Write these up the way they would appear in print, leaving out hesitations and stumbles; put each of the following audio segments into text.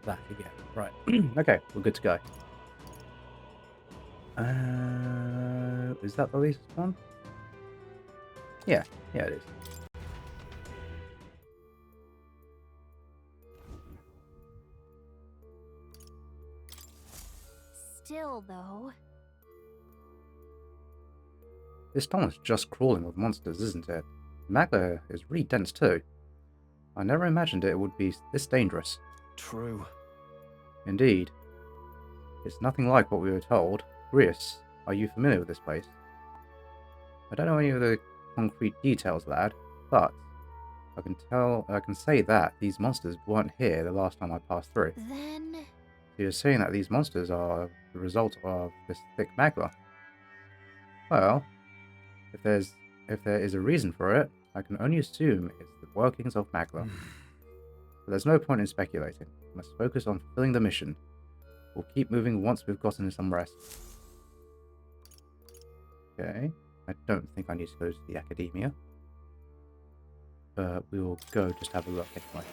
that again. Right. Okay, we're good to go. Is that the least one? Yeah, it is. Still, though. This tunnel's just crawling with monsters, isn't it? Magma is really dense too. I never imagined it would be this dangerous. True. Indeed. It's nothing like what we were told. Grius, are you familiar with this place? I don't know any of the concrete details, lad, but I can say that these monsters weren't here the last time I passed through. Then... So you're saying that these monsters are the result of this thick magma? Well, if there is a reason for it, I can only assume it's the workings of magma. But there's no point in speculating. We must focus on fulfilling the mission. We'll keep moving once we've gotten some rest. Okay, I don't think I need to go to the academia. But we will go just have a look anyway.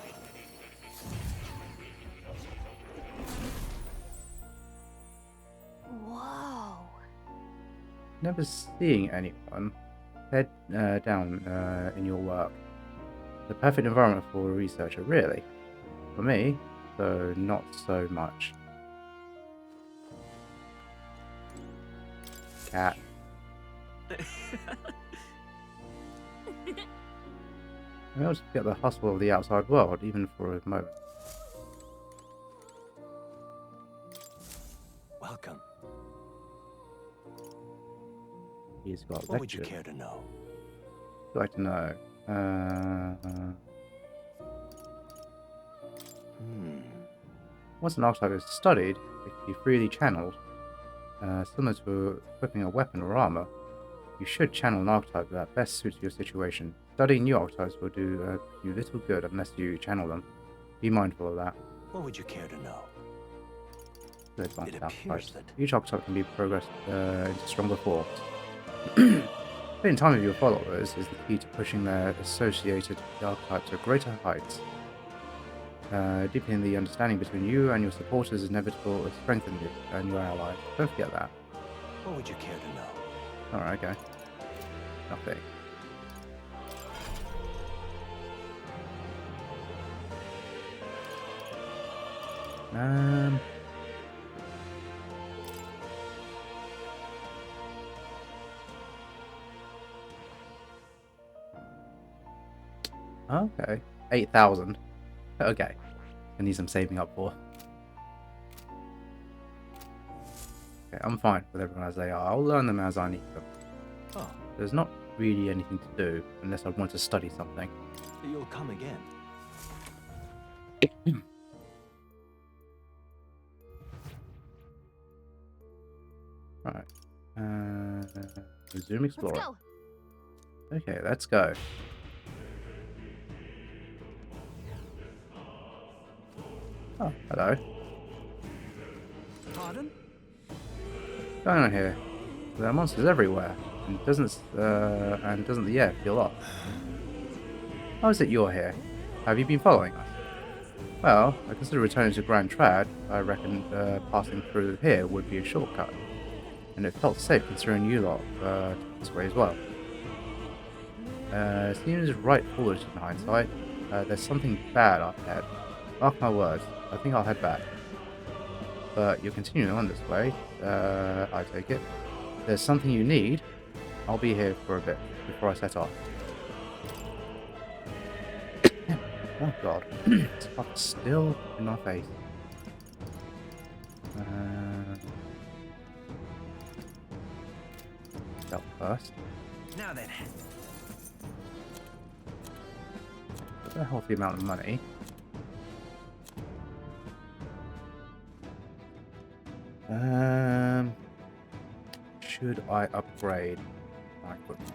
Whoa. Never seeing anyone. Head down in your work. The perfect environment for a researcher, really. For me, though not so much. Cat. Maybe I'll just get the hustle of the outside world, even for a moment. Welcome. He's got What would you lectures. care to know? I'd like to know. Once an archetype is studied, it can be freely channeled. Similar to equipping a weapon or armor, you should channel an archetype that best suits your situation. Studying new archetypes will do you little good unless you channel them. Be mindful of that. What would you care to know? Good It appears that... Each archetype can be progressed into stronger forms. Spending time with your followers is the key to pushing their associated archetype to greater heights. Deepening the understanding between you and your supporters is inevitable to strengthen you and your allies. Don't forget that. What would you care to know? Alright, okay. Nothing. Okay. 8,000. Okay. I need some saving up for. Okay, I'm fine with everyone as they are. I'll learn them as I need them. Oh, There's not really anything to do unless I want to study something. you'll come again. Right. Resume exploring. Let's go. Okay, let's go. Oh, hello. Pardon? What's going on here? There are monsters everywhere, and doesn't the air feel off? How is it you're here? Have you been following us? Well, I consider returning to Grand Trad. I reckon passing through here would be a shortcut, and it felt safe considering you lot this way as well. Seems right foolish in hindsight. There's something bad up ahead. Mark my words, I think I'll head back. But you're continuing on this way, I take it. If there's something you need, I'll be here for a bit before I set off. Oh god, it's fucking still in my face. Stealth first. Now then. That's a healthy amount of money. Should I upgrade my equipment?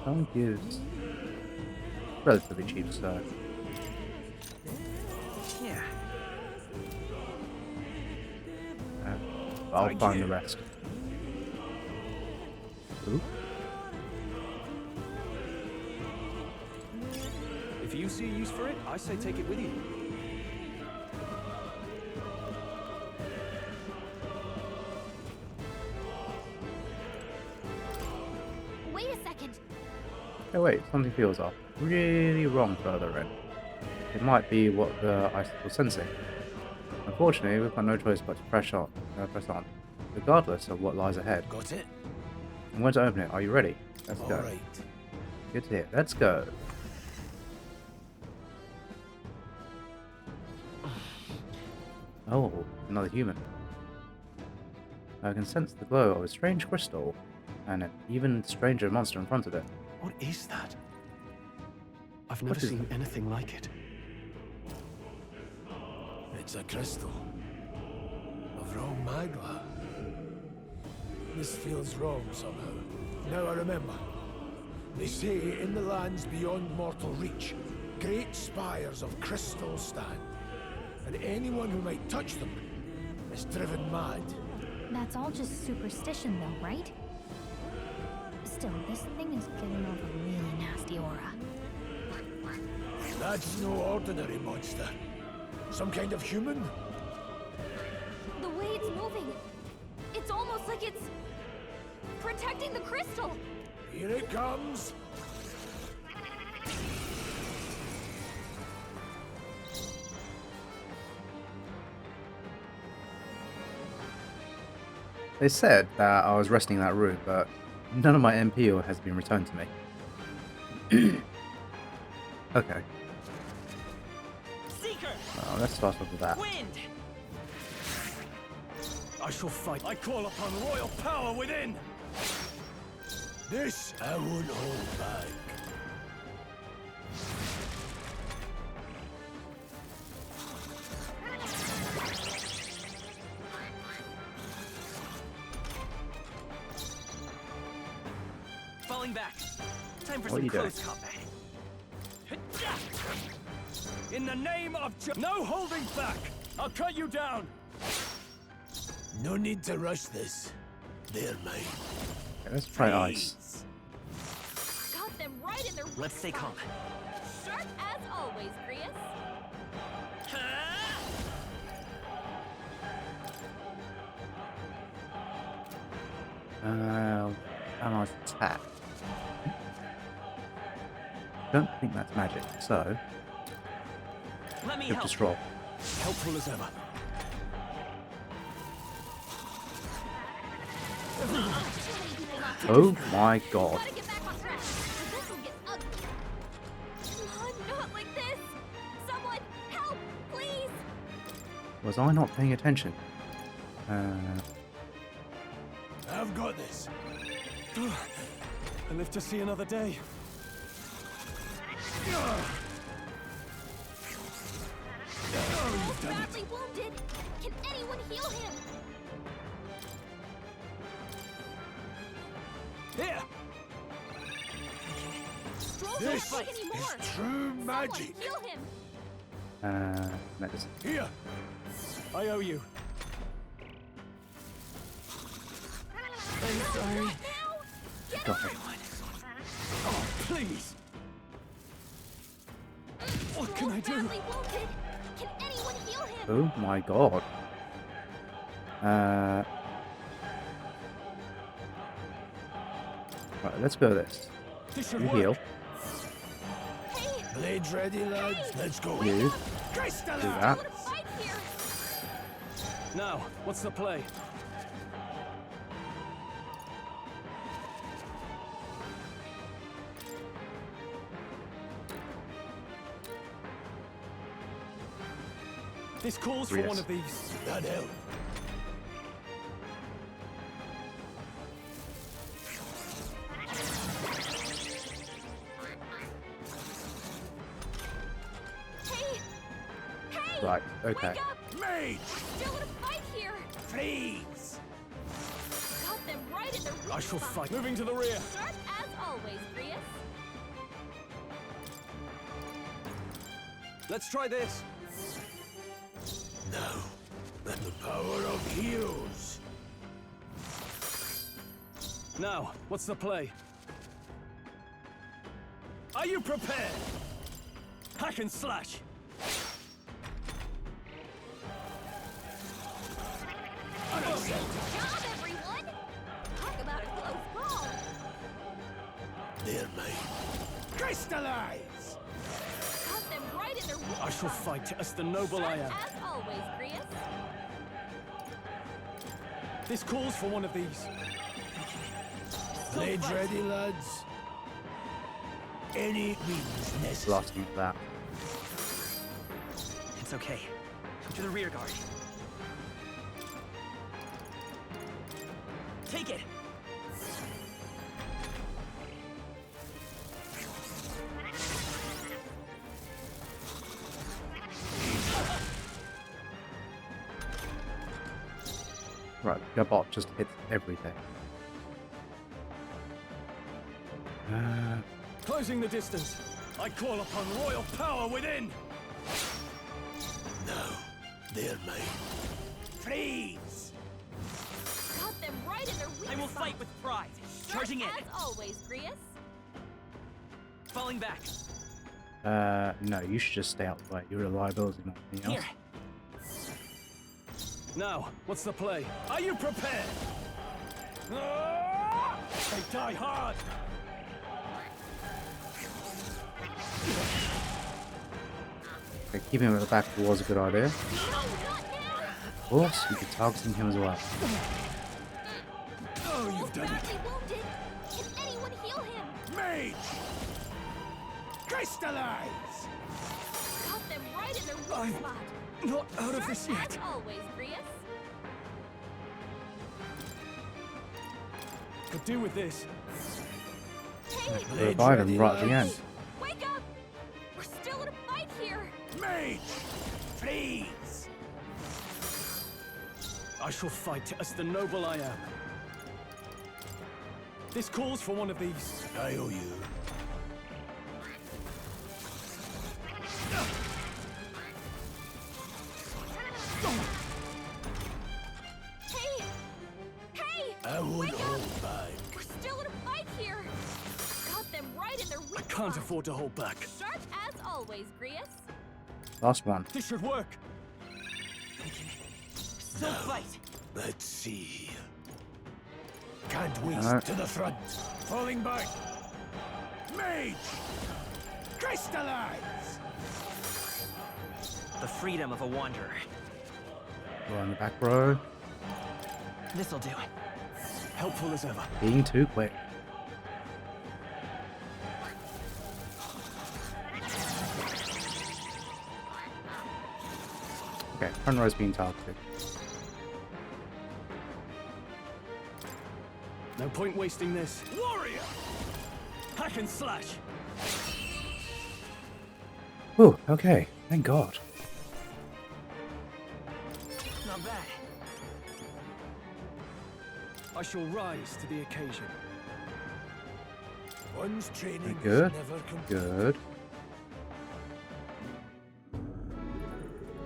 Someone gives relatively cheap stuff. Yeah. I'll Thank find you. the rest. Ooh. If you see a use for it, I say take it with you. Wait a second. Oh wait, something feels off. Really wrong further in. It might be what the ice was sensing. Unfortunately, we've got no choice but to press on, regardless of what lies ahead. Got it? I'm going to open it. Are you ready? Let's go. All right. Good to hear. Let's go. Oh, another human. I can sense the glow of a strange crystal, and an even stranger monster in front of it. What is that? I've What never is seen anything like it. It's a crystal of raw magma. This feels wrong somehow. Now I remember. They say in the lands beyond mortal reach, great spires of crystal stand, and anyone who might touch them is driven mad. That's all just superstition, though, right? Still, this thing is giving off a really nasty aura. That's no ordinary monster. Some kind of human? The way it's moving, it's almost like it's protecting the crystal. Here it comes. They said that I was resting in that room, but none of my MP has been returned to me. Okay. Seeker! Let's start off with that. Wind! I shall fight. I call upon royal power within! This I won't hold back. Falling back. Time for What are some you doing? close combat. In the name of no holding back! I'll cut you down! No need to rush this. They're mine. Okay, let's try ice. Got them right in their weak Let's stay calm. spot. Sharp as always, Prius. Analyze attack. Don't think that's magic, so Let me give help. this roll. Helpful as ever. Oh my god. Gotta get back on track. Or this will get ugly. Come on, not like this. Someone, help, please. Was I not paying attention? I've got this. I live to see another day. He's badly wounded. Can anyone heal him? Here! Stroll This can't take any more. is true magic. Someone heal him. Medicine. Here. I owe you. I'm sorry. Now, get Got on. it. Oh, please! What can I do? Badly wounded. Can anyone heal him? Oh my god. Right, let's go this. This should You work. heal. Hey, Blades ready, lads. Let's go. You do Crystal! that. what a fight here. Now, what's the play? This calls for Yes. one of these. That help. Hey, hey. Right, okay. Wake up. Mage! Still in a fight here. Please! Got them right in their weak I shall spot. fight. Moving to the rear. Sharp as always, Prius. Let's try this. Now, let the power of heroes Now, what's the play? Are you prepared? Hack and slash! Good job, everyone! Talk about a close call! They're mine. Crystallize! Got them right in their weak I shall spot. fight as the noble I am. As always, Grius. This calls for one of these. Blades ready, lads. Any means necessary. Lost him for that. It's okay. To the rear guard. Take it! Right, the bot just hits everything. Closing the distance. I call upon royal power within. No, they're mine. Freeze! Got them right in their weak I will spot. fight with pride. Charging in. As always, Grius. Falling back. No, you should just stay out the way. You're a liability, not anything else. Here. Now, what's the play? Are you prepared? Ah! They die hard. Okay, keeping him at the back was a good idea. No, not now! Of course, you could target him as well. Oh, you've done it. Badly wounded. Can anyone heal him? Mage! Crystallize! Got them right in their weak I'm spot. not out of this Sharp yet. as always, Grius. Could do with this. Hey, They revive him right at the end. wake up! We're still in a fight here. Mage! Freeze! I shall fight as the noble I am. This calls for one of these. I owe you. Hey! Hey! I won't Wake up! hold back. We're still in a fight here. Got them right in their weak I can't spot. afford to hold back. Sharp as always, Grius. Last one. This should work. Still fight. Let's see. Can't waste Alright. to the front. Falling back. Mage! Crystallize! The freedom of a wanderer. We're on the back row. This'll do. Helpful as ever. Being too quick. Okay, front row's being targeted. No point wasting this. Warrior! Hack and slash! Whew, okay, thank God. Not bad. I shall rise to the occasion. One's training Good, is never complete. good.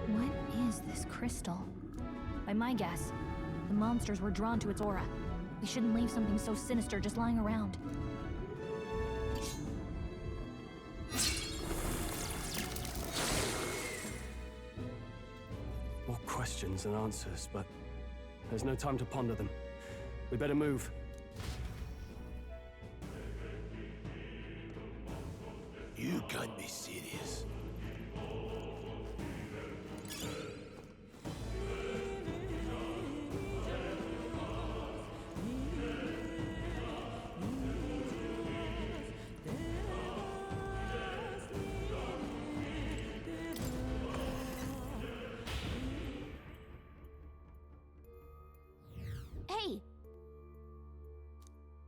What is this crystal? By my guess, the monsters were drawn to its aura. We shouldn't leave something so sinister just lying around. More questions than answers, but there's no time to ponder them. We better move. You can't be serious. Hey!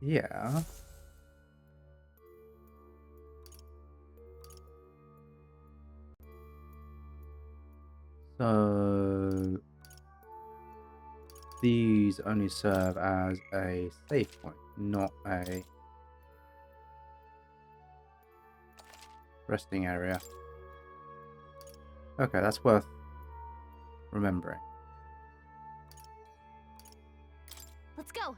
Yeah. So these only serve as a save point, not a resting area. Okay, that's worth remembering. Let's go!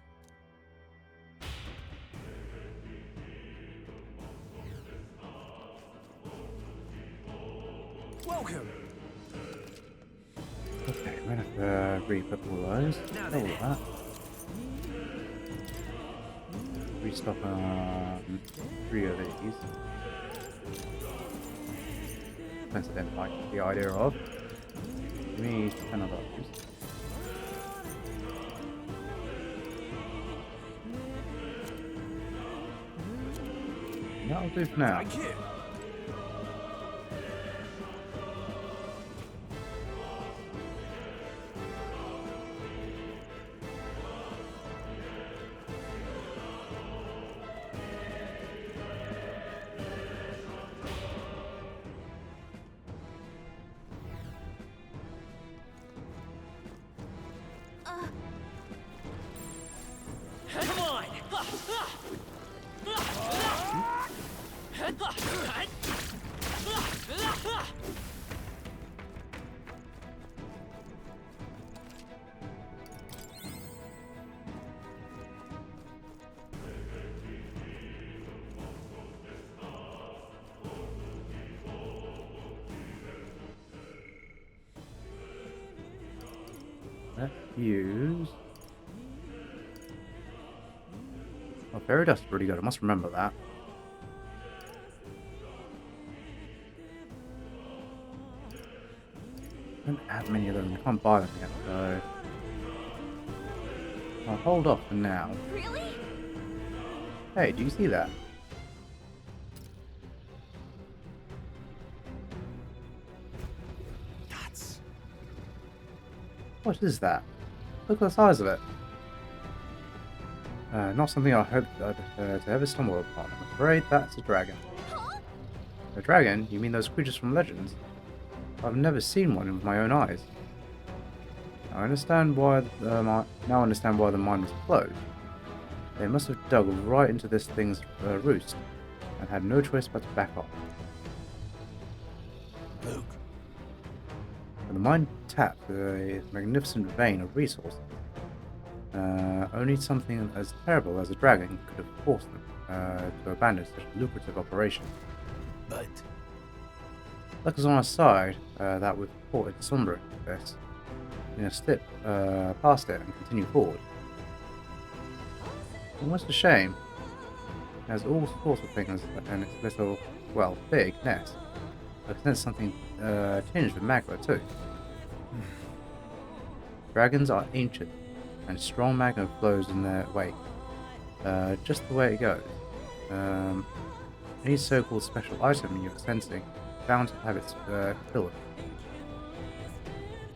Welcome. Okay, I'm gonna have to re-equip all those. Now All then. that. Restock on 3 of these. Depends I didn't like the idea of. Give me 10 of those. That'll do for now. Thank you. Come on! Let's use. Oh, fairy dust is really good. I must remember that. I don't have many of them. I can't buy them yet, so I'll hold off for now. Really? Hey, do you see that? That's What is that? Look at the size of it. Not something I hoped to ever stumble upon. I'm afraid that's a dragon. Huh? A dragon? You mean those creatures from legends? I've never seen one with my own eyes. I understand why now understand why the mine was closed. They must have dug right into this thing's roost and had no choice but to back off. Look, But the mine tapped a magnificent vein of resources. Only something as terrible as a dragon could have forced them to abandon such a lucrative operation. but Luck is on our side that we've reported Sombra this. We can slip past it and continue forward. Almost a shame. It has all sorts of things in its little, well, big nest. I can sense something tinged with magma too. Dragons are ancient, and strong magma flows in their wake. Just the way it goes. Any so-called special item you're sensing is bound to have its fill of it.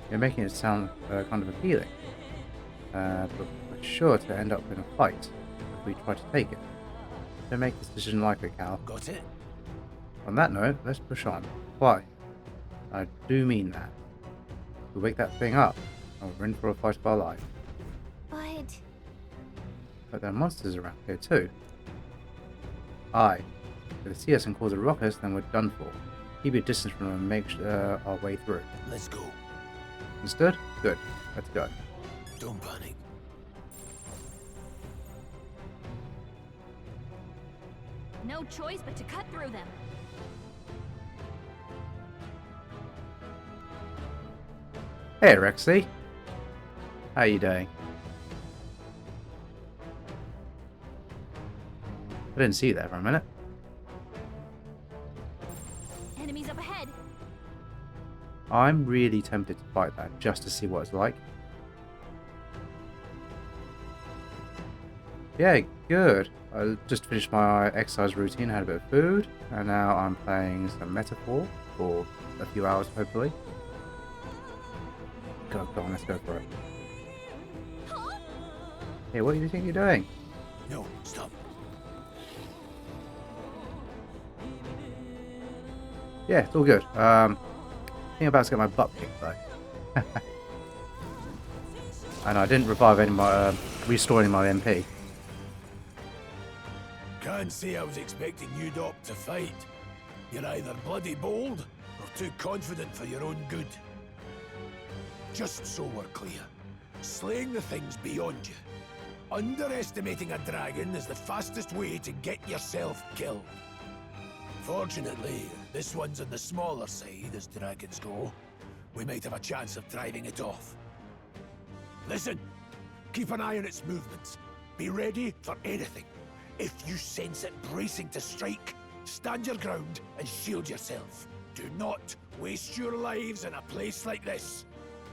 You're making it sound kind of appealing, but we're sure to end up in a fight if we try to take it. Don't make this decision lightly, Cal. got it? On that note, let's push on. Why? I do mean that. If we wake that thing up, we're in for a fight of our life. But there are monsters around here too. Aye. If they see us and cause a ruckus, then we're done for. Keep your distance from them and make our way through. Let's go. Understood? Good. Let's go. Don't panic. No choice but to cut through them. Hey, Rexy. How you doing? I didn't see you there for a minute. Enemies up ahead. I'm really tempted to fight that just to see what it's like. Yeah, good. I just finished my exercise routine, had a bit of food, and now I'm playing some Metaphor for a few hours, hopefully. Go on, let's go for it. Huh? Hey, what do you think you're doing? No, stop. Yeah, it's all good. I think I'm about to get my butt kicked though. And I didn't revive any of my, restore any of my MP. Can't say I was expecting you dop to fight. You're either bloody bold or too confident for your own good. Just so we're clear, slaying the thing's beyond you. Underestimating a dragon is the fastest way to get yourself killed. Fortunately, This one's on the smaller side as dragons go. We might have a chance of driving it off. Listen, keep an eye on its movements. Be ready for anything. If you sense it bracing to strike, stand your ground and shield yourself. Do not waste your lives in a place like this.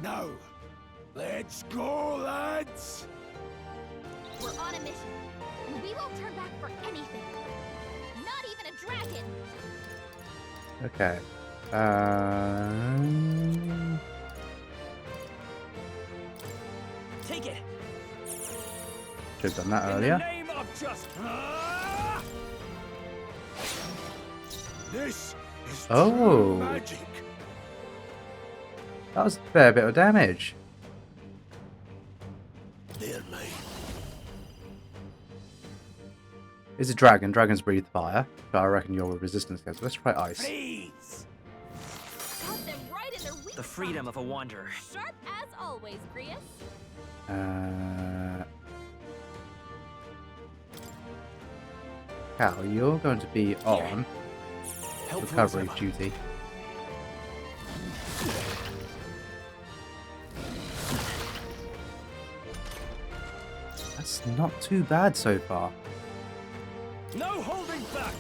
Now, let's go, lads! We're on a mission, and we won't turn back for anything. Not even a dragon. Okay. Take it. Should have done that In the earlier. name of justice. This is Oh. true magic. That was a fair bit of damage. They're mine. It's a dragon. Dragons breathe fire. But I reckon you're resistant against. Let's try ice. Freeze! Cut them right in their weak The freedom of a wanderer. spot. Sharp as always, Grius. Cal, you're going to be on Helpful as recovery ever. duty. That's not too bad so far. No holding back.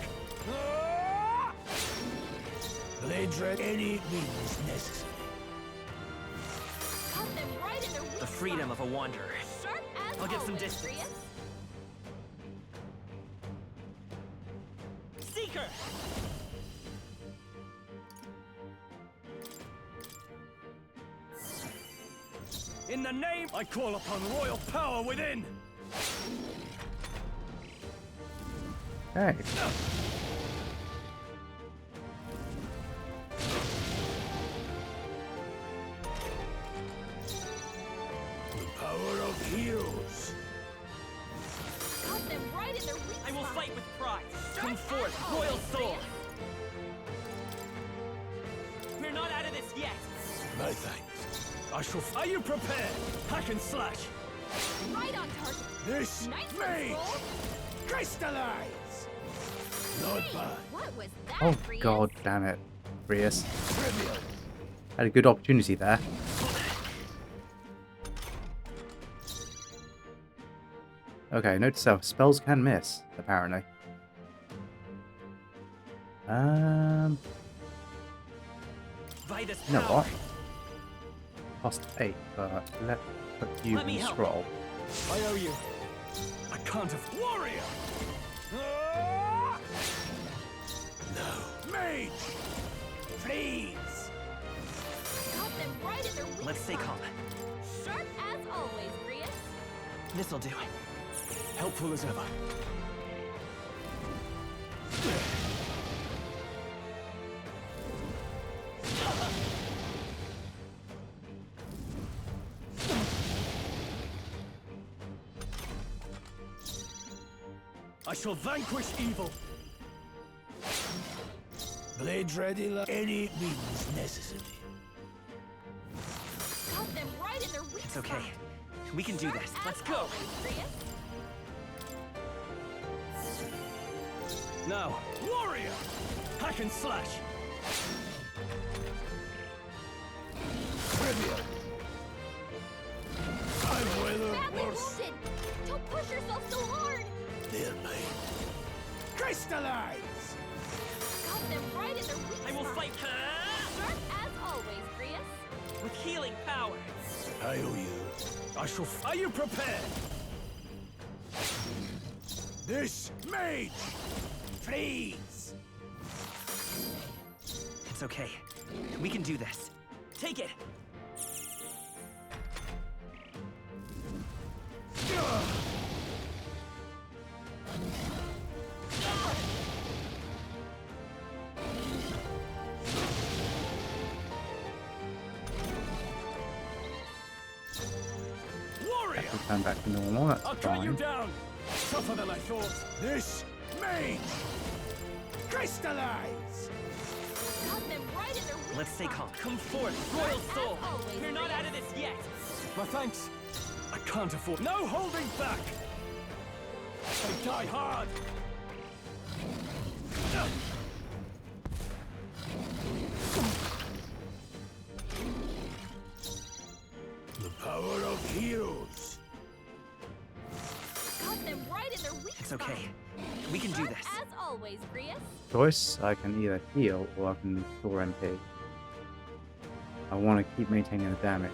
Blade red, any means necessary. Cut them right in their weak The freedom of a wanderer. spot. Sharp as I'll get some always, distance. Grius. Seeker. In the name, I call upon royal power within. Okay. The power of heroes. Cut them right in their weak I will spot. fight with pride. Come Sharp forth, as royal always, soul. Grius. We're not out of this yet. My thanks. I shall. Are you prepared? Hack and slash. Right on target. This Nice mage one, Soul. crystallize. Not Hey, bad. what was that, Oh Grius? god damn it. Grius. Trivial. Had a good opportunity there. Okay, note to self, spells can miss, apparently. Vitus You know power. what? Cost 8, but let's put you Let me in the help. scroll. I owe you. I can't have warrior. No. Mage. Freeze. Cut them right in their weak Let's stay spot. calm. Sharp as always, Grius. This'll do. Helpful as ever. I shall vanquish evil. Blade ready. Any means necessary. Cut them right in their weak It's okay. spot. We can do Sharp this. as Let's go. always, Grius. Now, warrior. Hack and slash. Trivial. I'm weather Badly worse. wounded. Don't push yourself so hard. They're mine. Crystallize. Cut them right in their weak I will spot. fight Sharp as always, Grius. with healing power. I owe you. I shall. Are you prepared? This mage. Freeze. It's okay. We can do this. Take it. Warrior. We turn back to normal, that's I'll cut you fine. down. Tougher than I thought. This mage. Crystallize. Cut them right in their weak Let's stay spot. calm. Come forth, royal soul. As always, We're not Grius. out of this yet. My thanks. I can't afford. No holding back. They die hard. It's okay. We can do this. As always, Prius. Choice, I can either heal or I can store MP. I want to keep maintaining the damage.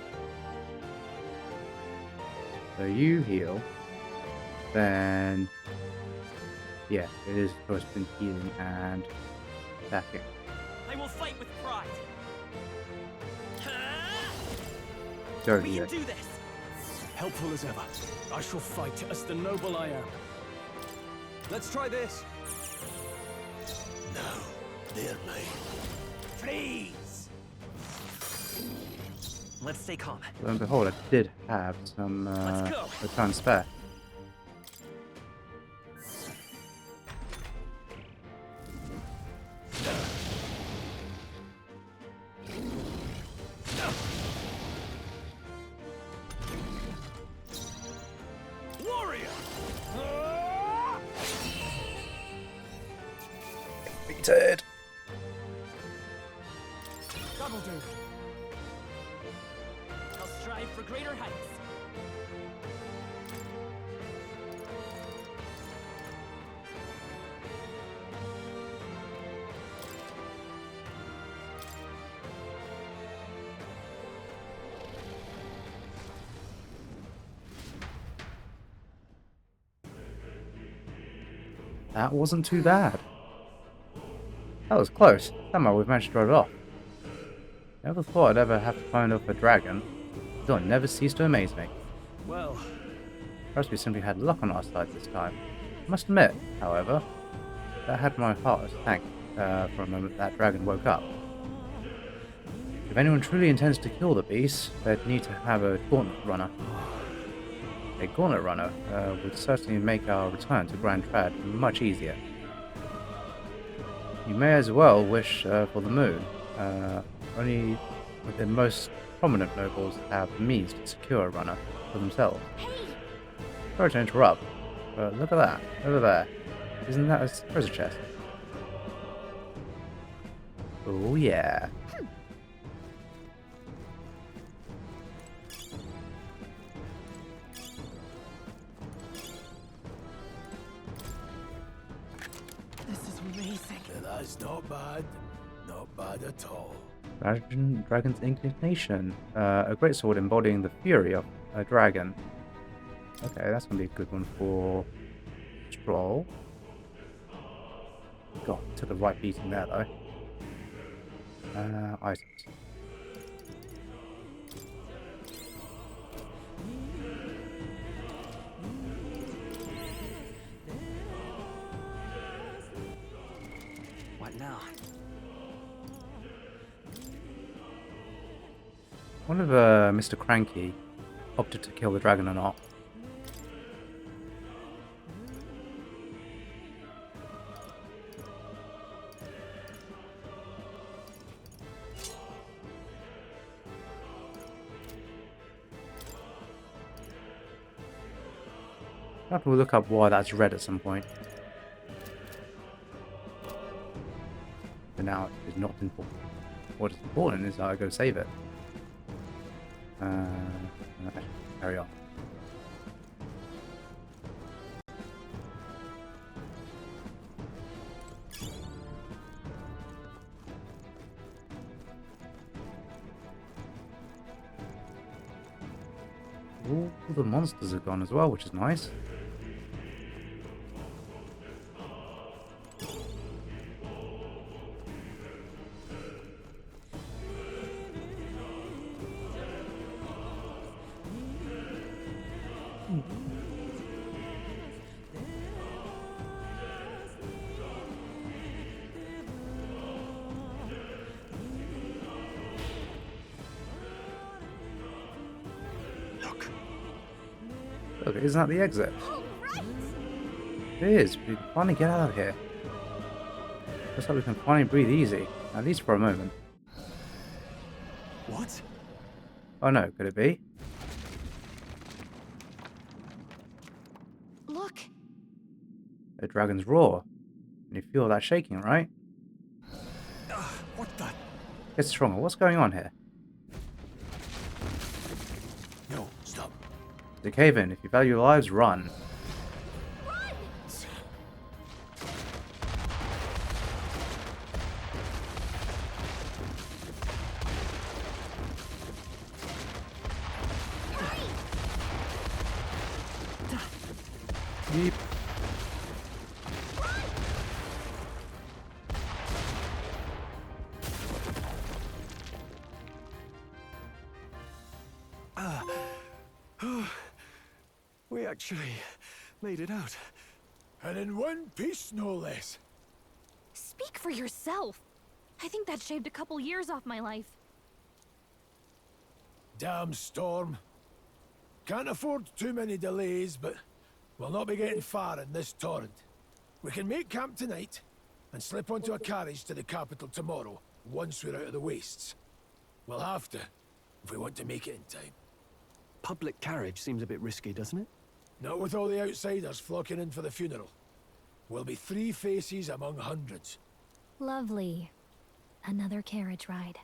So you heal, then yeah, it is a choice between healing and attacking. I will fight with pride. Don't We heal can it. do this. Helpful as ever. I shall fight as the noble I am. Let's try this. No, dear me. Freeze. Let's stay calm. Lo and behold, I did have some Let's go. return spare. Warrior! Defeated. That'll do. I'll strive for greater heights. That wasn't too bad. That was close. Somehow we've managed to drive it off. Never thought I'd ever have to find off a dragon. Still, it never ceased to amaze me. Well, Perhaps we simply had luck on our side this time. I must admit, however, that had my heart sank for a moment that dragon woke up. If anyone truly intends to kill the beast, they'd need to have a gauntlet runner. A gauntlet runner would certainly make our return to Grand Trad much easier. You may as well wish for the moon. Only the most prominent nobles have the means to secure a runner for themselves. Hey, Sorry to interrupt, but look at that, over there. Isn't that a treasure chest? Oh yeah. This is amazing. That's not bad. Not bad at all. Dragon's Indignation. A great sword embodying the fury of a dragon. Okay, that's gonna be a good one for Stroll. God, took a right beating there though. Items. What now? I wonder if Mr. Cranky opted to kill the dragon or not. I'll have to look up why that's red at some point. But now it's not important. What is important is that I go save it. Carry on. All the monsters are gone as well, which is nice. look. Look, isn't that the exit? all right. It is. We can finally get out of here. Looks like we can finally breathe easy, at least for a moment. What? Oh no, could it be? Look, The dragon's roar. And you feel that shaking, right? What the? It's stronger. What's going on here? No, stop. The cave in. If you value your lives, run. run! Yeep. We actually made it out. And in one piece, no less. Speak for yourself. I think that shaved a couple years off my life. Damn storm. Can't afford too many delays, but we'll not be getting far in this torrent. We can make camp tonight and slip onto a carriage to the capital tomorrow, once we're out of the wastes. We'll have to, if we want to make it in time. Public carriage seems a bit risky, doesn't it? Not with all the outsiders flocking in for the funeral. We'll be 3 faces among hundreds. Lovely. Another carriage ride.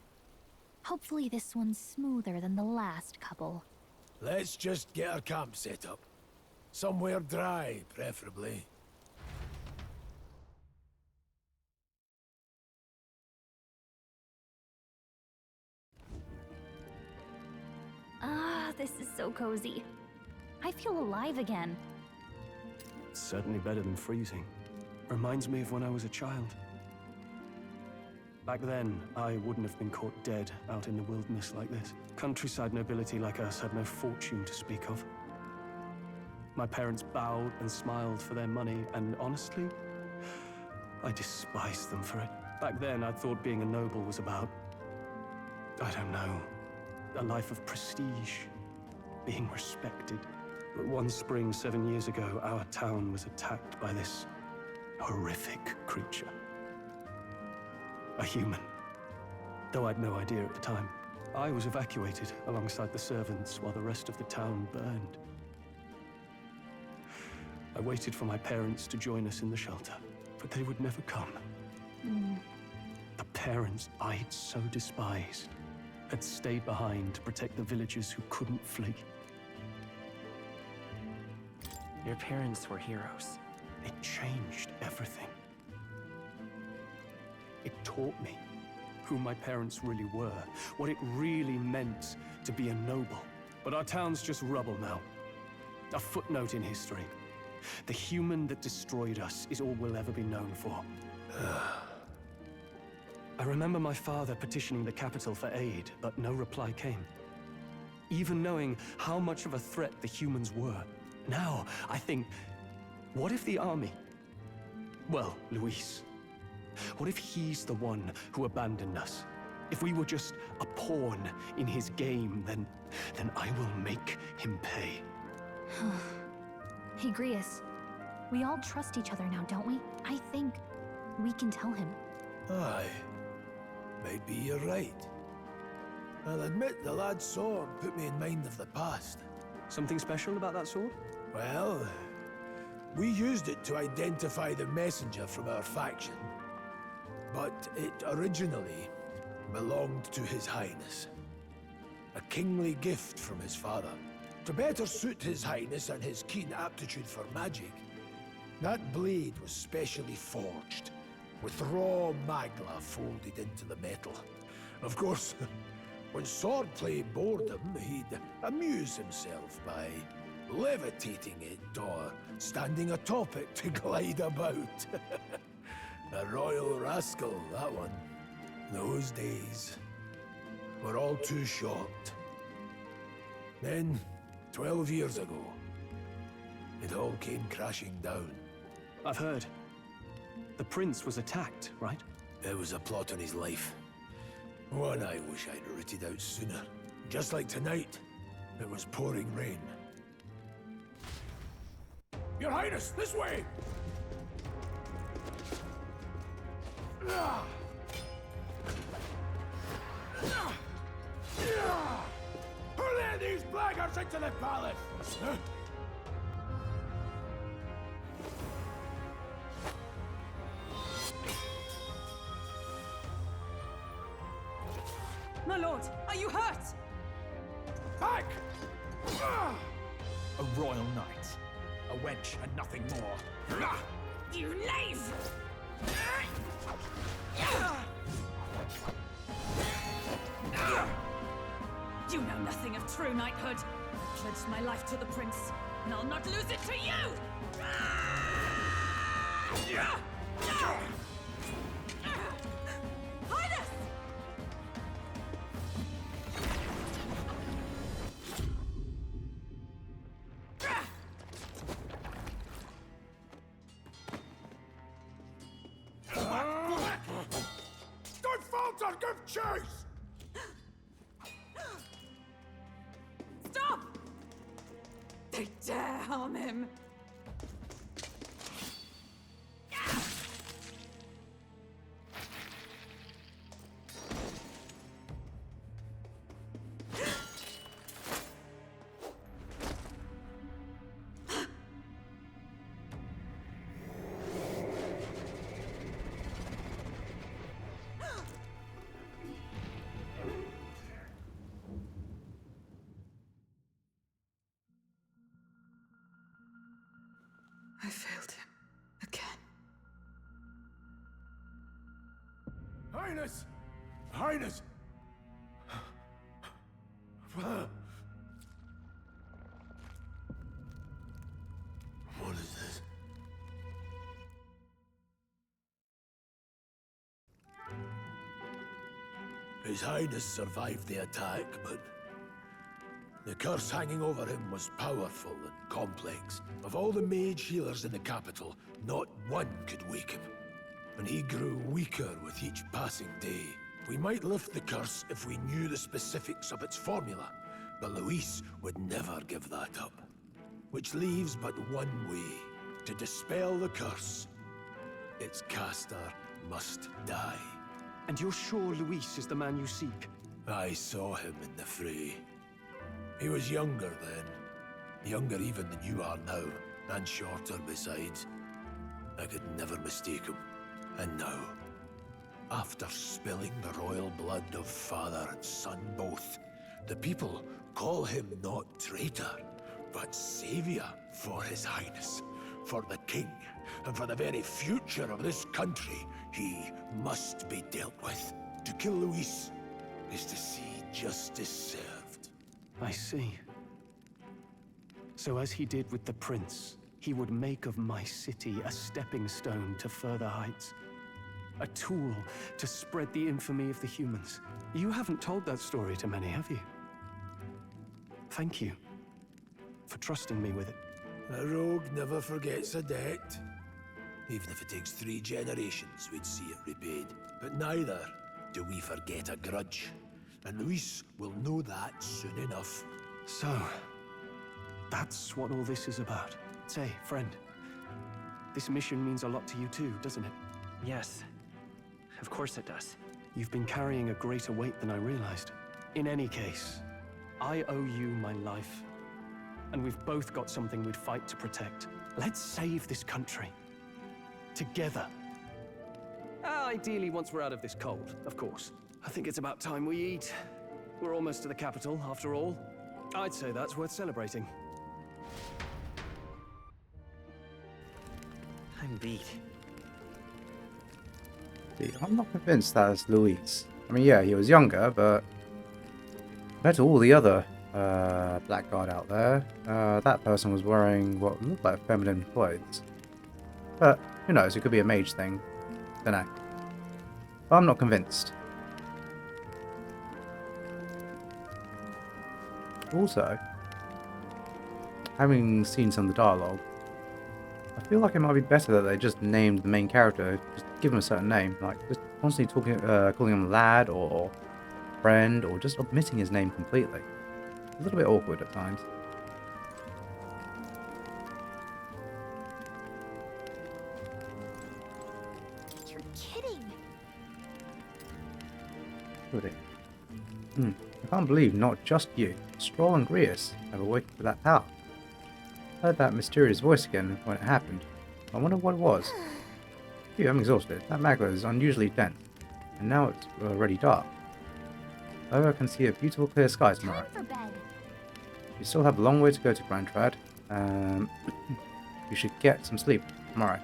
Hopefully this one's smoother than the last couple. Let's just get our camp set up. Somewhere dry, preferably. Ah, this is so cozy. I feel alive again. It's certainly better than freezing. Reminds me of when I was a child. Back then, I wouldn't have been caught dead out in the wilderness like this. Countryside nobility like us had no fortune to speak of. My parents bowed and smiled for their money, and honestly, I despised them for it. Back then, I thought being a noble was about, I don't know, a life of prestige, being respected. But one spring 7 years ago, our town was attacked by this horrific creature. A human. Though I'd no idea at the time. I was evacuated alongside the servants while the rest of the town burned. I waited for my parents to join us in the shelter, but they would never come. The parents I'd so despised had stayed behind to protect the villagers who couldn't flee. Your parents were heroes. It changed everything. It taught me who my parents really were, what it really meant to be a noble. But our town's just rubble now. A footnote in history. The human that destroyed us is all we'll ever be known for. I remember my father petitioning the capital for aid, but no reply came. Even knowing how much of a threat the humans were. Now, I think, what if the army? Well, Luis. What if he's the one who abandoned us? If we were just a pawn in his game, then I will make him pay. Hey, Grius. We all trust each other now, don't we? I think we can tell him. Aye. Maybe you're right. I'll admit the lad's sword put me in mind of the past. Something special about that sword? Well, we used it to identify the messenger from our faction. But it originally belonged to His Highness. A kingly gift from his father. To better suit His Highness and his keen aptitude for magic, that blade was specially forged, with raw magla folded into the metal. Of course, when swordplay bored him, he'd amuse himself by levitating it or standing atop it to glide about. A royal rascal, that one. Those days were all too short. Then, 12 years ago, it all came crashing down. I've heard. The prince was attacked, right? There was a plot on his life. One I wish I'd rooted out sooner. Just like tonight, it was pouring rain. Your Highness, this way! Hurry these blackguards into the palace! My lord, are you hurt? Back! A royal knight. A wench and nothing more. You knave! You know nothing of true knighthood. Pledged my life to the prince. and I'll not lose it to you! Highness! Don't falter, give chase! Stop! They dare harm him! I failed him. Again. Highness! Highness! What is this? His Highness survived the attack, but the curse hanging over him was powerful and complex. Of all the mage healers in the capital, not one could wake him. And he grew weaker with each passing day. We might lift the curse if we knew the specifics of its formula, but Luis would never give that up. Which leaves but one way. To dispel the curse, its caster must die. And you're sure Luis is the man you seek? I saw him in the fray. He was younger then. Younger even than you are now, and shorter besides. I could never mistake him. And now, after spilling the royal blood of father and son both, the people call him not traitor, but savior for his highness, for the king, and for the very future of this country. He must be dealt with. To kill Luis is to see justice served. I see. So as he did with the prince, he would make of my city a stepping stone to further heights. A tool to spread the infamy of the humans. You haven't told that story to many, have you? Thank you for trusting me with it. A rogue never forgets a debt. Even if it takes 3 generations, we'd see it repaid. But neither do we forget a grudge. And Luis will know that soon enough. So, that's what all this is about. Say, friend, this mission means a lot to you too, doesn't it? Yes. Of course it does. You've been carrying a greater weight than I realized. In any case, I owe you my life. And we've both got something we'd fight to protect. Let's save this country. Together. Ideally, once we're out of this cold, of course. I think it's about time we eat. We're almost to the capital, after all. I'd say that's worth celebrating. I'm beat. See, I'm not convinced that is Luis. I mean, yeah, he was younger, but compared to all the other blackguard out there, that person was wearing what looked like feminine clothes. But who knows? It could be a mage thing. Don't know. But I'm not convinced. Also, having seen some of the dialogue, I feel like it might be better that they just named the main character, just give him a certain name, like just constantly talking, calling him lad or friend, or just omitting his name completely. A little bit awkward at times. You're kidding. Really. I can't believe not just you, Stroll and Grius have awakened to that power. I heard that mysterious voice again when it happened. I wonder what it was. Phew, I'm exhausted. That magma is unusually dense, and now it's already dark. However, I can see a beautiful clear sky tomorrow. Time for bed. You still have a long way to go to Grand Trad. You should get some sleep tomorrow.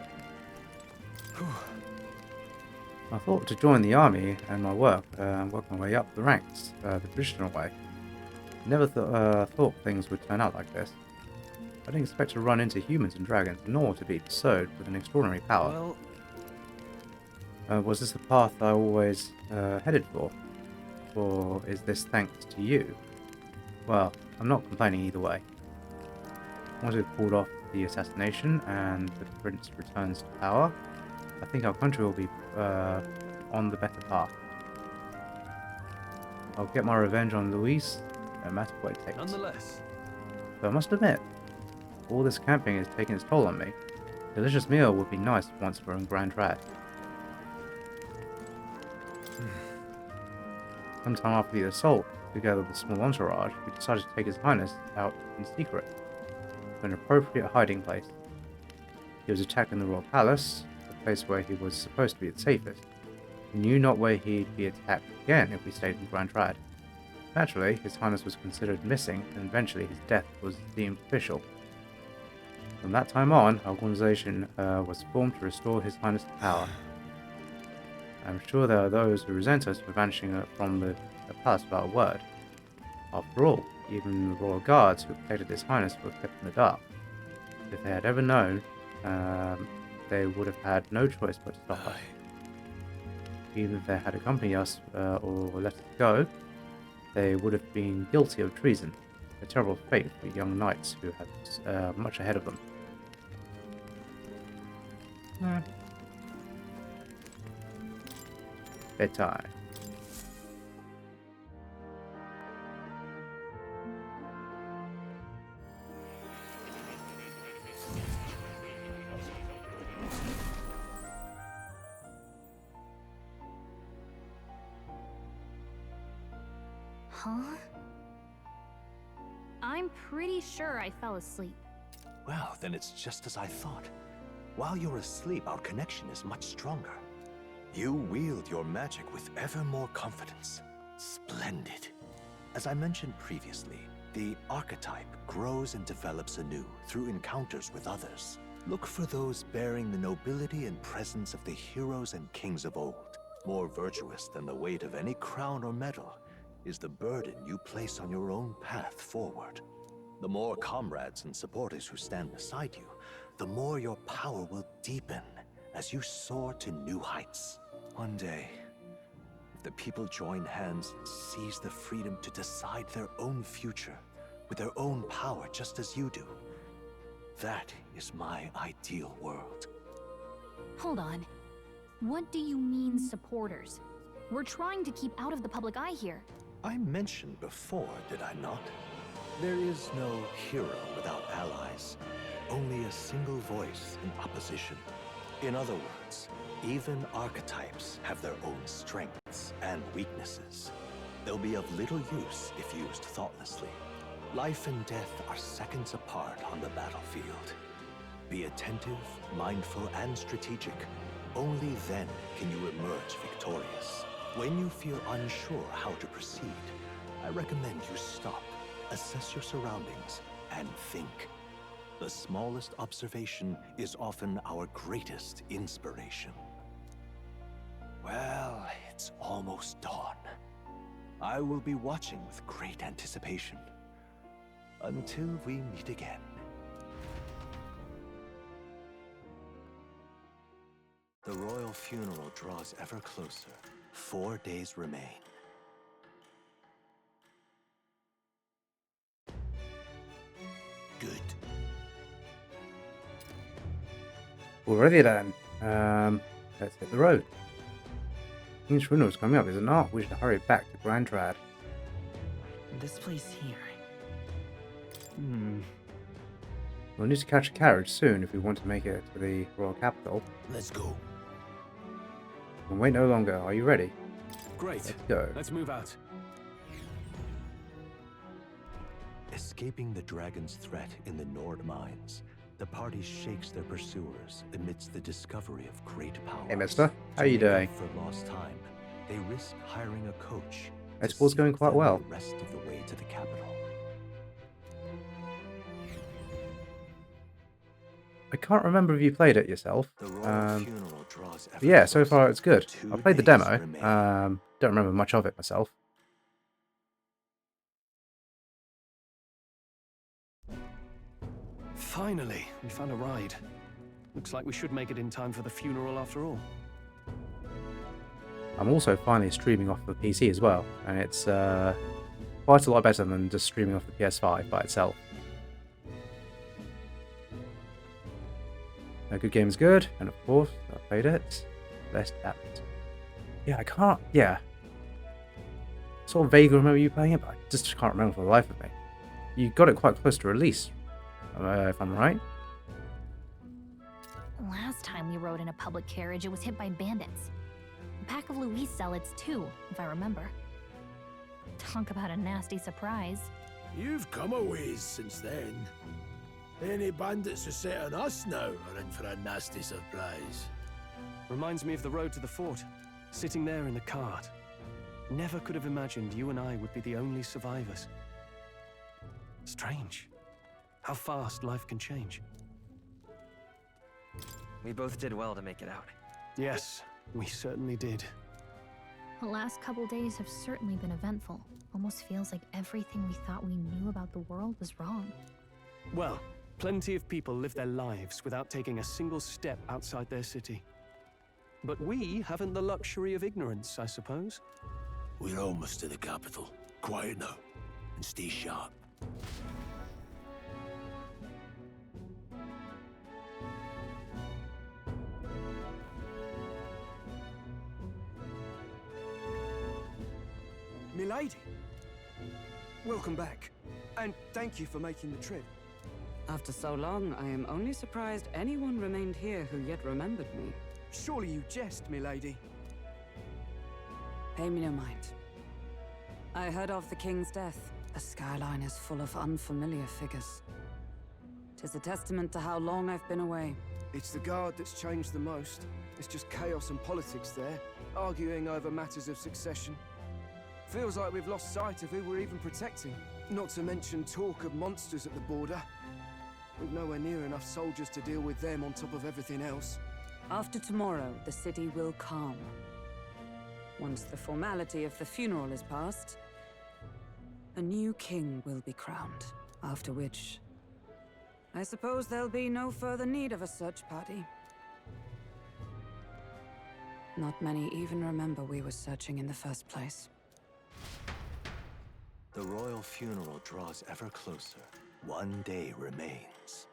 I thought to join the army and my work my way up the ranks the traditional way. Never thought things would turn out like this. I didn't expect to run into humans and dragons, nor to be bestowed with an extraordinary power. Well, Was this the path I always headed for? Or is this thanks to you? Well, I'm not complaining either way. Once we've pulled off the assassination and the prince returns to power, I think our country will be on the better path. I'll get my revenge on Luis, no matter what it takes. nonetheless, But I must admit, all this camping is taking its toll on me. A delicious meal would be nice once we're in Grand Trad. Sometime after the assault, together with a small entourage, we decided to take His Highness out in secret, to an appropriate hiding place. He was attacked in the Royal Palace, the place where he was supposed to be the safest. We knew not where he'd be attacked again if we stayed in Grand Trad. Naturally, His Highness was considered missing, and eventually his death was deemed official. From that time on, our organization was formed to restore His Highness to power. I'm sure there are those who resent us for vanishing from the palace without a word. After all, even the royal guards who protected His Highness were kept in the dark. If they had ever known, they would have had no choice but to stop us. Even if they had accompanied us or let us go, they would have been guilty of treason, a terrible fate for young knights who had much ahead of them. Bedtime. Huh? I'm pretty sure I fell asleep. Well, then it's just as I thought. While you're asleep, our connection is much stronger. You wield your magic with ever more confidence. Splendid. As I mentioned previously, the archetype grows and develops anew through encounters with others. Look for those bearing the nobility and presence of the heroes and kings of old. More virtuous than the weight of any crown or medal is the burden you place on your own path forward. The more comrades and supporters who stand beside you, the more your power will deepen as you soar to new heights. One day, if the people join hands and seize the freedom to decide their own future with their own power just as you do, that is my ideal world. Hold on. What do you mean, supporters? We're trying to keep out of the public eye here. I mentioned before, did I not? There is no hero without allies, only a single voice in opposition. In other words, even archetypes have their own strengths and weaknesses. They'll be of little use if used thoughtlessly. Life and death are seconds apart on the battlefield. Be attentive, mindful, and strategic. Only then can you emerge victorious. When you feel unsure how to proceed, I recommend you stop, assess your surroundings, and think. The smallest observation is often our greatest inspiration. Well, it's almost dawn. I will be watching with great anticipation. Until we meet again. The royal funeral draws ever closer. 4 days remain. Good. Already then. Let's hit the road. King's funeral is coming up, is it not? We should hurry back to Grand Trad. This place here. We'll need to catch a carriage soon if we want to make it to the royal capital. Let's go. And wait no longer. Are you ready? great. Let's go. Let's move out. Escaping the dragon's threat in the Nord mines, the party shakes their pursuers amidst the discovery of great power. Hey, mister. How you doing? For lost time, they risk hiring a coach. Export's going quite well. The rest of the way to the capital. I can't remember if you played it yourself. The royal funeral draws But yeah, so closer. far it's good. 2 I played the days demo. remain. Don't remember much of it myself. Finally, we found a ride. Looks like we should make it in time for the funeral after all. I'm also finally streaming off the PC as well, and it's quite a lot better than just streaming off the PS5 by itself. A good game is good, and of course, I played it. Best at it. Yeah, I can't. Yeah. Sort of vaguely remember you playing it, but I just can't remember for the life of me. You got it quite close to release, if I'm right. Last time we rode in a public carriage, it was hit by bandits. A pack of Louise zealots, too, if I remember. Talk about a nasty surprise. You've come a ways since then. Any bandits who set on us now are in for a nasty surprise. Reminds me of the road to the fort, sitting there in the cart. Never could have imagined you and I would be the only survivors. Strange. How fast life can change. We both did well to make it out. Yes, we certainly did. The last couple days have certainly been eventful. Almost feels like everything we thought we knew about the world was wrong. Well, plenty of people live their lives without taking a single step outside their city. But we haven't the luxury of ignorance, I suppose. We're almost to the capital. Quiet now, and stay sharp. Milady, welcome back, and thank you for making the trip. After so long, I am only surprised anyone remained here who yet remembered me. Surely you jest, milady. Pay me no mind. I heard of the king's death. The skyline is full of unfamiliar figures. 'Tis a testament to how long I've been away. It's the guard that's changed the most. It's just chaos and politics there, arguing over matters of succession. Feels like we've lost sight of who we're even protecting. Not to mention talk of monsters at the border. We've nowhere near enough soldiers to deal with them on top of everything else. After tomorrow, the city will calm. Once the formality of the funeral is past, a new king will be crowned. After which, I suppose there'll be no further need of a search party. Not many even remember we were searching in the first place. The royal funeral draws ever closer. One day remains.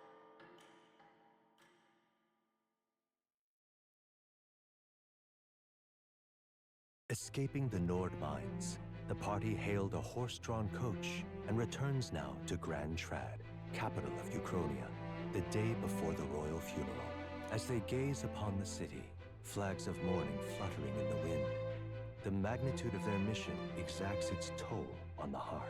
Escaping the Nord mines, the party hailed a horse-drawn coach and returns now to Grand Trad, capital of Uchronia, the day before the royal funeral. As they gaze upon the city, flags of mourning fluttering in the wind, the magnitude of their mission exacts its toll on the heart.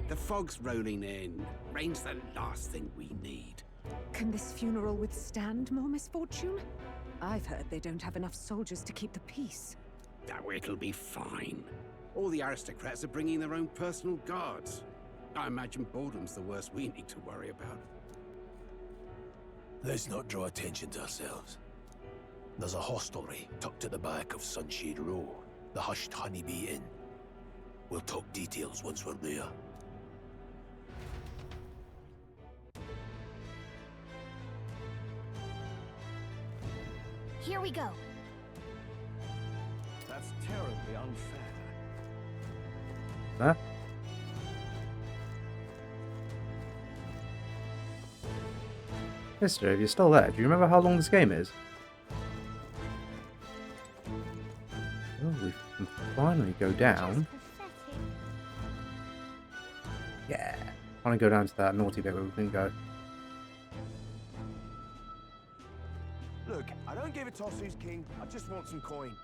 The fog's rolling in. Rain's the last thing we need. Can this funeral withstand more misfortune? I've heard they don't have enough soldiers to keep the peace. Oh, it'll be fine. All the aristocrats are bringing their own personal guards. I imagine boredom's the worst we need to worry about. Let's not draw attention to ourselves. There's a hostelry tucked at the back of Sunshade Row, the Hushed Honeybee Inn. We'll talk details once we're there. Here we go. That's terribly unfair. Huh? Mister, if you're still there, do you remember how long this game is? Oh, we can finally go down. Yeah. I want to go down to that naughty bit where we couldn't go. Look, I don't give a toss who's king. I just want some coin.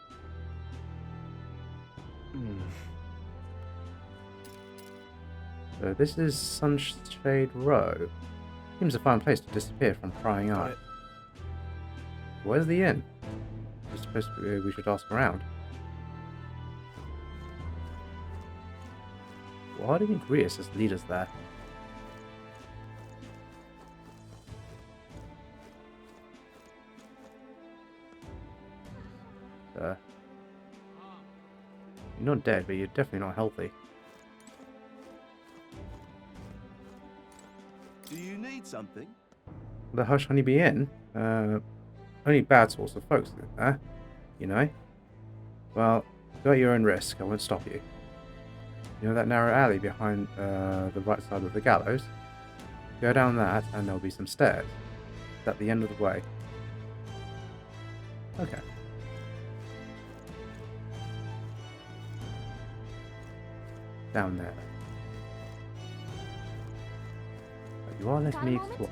So this is Sunshade Row. Seems a fine place to disappear from prying eye. Where's the inn? We're supposed to, we should ask around. Why do you think Rias as leaders there? You're not dead, but you're definitely not healthy. Do you need something? The Hushed Honeybee Inn? Only bad sorts of folks in there, you know? Well, go at your own risk, I won't stop you. You know that narrow alley behind the right side of the gallows? Go down that and there'll be some stairs. It's at the end of the way. Okay. Down there. But you are letting me explore.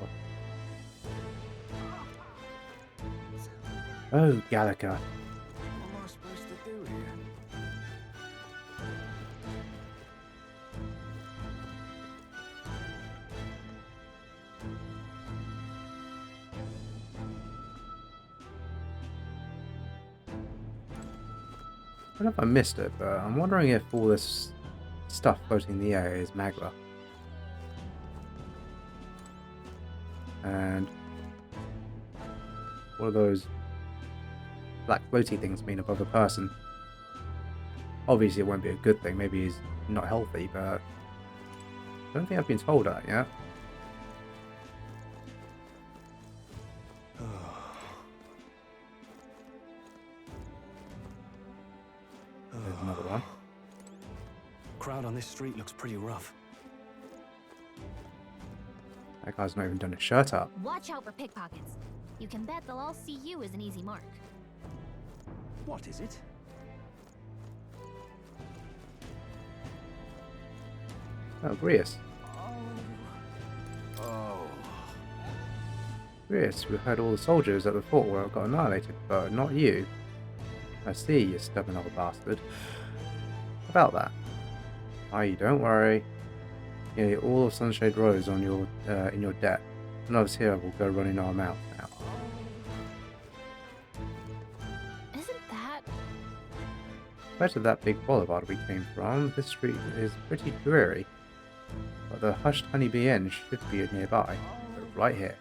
Oh, Gallica. What am I supposed to do here? I don't know if I missed it, but I'm wondering if all this stuff floating in the air is magma. And what do those black floaty things mean above a person? Obviously it won't be a good thing, maybe he's not healthy, but I don't think I've been told that yet. There's another one. Crowd on this street looks pretty rough. That guy's not even done his shirt up. Watch out for pickpockets. You can bet they'll all see you as an easy mark. What is it? Oh, Grius. Oh. Grius, we heard all the soldiers at the fort were got annihilated, but not you. I see, you stubborn old bastard. About that. Aye, don't worry. Yeah, all of Sunshade Rose on your in your debt. None of us here will go running our mouth now. Isn't that... Compared to that big boulevard we came from, this street is pretty dreary. But the Hushed Honeybee Inn should be nearby. Right here.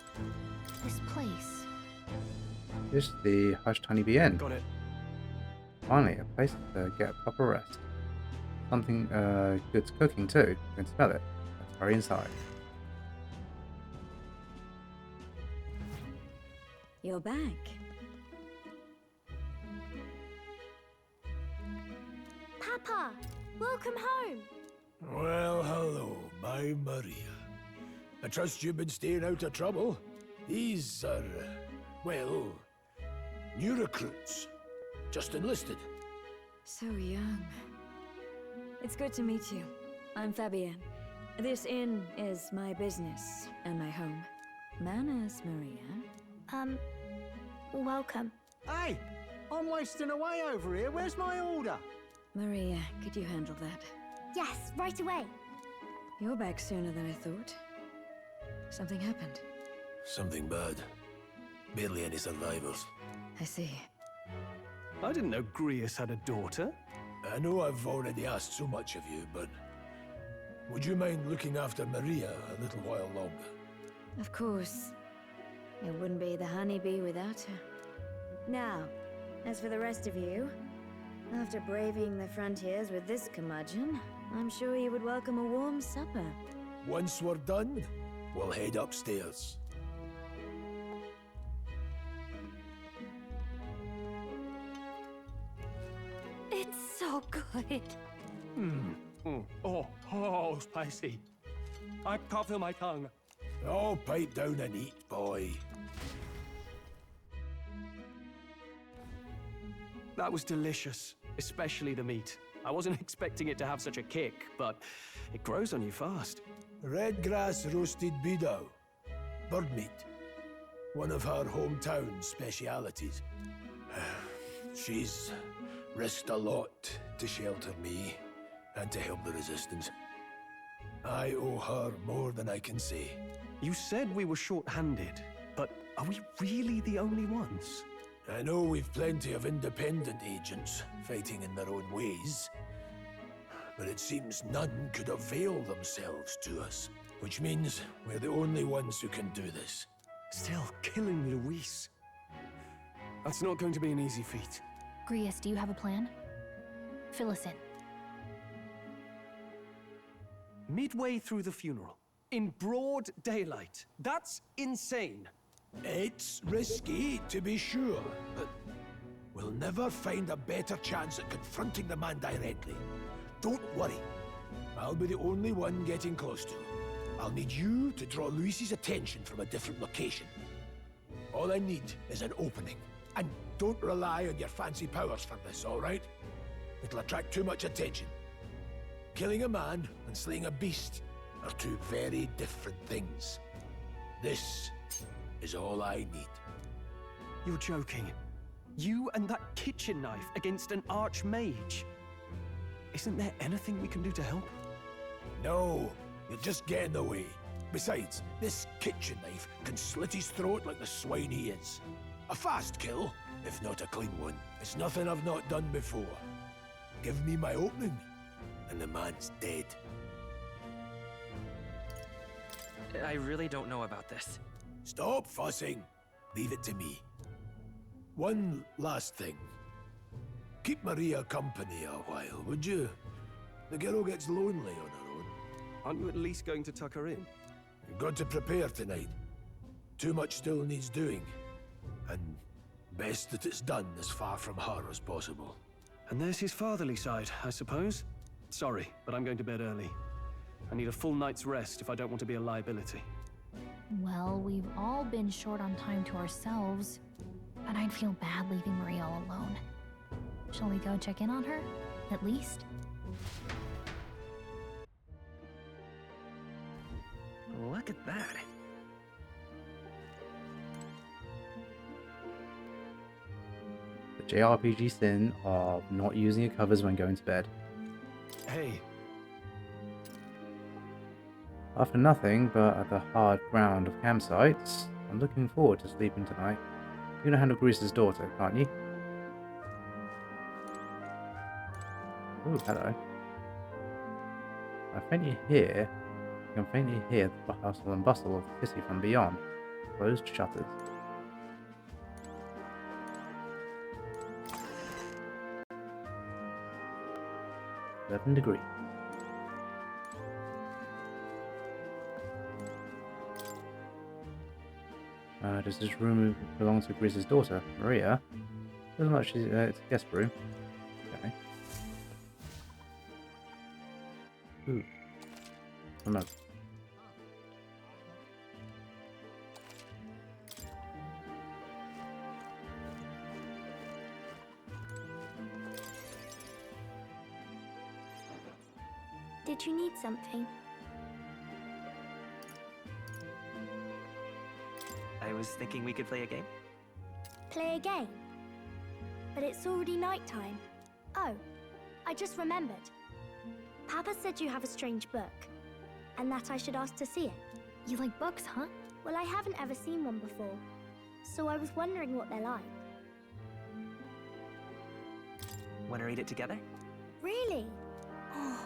this place? This is the Hushed Honeybee Inn. Got it. Finally, a place to get a proper rest. Something good's cooking too. You can smell it. Let's hurry inside. You're back. Papa, welcome home. Well, hello, my Maria. I trust you've been staying out of trouble. These are, well, new recruits. Just enlisted. So young. It's good to meet you. I'm Fabienne. This inn is my business and my home. Manners, Maria. Welcome. Hey, I'm wasting away over here. Where's my order? Maria, could you handle that? Yes, right away. You're back sooner than I thought. Something happened. Something bad. Barely any survivors. I see. I didn't know Grius had a daughter. I know I've already asked so much of you, but would you mind looking after Maria a little while longer? Of course. It wouldn't be the honeybee without her. Now, as for the rest of you, after braving the frontiers with this curmudgeon, I'm sure you would welcome a warm supper. Once we're done, we'll head upstairs. It's so good. Oh, spicy. I can't feel my tongue. Oh, pipe down and eat, boy. That was delicious, especially the meat. I wasn't expecting it to have such a kick, but it grows on you fast. Red grass roasted bido. Bird meat. One of her hometown specialities. She's risked a lot to shelter me and to help the resistance. I owe her more than I can say. You said we were short-handed, but are we really the only ones? I know we've plenty of independent agents fighting in their own ways. but it seems none could avail themselves to us, which means we're the only ones who can do this. Still, killing Luis. That's not going to be an easy feat. Grius, do you have a plan? Fill us in. Midway through the funeral, in broad daylight. That's insane. It's risky, to be sure, but we'll never find a better chance at confronting the man directly. Don't worry. I'll be the only one getting close to him. I'll need you to draw Luis's attention from a different location. All I need is an opening. And don't rely on your fancy powers for this, all right? It'll attract too much attention. Killing a man and slaying a beast are two very different things. This is all I need. You're joking. You and that kitchen knife against an archmage. Isn't there anything we can do to help? No, you'll just get in the way. Besides, this kitchen knife can slit his throat like the swine he is. A fast kill, if not a clean one. It's nothing I've not done before. Give me my opening, and the man's dead. I really don't know about this. Stop fussing. Leave it to me. One last thing. Keep Maria company a while, would you? The girl gets lonely on her own. Aren't you at least going to tuck her in? You've got to prepare tonight. Too much still needs doing. And best that it's done as far from her as possible. And there's his fatherly side, I suppose. Sorry, but I'm going to bed early. I need a full night's rest if I don't want to be a liability. Well, we've all been short on time to ourselves, but I'd feel bad leaving Maria all alone. Shall we go check in on her, at least? Look at that. The JRPG sin of not using your covers when going to bed. Hey. After nothing but at the hard ground of campsites, I'm looking forward to sleeping tonight. You're gonna handle Grease's daughter, can't you? Ooh, hello. I can faintly hear the hustle and bustle of the city from beyond. Closed shutters. 11 degrees. Does this room belong to Grease's daughter, Maria? Doesn't look like she's it's a guest room. Okay. Ooh. Come on. Did you need something? I was thinking we could play a game. Play a game? But it's already nighttime. Oh, I just remembered. Papa said you have a strange book, and that I should ask to see it. You like books, huh? Well, I haven't ever seen one before, so I was wondering what they're like. Want to read it together? Really? Oh,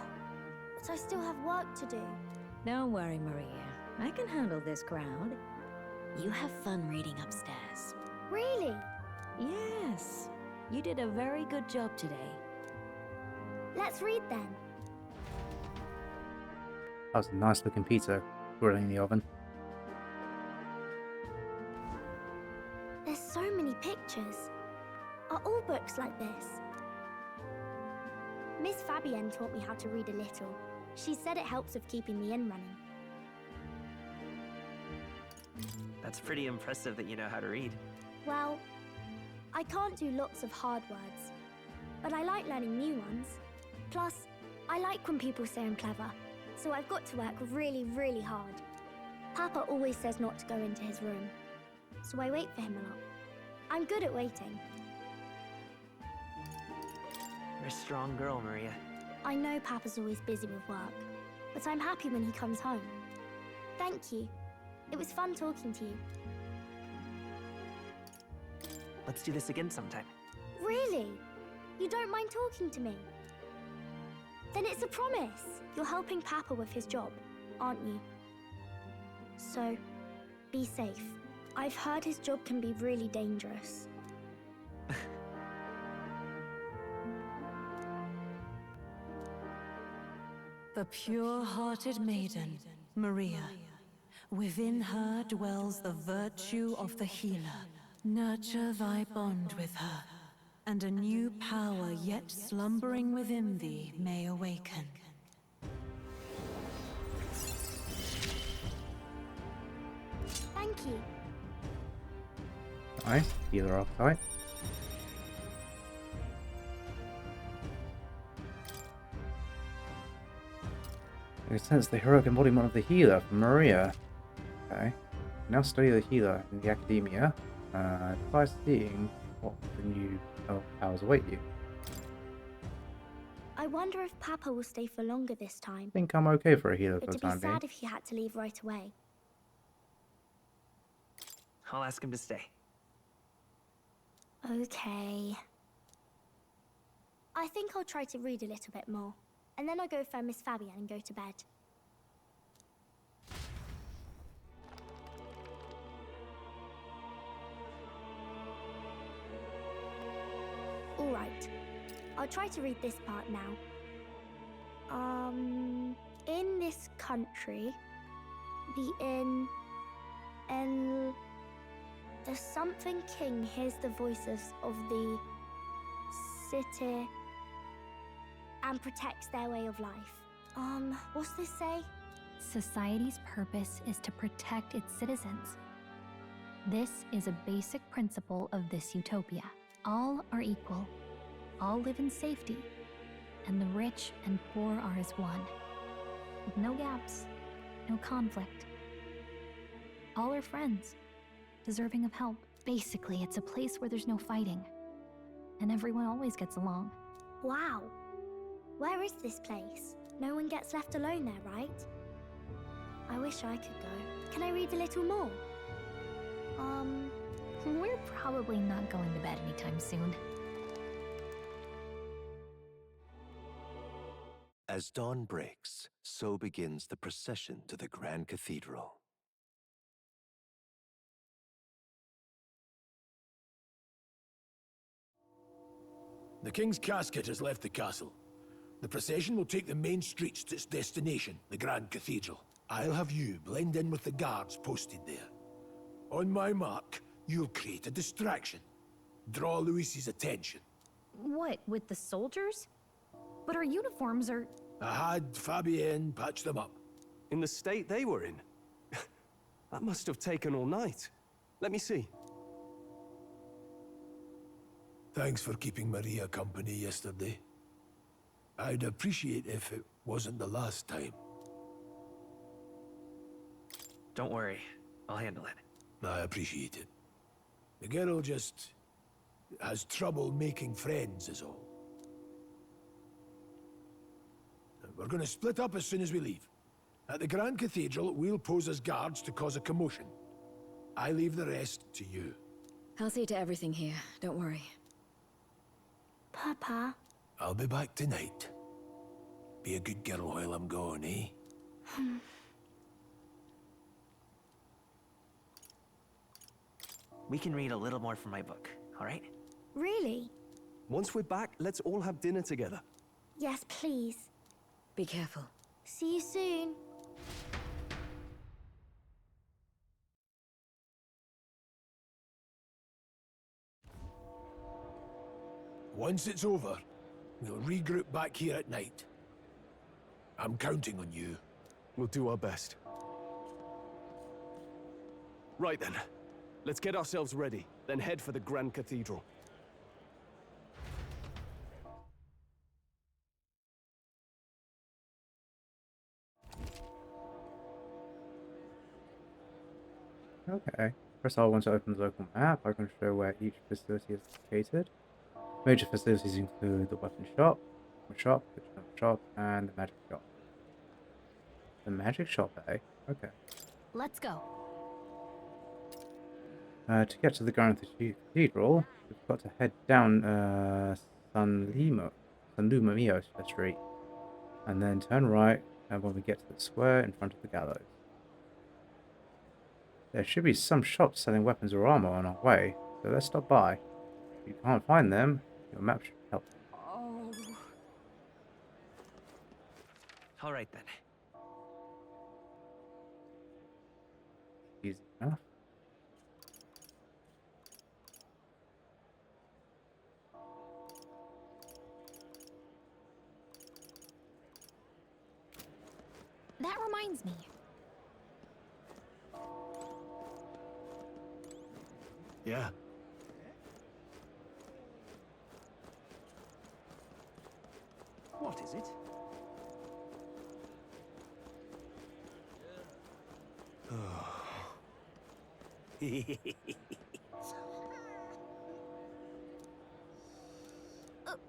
but I still have work to do. Don't worry, Maria. I can handle this crowd. You have fun reading upstairs. Really? Yes. You did a very good job today. Let's read then. That was a nice looking pizza grilling in the oven. There's so many pictures. Are all books like this? Miss Fabienne taught me how to read a little. She said it helps with keeping the inn running. That's pretty impressive that you know how to read. Well, I can't do lots of hard words, but I like learning new ones. Plus, I like when people say I'm clever, so I've got to work really, really hard. Papa always says not to go into his room, so I wait for him a lot. I'm good at waiting. You're a strong girl, Maria. I know Papa's always busy with work, but I'm happy when he comes home. Thank you. It was fun talking to you. Let's do this again sometime. Really? You don't mind talking to me? Then it's a promise. You're helping Papa with his job, aren't you? So, be safe. I've heard his job can be really dangerous. The pure-hearted maiden, Maria. Within her dwells the virtue of the healer. Nurture thy bond with her, and a new power yet slumbering within thee may awaken. Thank you. Nice. Healer archetype. You sense the heroic embodiment of the healer from Maria. Okay. Now study the healer in the academia. Try seeing what the new powers await you. I wonder if Papa will stay for longer this time. I think I'm okay for a healer for the It'd be time being. sad if he had to leave right away. I'll ask him to stay. Okay. I think I'll try to read a little bit more. And then I'll go find Miss Fabian and go to bed. Alright. I'll try to read this part now. In this country, the inn, and the something king hears the voices of the city and protects their way of life. What's this say? Society's purpose is to protect its citizens. This is a basic principle of this utopia. All are equal, all live in safety, and the rich and poor are as one. With no gaps, no conflict. All are friends, deserving of help. Basically, it's a place where there's no fighting, and everyone always gets along. Wow. Where is this place? No one gets left alone there, right? I wish I could go. Can I read a little more? We're probably not going to bed anytime soon. As dawn breaks, so begins the procession to the Grand Cathedral. The King's casket has left the castle. The procession will take the main streets to its destination, the Grand Cathedral. I'll have you blend in with the guards posted there. On my mark, you'll create a distraction. Draw Luis's attention. What, with the soldiers? But our uniforms are... I had Fabienne patch them up. In the state they were in? That must have taken all night. Let me see. Thanks for keeping Maria company yesterday. I'd appreciate if it wasn't the last time. Don't worry, I'll handle it. I appreciate it. The girl just has trouble making friends is all. We're gonna split up as soon as we leave. At the Grand Cathedral, we'll pose as guards to cause a commotion. I leave the rest to you. I'll see to everything here, don't worry. Papa. I'll be back tonight. Be a good girl while I'm gone, eh? We can read a little more from my book, all right? Really? Once we're back, let's all have dinner together. Yes, please. Be careful. See you soon. Once it's over, we'll regroup back here at night. I'm counting on you. We'll do our best. Right then. Let's get ourselves ready, then head for the Grand Cathedral. Okay. Press R1 to open the local map. I can show where each facility is located. Major facilities include the weapon shop, the general shop, and the magic shop. The magic shop, eh? Okay. Let's go. To get to the Grand Cathedral, we've got to head down San Lumio Street. And then turn right, and when we get to the square in front of the gallows. There should be some shops selling weapons or armor on our way, so let's stop by. If you can't find them, your map should help. Oh. All right then. Easy enough. That reminds me. Yeah. What is it?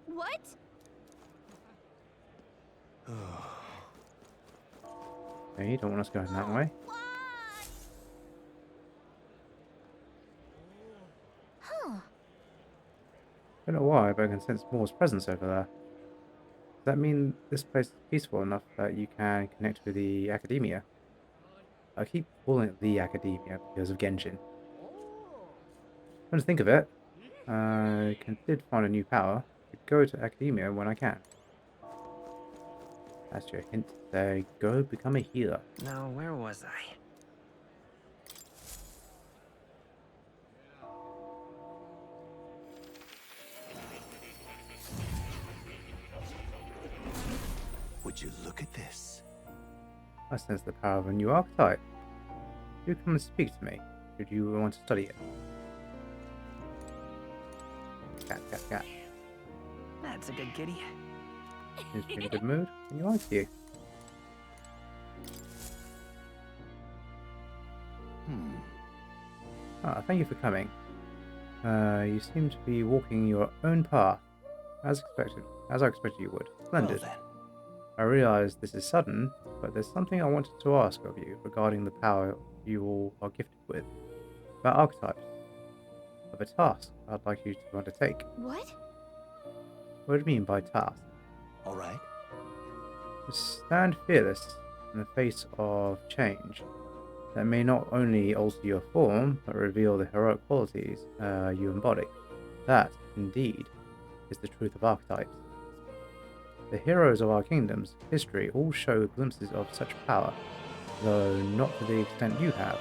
What? Okay, you don't want us going that way. Huh. Don't know why, but I can sense Moore's presence over there. Does that mean this place is peaceful enough that you can connect with the Academia? I keep calling it the Academia because of Genshin. Come to think of it, I did find a new power. I could go to Academia when I can. That's your hint there. Go become a healer. Now, where was I? Would you look at this? I sense the power of a new archetype. Do come and speak to me, should you want to study it. Cat, cat, cat. That's a good kitty. He's in a good mood, and he likes you. Ah, thank you for coming. You seem to be walking your own path, as expected. As I expected you would. Splendid. Well, then. I realize this is sudden, but there's something I wanted to ask of you regarding the power you all are gifted with. About archetypes. Of a task I'd like you to undertake. What? What do you mean by task? All right. To stand fearless in the face of change that may not only alter your form, but reveal the heroic qualities you embody. That, indeed, is the truth of archetypes. The heroes of our kingdom's history all show glimpses of such power, though not to the extent you have.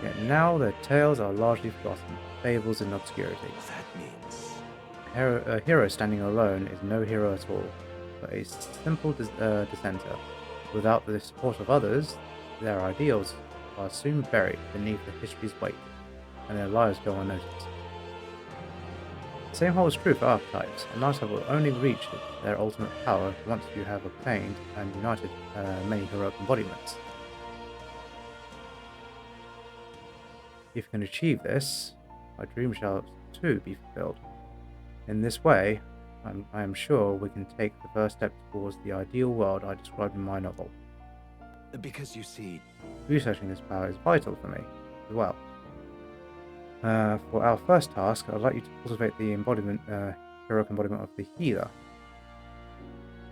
Yet now their tales are largely forgotten, fables in obscurity. That means... A hero standing alone is no hero at all, but a simple dissenter. Without the support of others, their ideals are soon buried beneath the history's weight, and their lives go unnoticed. The same holds true for archetypes. An archetype will only reach their ultimate power once you have obtained and united many heroic embodiments. If you can achieve this, my dream shall too be fulfilled. In this way, I am sure we can take the first step towards the ideal world I described in my novel. Because you see... Researching this power is vital for me, as well. For our first task, I'd like you to cultivate the heroic embodiment of the healer.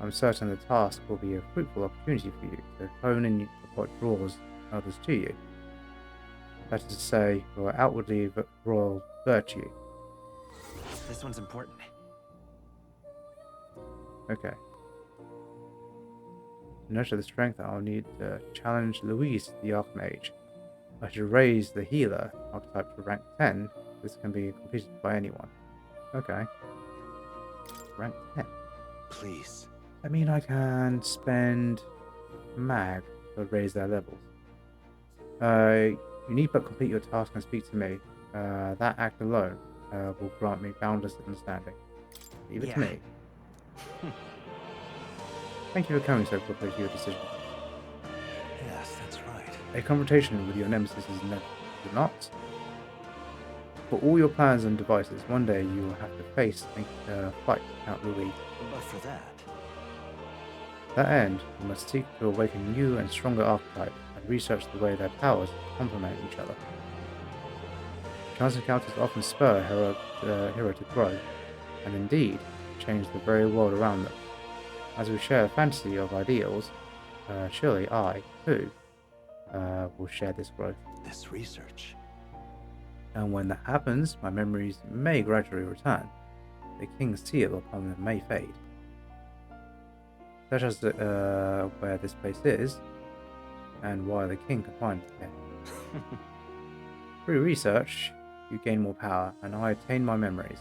I'm certain the task will be a fruitful opportunity for you to hone in what draws others to you. That is to say, your outwardly royal virtue. This one's important. Okay. To nurture the strength, I'll need to challenge Louise, the Archmage. I should raise the healer archetype to rank 10. This can be completed by anyone. Okay. Rank 10. Please. I mean, I can spend mag to raise their levels. You need but complete your task and speak to me. That act alone will grant me boundless understanding. Leave it to me. Thank you for coming so quickly to your decision. Yes, that's right. A confrontation with your nemesis is never not. For all your plans and devices, one day you will have to face and fight Count Louis. But for that... To that end, you must seek to awaken new and stronger archetypes and research the way their powers complement each other. Chance encounters often spur a hero to grow, and indeed, change the very world around them. As we share a fantasy of ideals, surely I, too, will share this growth. This research. And when that happens, my memories may gradually return. The king's seal upon them may fade. Such as where this place is, and why the king can find it here. Through research, you gain more power, and I attain my memories.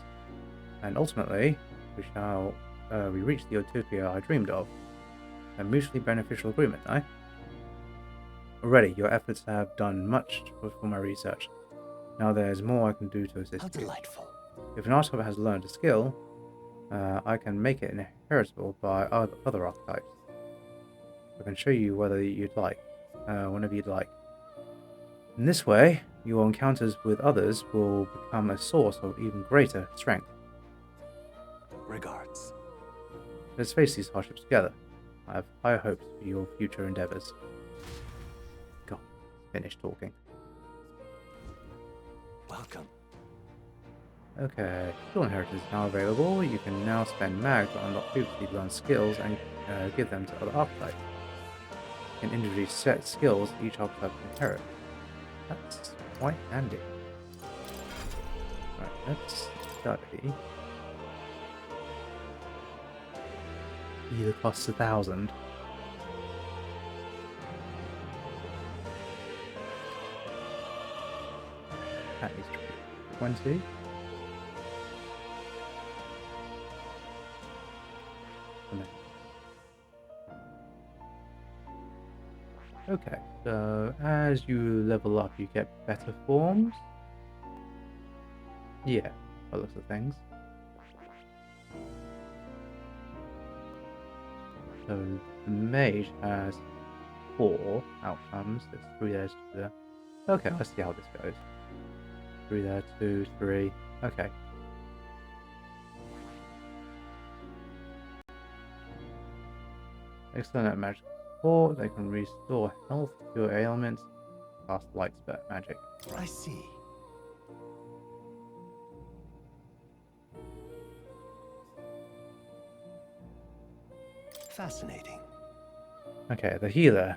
And ultimately, we reach the utopia I dreamed of. A mutually beneficial agreement, eh? Already, your efforts have done much for my research. Now there's more I can do to assist you. Delightful. If an archetype has learned a skill, I can make it inheritable by other archetypes. I can show you whenever you'd like. In this way, your encounters with others will become a source of even greater strength. Regards. Let's face these hardships together. I have high hopes for your future endeavors. God, finish talking. Welcome. Okay, skill inheritance is now available. You can now spend mag to unlock previously learned skills and give them to other archetypes. You can introduce set skills each archetype can inherit. That's quite handy. Right, let's study. Either costs 1,000. That is 20. Okay, so as you level up, you get better forms. Yeah, by the looks of things. So the mage has 4 outcomes. There's 3 there, 2 there. Okay, let's see how this goes. 3 there, 2, 3. Okay. Excellent at magic support. They can restore health, cure ailments, cast light spell magic. I see. Fascinating. Okay, the healer.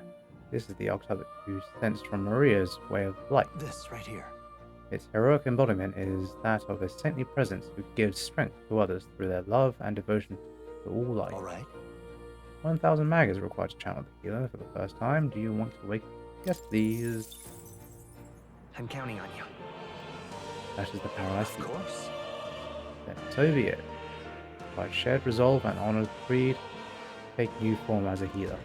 This is the archetype you sensed from Maria's way of life. This right here. Its heroic embodiment is that of a saintly presence who gives strength to others through their love and devotion to all life. All right. 1,000 mag is required to channel the healer for the first time. Do you want to wake? Yes, please. I'm counting on you. That is the power I see. Of course. Then so be it. By shared resolve and honored creed, take new form as a healer.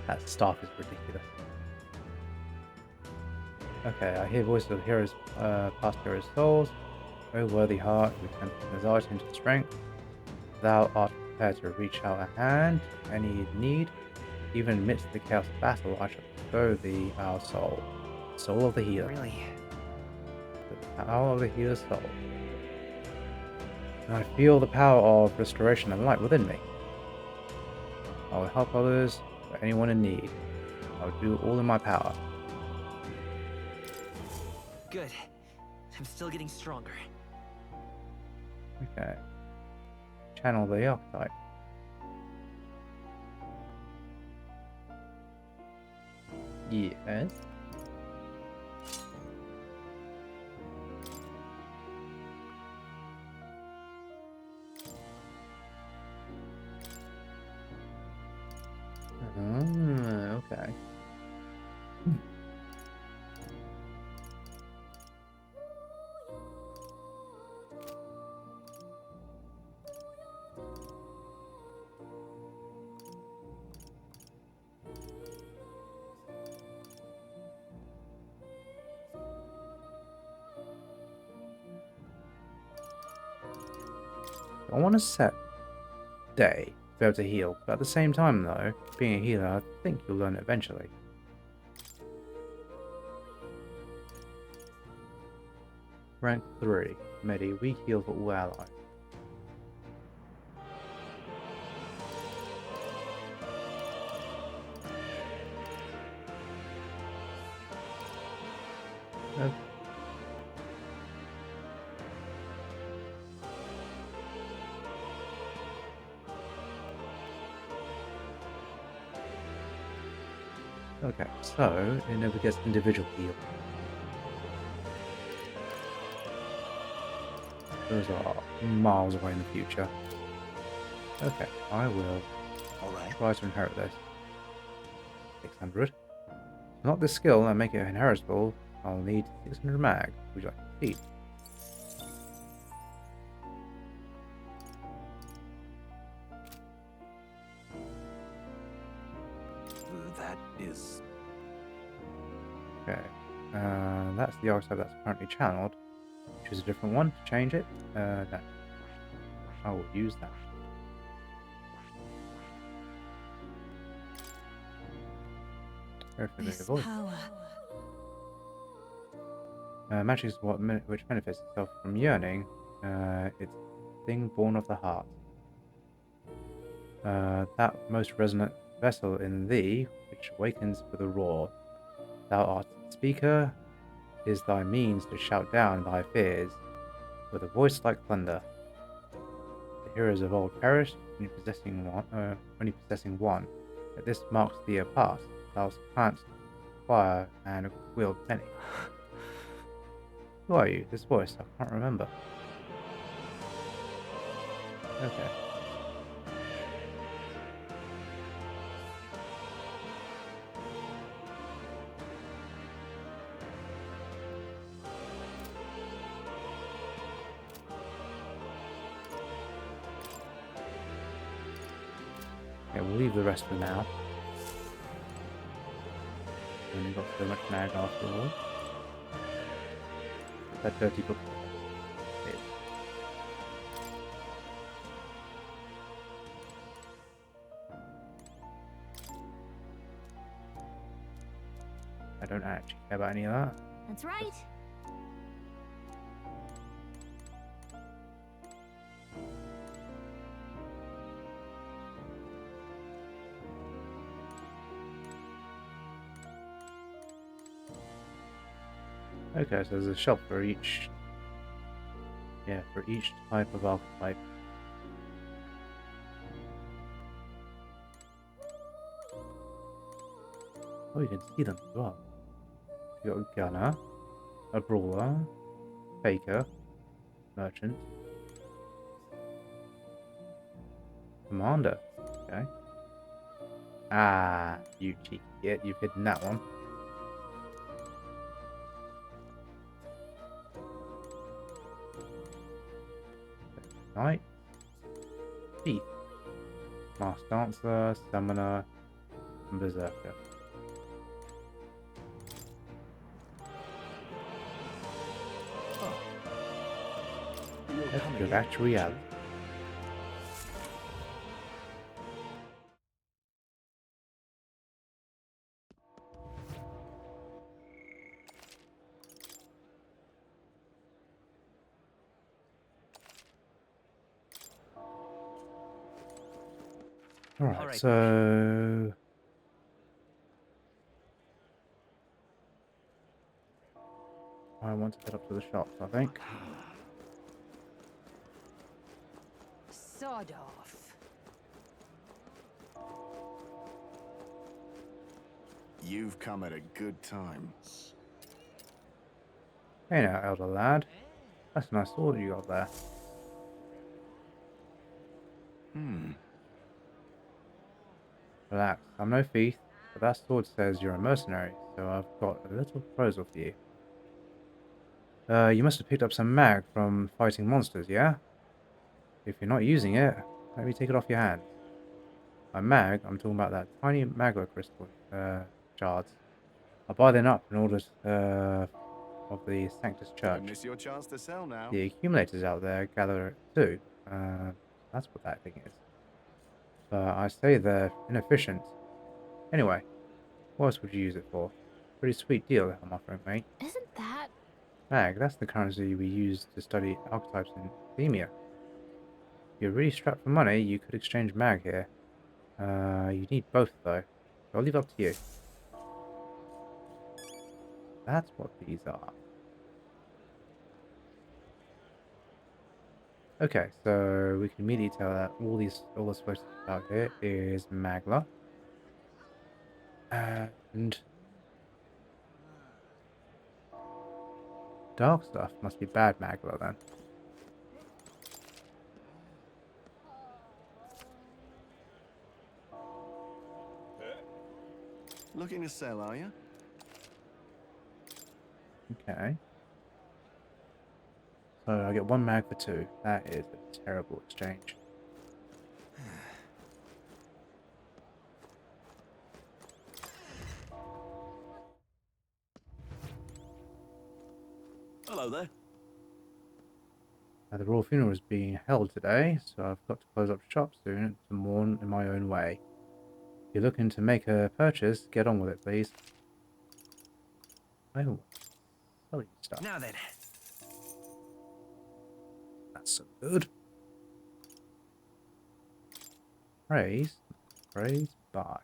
That staff is ridiculous. Okay, I hear voices of heroes, past heroes' souls. O worthy heart, who can desire into strength. Thou art prepared to reach out a hand, any need. Even amidst the chaos of battle, I shall bestow thee our soul. Soul of the healer. Really? The power of the healer's soul. I feel the power of restoration and light within me. I will help others, or anyone in need. I will do all in my power. Good. I'm still getting stronger. Okay. Channel the archetype. Yes. Okay. I want to set day to be able to heal, but at the same time though, being a healer, I think you'll learn it eventually. Rank 3, Medi, weak heal for all allies. Okay, so it never gets individual heal. Those are miles away in the future. Okay, I will try to inherit this. 600. Not this skill and make it inheritable. I'll need 600 mag. Would you like to see? That is... Okay. That's the archetype that's currently channeled. Choose a different one to change it. No. I will use that. This power. Magic is which manifests itself from yearning. It's a thing born of the heart. That most resonant vessel in thee, which awakens with a roar. Thou art the speaker, is thy means to shout down thy fears, with a voice like thunder. The heroes of old perished, only possessing one. Yet this marks thee apart. Thou canst fire and wield many. Who are you? This voice, I can't remember. Okay. Okay, we'll leave the rest for now. Only got so much mag after all. That dirty book. I don't actually care about any of that. That's right. Okay, so there's a shelf for each. Yeah, for each type of archetype. Oh, you can see them as well. You got a gunner, a brawler, faker, merchant, commander. Okay. Ah, you cheeky git, you've hidden that one. Knight, thief, masked dancer, summoner, and berserker. Let's go back to reality. Alright, so... I want to get up to the shops, I think. Sod off. You've come at a good time. Hey now, elder lad. That's a nice sword you got there. Relax, I'm no thief, but that sword says you're a mercenary, so I've got a little proposal for you. You must have picked up some mag from fighting monsters, yeah? If you're not using it, let me take it off your hands. By mag, I'm talking about that tiny magma crystal shards. I'll buy them up in order of the Sanctus Church. Don't miss your chance to sell now. The accumulators out there gather it too. That's what that thing is. But I say they're inefficient. Anyway, what else would you use it for? Pretty sweet deal I'm offering, mate. Isn't that... Mag, that's the currency we use to study archetypes in academia. If you're really strapped for money, you could exchange mag here. You need both though. So I'll leave it up to you. That's what these are. Okay, so we can immediately tell that all the supposed about here is Magla. And dark stuff must be bad Magla then. Looking to sell, are you? Okay. So I get 1 mag for 2. That is a terrible exchange. Hello there. Now, the royal funeral is being held today, so I've got to close up shop soon to mourn in my own way. If you're looking to make a purchase, get on with it, please. Oh, selling stuff. Now then. That's so good. Praise, buy.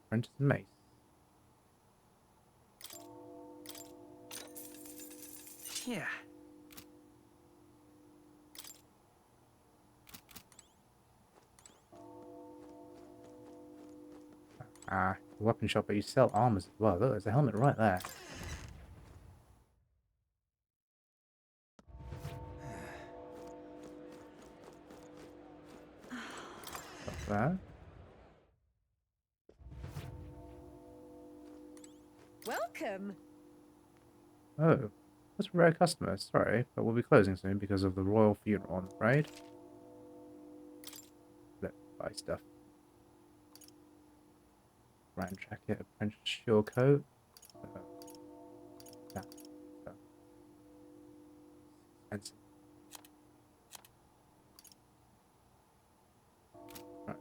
Apprentice and mace. Yeah. Ah, weapon shop, but you sell armors as well. Look, there's a helmet right there. Got that. Welcome. Oh, that's a rare customer. Sorry, but we'll be closing soon because of the royal funeral, I'm afraid. Let's buy stuff. Brand jacket, apprentice shield coat. That stuff. Expensive. Right.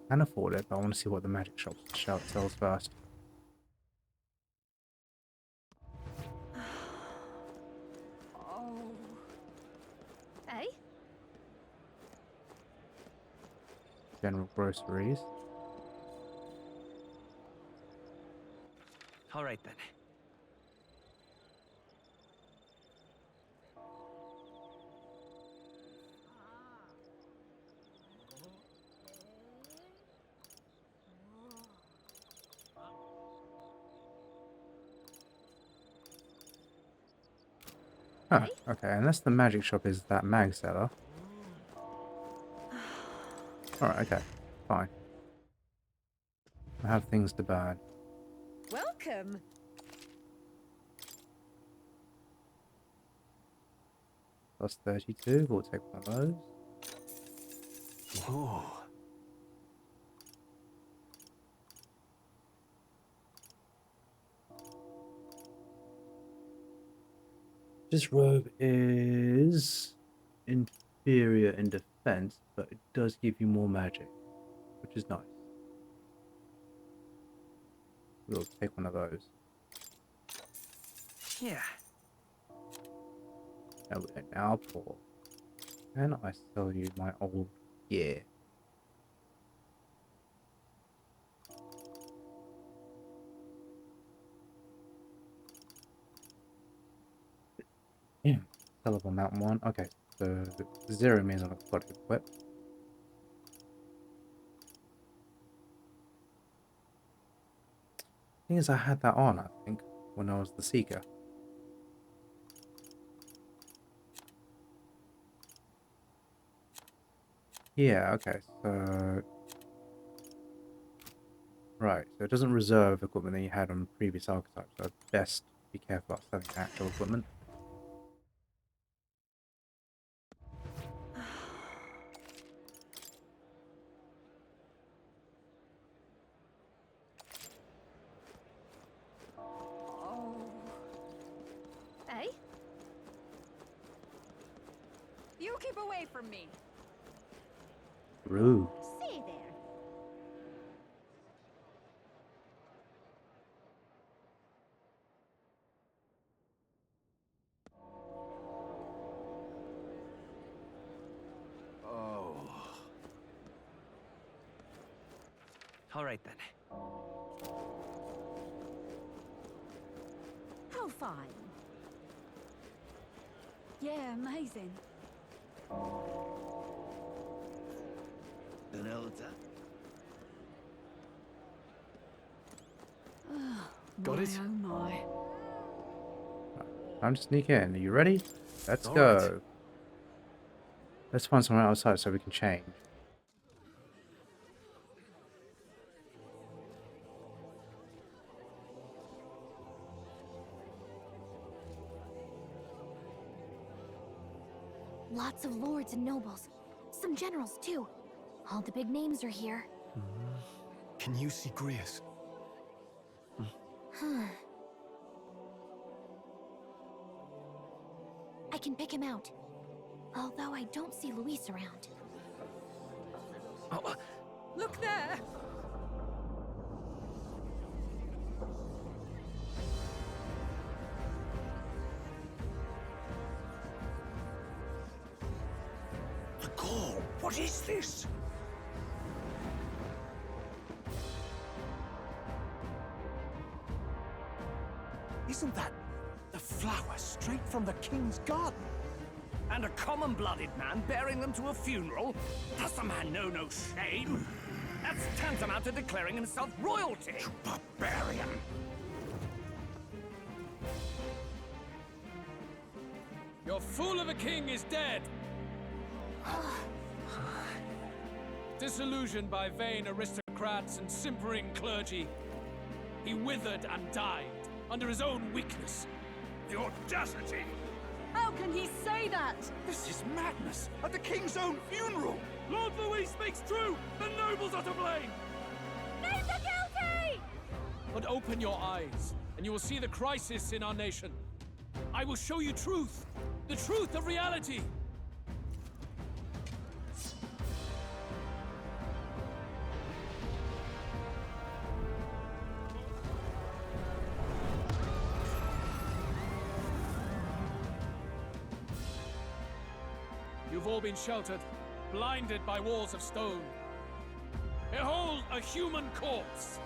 Can afford it, but I want to see what the magic shop sells first. Oh. Hey? General groceries. All right then. Huh, okay, unless the magic shop is that mag seller. Alright, okay, fine. I have things to burn. Welcome. Plus 32, we'll take one of those. Whoa. This robe is inferior in defense, but it does give you more magic, which is nice. We'll take one of those. Yeah. Now, Paul, can I sell you my old gear? Yeah, sell up on that one. Okay, so 0 means I've got it equipped. Thing is, I had that on, I think, when I was the Seeker. Yeah, okay, so... Right, so it doesn't reserve equipment that you had on previous archetypes, so best be careful about selling actual equipment. Oh. Hey? You keep away from me. Rude. See there. Oh. All right then. fine. Yeah, amazing. An elder. Got it? Oh my. Time to sneak in. Are you ready? Let's All go. right. Let's find somewhere outside so we can change. Lots of lords and nobles. Some generals, too. All the big names are here. Can you see Grius? I can pick him out. Although I don't see Luis around. Look there! The call! What is this? Isn't that the flower straight from the king's garden? And a common-blooded man bearing them to a funeral? Does the man know no shame? That's tantamount to declaring himself royalty! You barbarian! Your fool of a king is dead! Disillusioned by vain aristocrats and simpering clergy, he withered and died under his own weakness. The audacity! How can he say that? This is madness! At the king's own funeral! Lord Louis speaks true! The nobles are to blame! Name the guilty! But open your eyes, and you will see the crisis in our nation. I will show you truth, the truth of reality. You've all been sheltered, blinded by walls of stone. Behold a human corpse!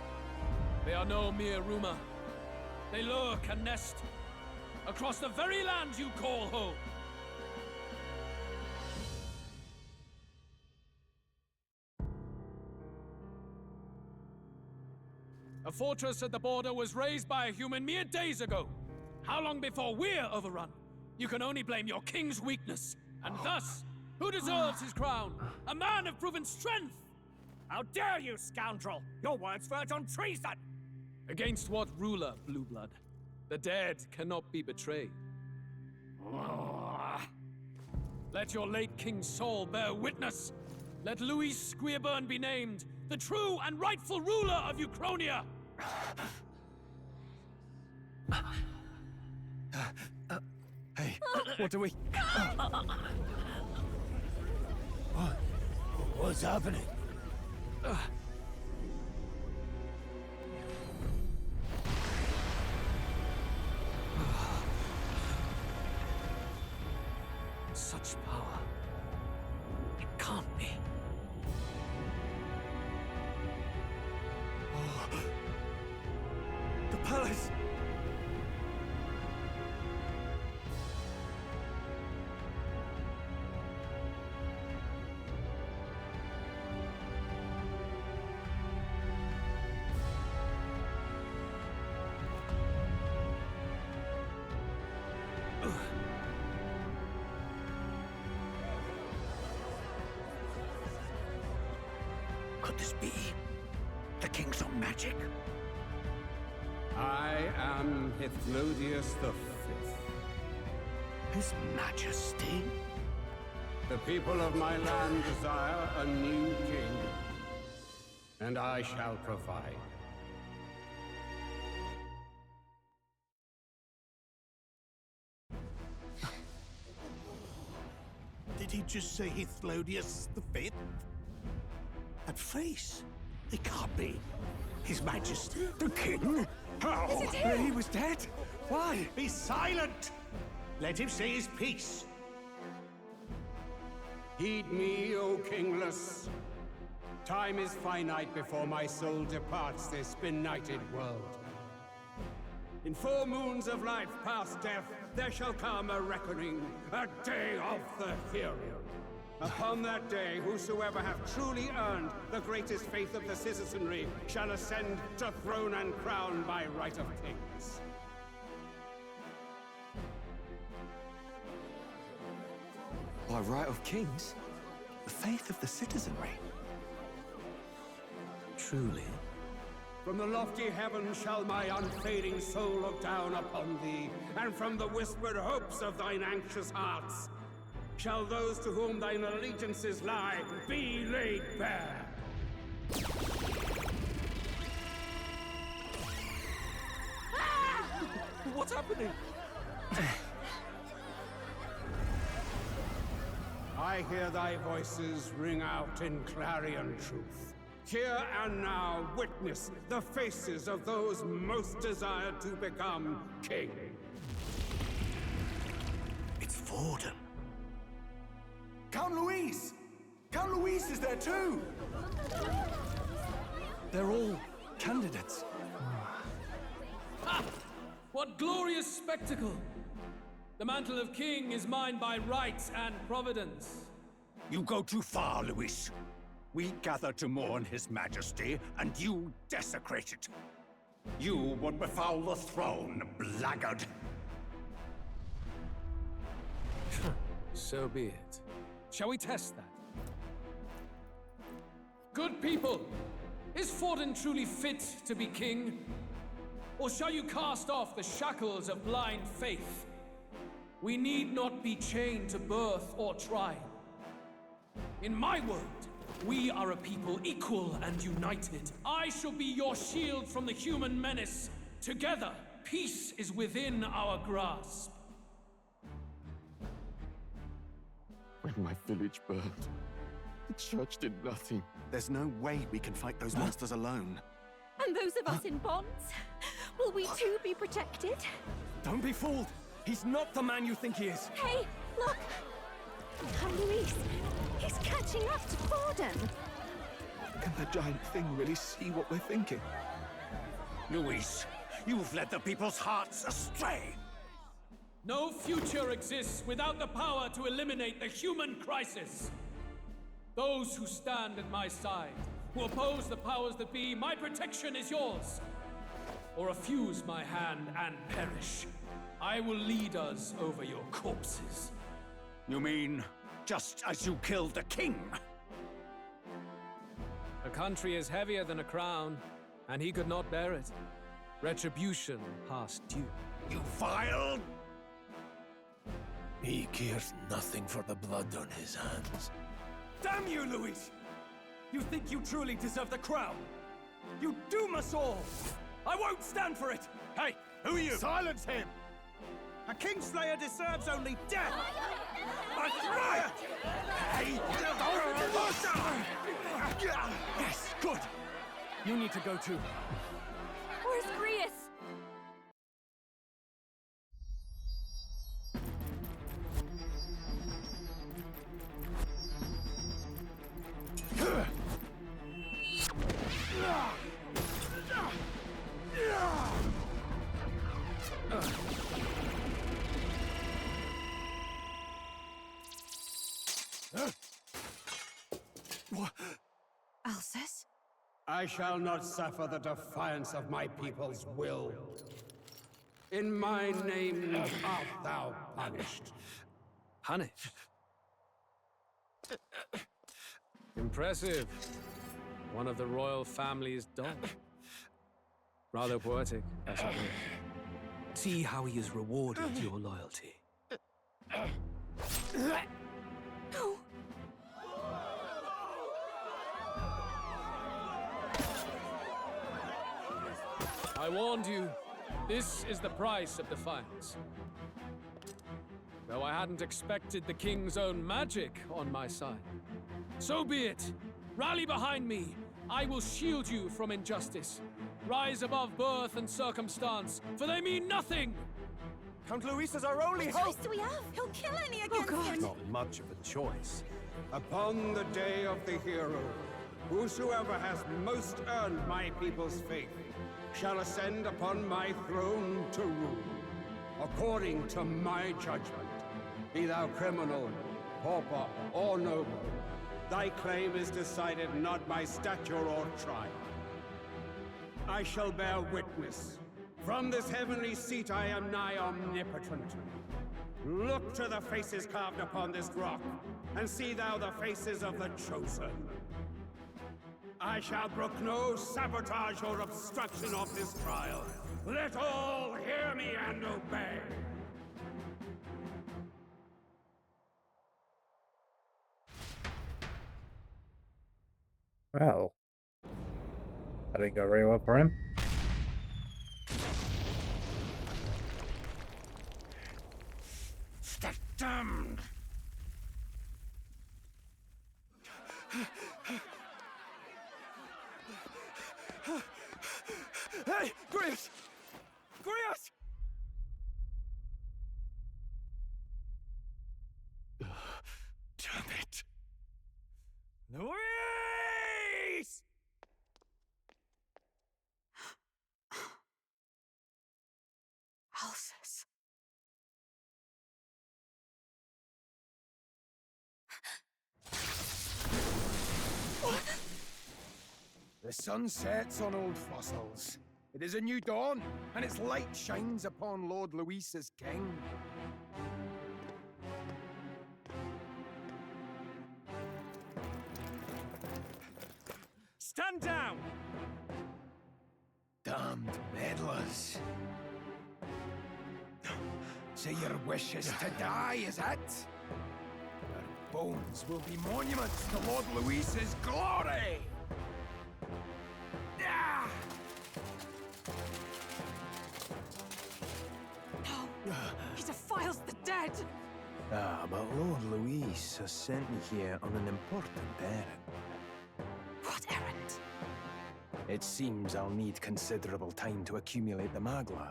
They are no mere rumor. They lurk and nest across the very land you call home. A fortress at the border was raised by a human mere days ago. How long before we're overrun? You can only blame your king's weakness. And thus, who deserves his crown? A man of proven strength! How dare you, scoundrel! Your words verge on treason! Against what ruler, Blue Blood? The dead cannot be betrayed. Let your late king's soul bear witness. Let Louis Squeerburn be named the true and rightful ruler of Uchronia. Hey, what do we... What's happening? Such power. It can't be. The palace! Could this be the king's own magic? I am Hithlodius V. His Majesty? The people of my land desire a new king, and I shall provide. Did he just say Hithlodius V? That face? It can't be. His Majesty, the king? How? Is it him? He was dead? Why? Be silent! Let him say his piece. Heed me, O kingless. Time is finite before my soul departs this benighted world. In 4 moons of life past death, there shall come a reckoning, a day of the hero. Upon that day, whosoever hath truly earned the greatest faith of the citizenry shall ascend to throne and crown by right of kings. By right of kings? The faith of the citizenry? Truly? From the lofty heavens shall my unfading soul look down upon thee, and from the whispered hopes of thine anxious hearts shall those to whom thine allegiances lie be laid bare. What's happening? I hear thy voices ring out in clarion truth. Here and now witness the faces of those most desired to become king. It's Vorden. Count Louise! Count Louise is there too! They're all candidates. Ah! What glorious spectacle! The mantle of king is mine by right and providence. You go too far, Luis. We gather to mourn his majesty, and you desecrate it. You would befoul the throne, blackguard. So be it. Shall we test that? Good people, is Vorden truly fit to be king? Or shall you cast off the shackles of blind faith? We need not be chained to birth or tribe. In my world, we are a people equal and united. I shall be your shield from the human menace. Together, peace is within our grasp. When my village burned, the church did nothing. There's no way we can fight those monsters alone. And those of us in bonds? Will we too be protected? Don't be fooled! He's not the man you think he is! Hey, look! Come, Luis! He's catching up to Vorden! Can the giant thing really see what we're thinking? Luis, you've led the people's hearts astray! No future exists without the power to eliminate the human crisis. Those who stand at my side, who oppose the powers that be, my protection is yours. Or refuse my hand and perish. I will lead us over your corpses. You mean, just as you killed the king? A country is heavier than a crown, and he could not bear it. Retribution past due. You vile... He cares nothing for the blood on his hands. Damn you, Luis! You think you truly deserve the crown? You doom us all! I won't stand for it! Hey, who are you? Silence him! A Kingslayer deserves only death! That's right! Hey! Yes, good! You need to go too. Where's Grius? Alcest? I shall not suffer the defiance of my people's will. In my name art thou punished. Punished? Impressive. One of the royal family's dog. Rather poetic, I suppose. See how he has rewarded your loyalty. No. I warned you. This is the price of defiance. Though I hadn't expected the king's own magic on my side. So be it. Rally behind me. I will shield you from injustice. Rise above birth and circumstance, for they mean nothing! Count Luis is our only What hope! choice do we have? He'll kill any against him! Not much of a choice. Upon the day of the hero, whosoever has most earned my people's faith shall ascend upon my throne to rule, according to my judgment. Be thou criminal, pauper, or noble, thy claim is decided not by stature or trial. I shall bear witness. From this heavenly seat I am nigh omnipotent. Look to the faces carved upon this rock, and see thou the faces of the chosen. I shall brook no sabotage or obstruction of this trial. Let all hear me and obey. Well, that didn't go very well for him. The damned! Hey, Grius! Grius! Damn it! Luis! Alphys. The sun sets on old fossils. It is a new dawn, and its light shines upon Lord Luis's king. Stand down! Damned meddlers. So your wish is to die, is it? Your bones will be monuments to Lord Luis's glory! Ah! No! He defiles the dead! Ah, but Lord Luis has sent me here on an important errand. What errand? It seems I'll need considerable time to accumulate the Magla.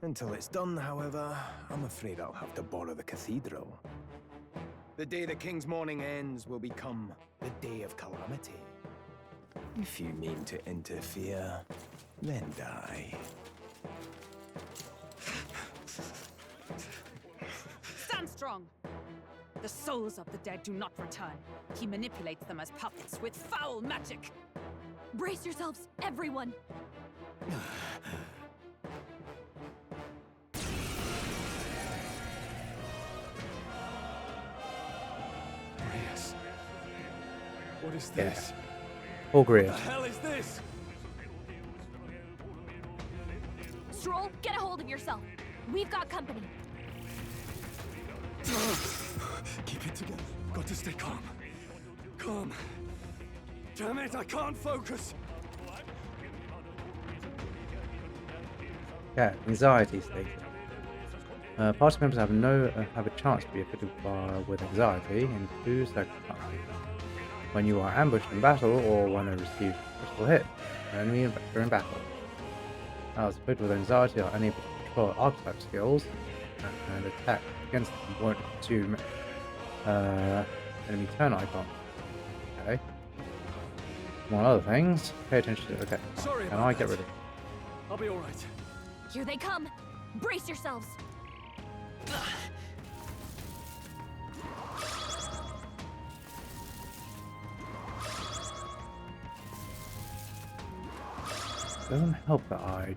Until it's done, however, I'm afraid I'll have to borrow the cathedral. The day the king's mourning ends will become the day of calamity. If you mean to interfere, then die. Stand strong! The souls of the dead do not return. He manipulates them as puppets with foul magic! Brace yourselves, everyone! Grius. What is this? All Grius. What the hell is this? Stroll, get a hold of yourself. We've got company. Keep it together. Got to stay calm. Calm. Damn it, I can't focus. Yeah, anxiety stated. Party members have a chance to be afflicted with anxiety in two circumstances: when you are ambushed in battle, or when they receive a critical hit from an enemy during battle. Those afflicted with anxiety are unable to control archetype skills and attack against them won't consume enemy turn icon. Okay. Among other things, pay attention to. Okay. Sorry Can about I get that. rid of? I'll be all right. Here they come! Brace yourselves! Doesn't help that I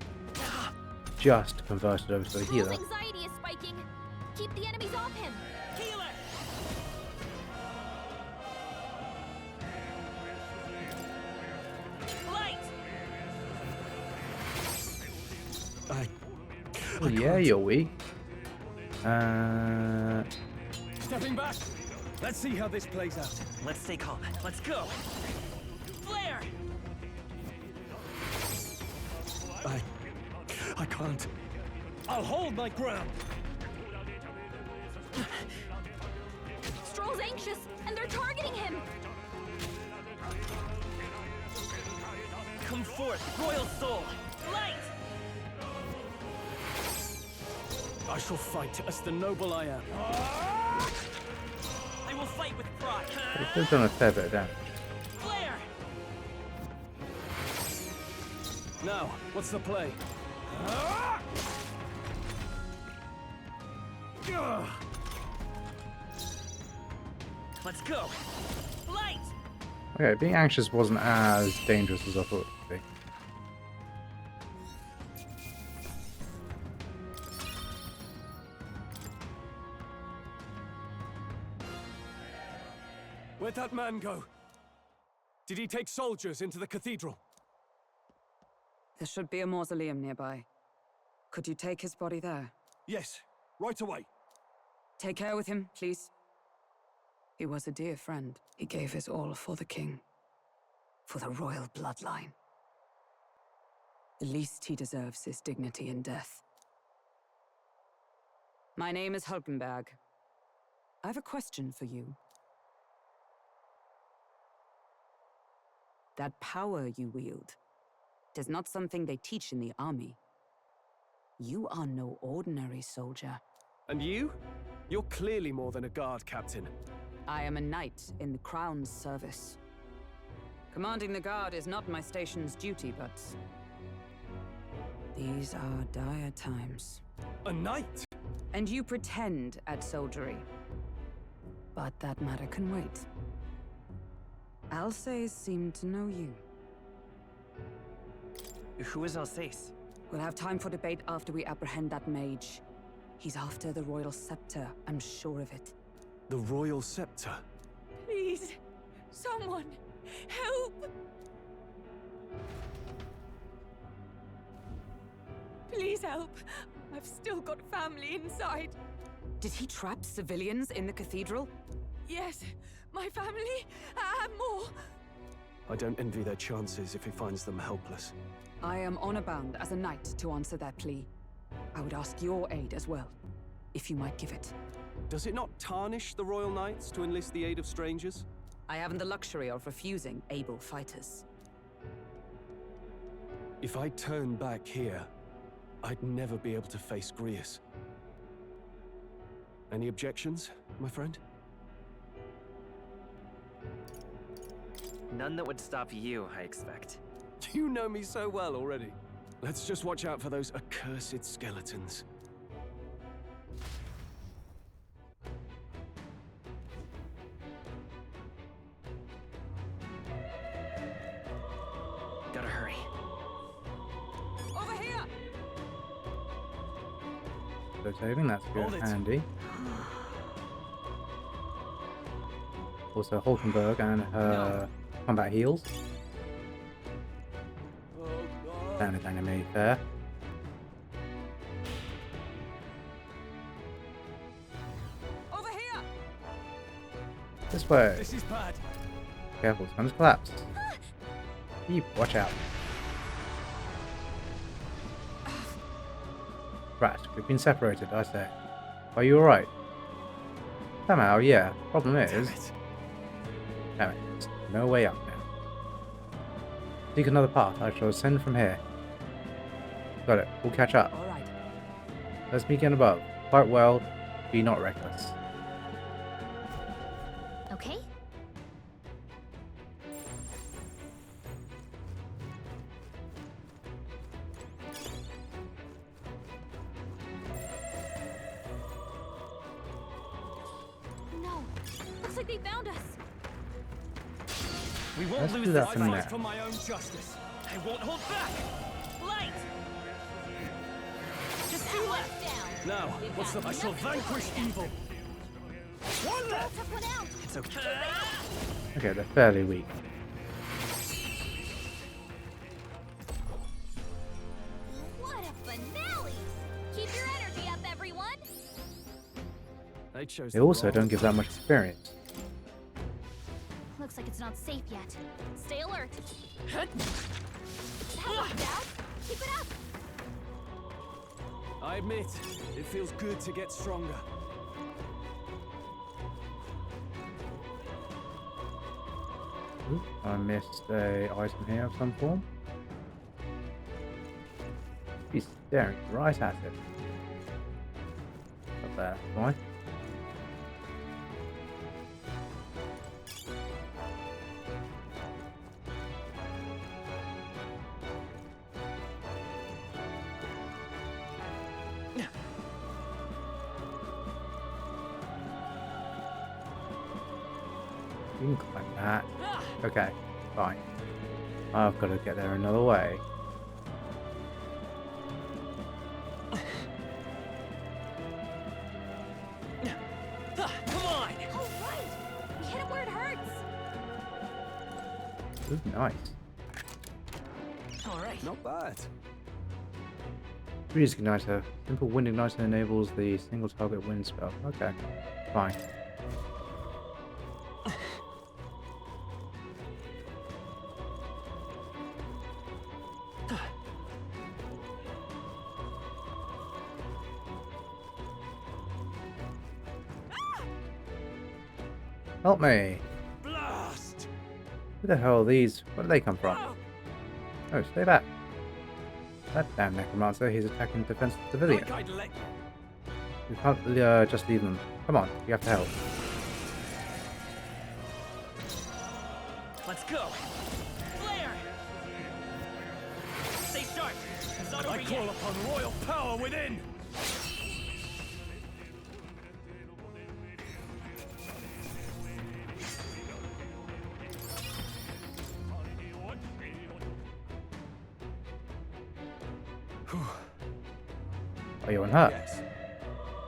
just converted over to the healer. Anxiety is spiking! Keep the enemies off him! Healer! Light! Oh, yeah, you're weak. Stepping back. Let's see how this plays out. Let's stay calm. Let's go. Flare! I can't. I'll hold my ground. Stroll's anxious, and they're targeting him! Come forth, royal soul. Light! I shall fight as the noble I am. I will fight with pride. It has done a fair bit of damage. Flare! Now, what's the play? Let's go. Light. Okay, being anxious wasn't as dangerous as I thought it would be. Where'd that man go? Did he take soldiers into the cathedral? There should be a mausoleum nearby. Could you take his body there? Yes, right away. Take care with him, please. He was a dear friend. He gave his all for the king. For the royal bloodline. The least he deserves is dignity in death. My name is Hulkenberg. I have a question for you. That power you wield, it is not something they teach in the army. You are no ordinary soldier. And you? You're clearly more than a guard captain. I am a knight in the Crown's service. Commanding the guard is not my station's duty, but... these are dire times. A knight? And you pretend at soldiery. But that matter can wait. Alsace seemed to know you. Who is Alsace? We'll have time for debate after we apprehend that mage. He's after the royal scepter, I'm sure of it. The royal scepter? Please, someone, help! Please help. I've still got family inside. Did he trap civilians in the cathedral? Yes, my family, and more. I don't envy their chances if he finds them helpless. I am honor bound as a knight to answer that plea. I would ask your aid as well, if you might give it. Does it not tarnish the royal knights to enlist the aid of strangers? I haven't the luxury of refusing able fighters. If I turn back here, I'd never be able to face Grius. Any objections, my friend? None that would stop you, I expect. You know me so well already. Let's just watch out for those accursed skeletons. Gotta hurry. Over here! So saving, that's good, handy. Also Hulkenberg and her combat heals. Standard enemy there. Over here! This way. This is bad. Careful, it's going to collapse. Deep, watch out. Right, we've been separated, I say. Are you alright? Somehow, yeah. Problem is... Damn it. There's no way up now. Seek another path. I shall ascend from here. Got it. We'll catch up. Alright. Let's begin above. Fight well. Be not reckless. Okay? No, looks like they found us. We won't Let's lose do this that for fight. now. For my own justice. I won't hold back. Light. Just two left. Now, what's the... I shall vanquish evil. One left. Took one out. It's okay. Okay, they're fairly weak. What a finale! Keep your energy up, everyone. They chose They the also wrong- don't give that much experience. Looks like it's not safe yet. Stay alert. That worked out. Keep it up. I admit, it feels good to get stronger. Ooh, I missed a item here of some form. He's staring right at it. Up there, why? You can climb that. Okay, fine. I've got to get there another way. Come on! Oh, right! We hit it where it hurts! Ooh, nice. Alright. Not bad. Freeze Igniter. Simple Wind Igniter enables the single target wind spell. Okay, fine. Help me! Blast! Who the hell are these? Where do they come from? Oh, stay back. That damn necromancer, he's attacking defensive civilians. Like I'd let you. We can't just leave them. Come on, you have to help. Let's go. Flare! Stay sharp. It's not over I call yet. upon royal power within! Are you unhurt? Yes.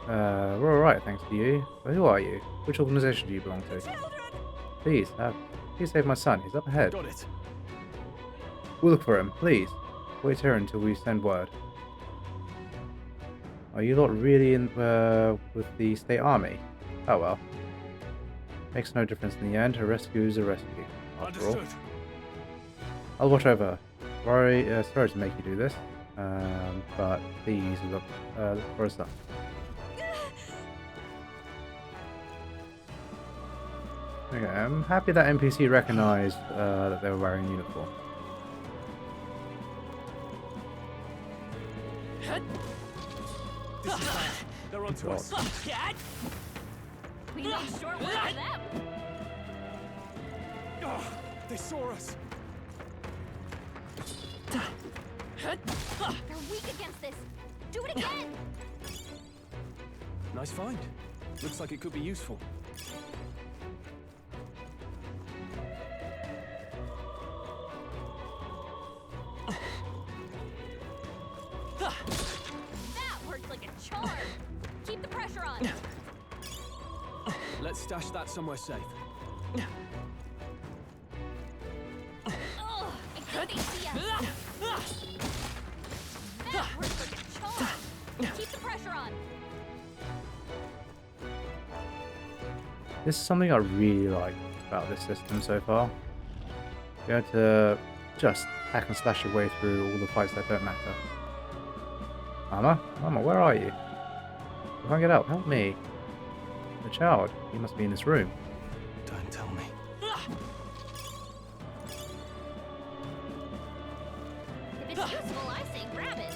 We're alright, thanks to you. But who are you? Which organization do you belong to? Please save my son. He's up ahead. Got it. We'll look for him, please. Wait here until we send word. Are you lot really in with the state army? Oh well. Makes no difference in the end. A rescue is a rescue. After all. Understood. I'll watch over. Sorry to make you do this. But please look for a son. Okay, I'm happy that NPC recognized that they were wearing uniform. This is bad. They're onto us. We made short work of them! Oh, they saw us. They're weak against this! Do it again! Nice find. Looks like it could be useful. That worked like a charm! Keep the pressure on! Let's stash that somewhere safe. Ugh! I think they see us! That worked like a charm! Keep the pressure on! This is something I really like about this system so far. You have to just hack and slash your way through all the fights that don't matter. Mama, where are you? I can't get out. Help me. The child. He must be in this room. Don't tell me. If it's useful, I say grab it!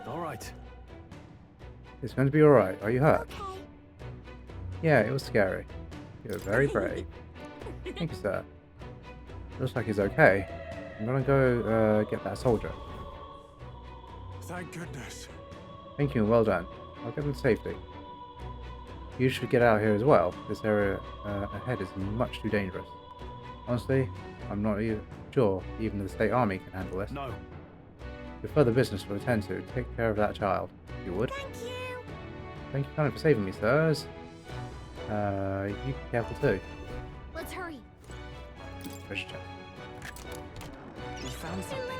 All right. It's going to be alright. Are you hurt? Okay. Yeah, it was scary. You were very brave. Thank you, sir. Looks like he's okay. I'm gonna go get that soldier. Thank goodness. Thank you and well done. I'll get him to safety. You should get out here as well. This area ahead is much too dangerous. Honestly, I'm not even sure even the state army can handle this. No. With further business to attend to, take care of that child, if you would. Thank you! Thank you kindly for saving me, sirs. You be careful too. Let's hurry! Treasure chest. We found something.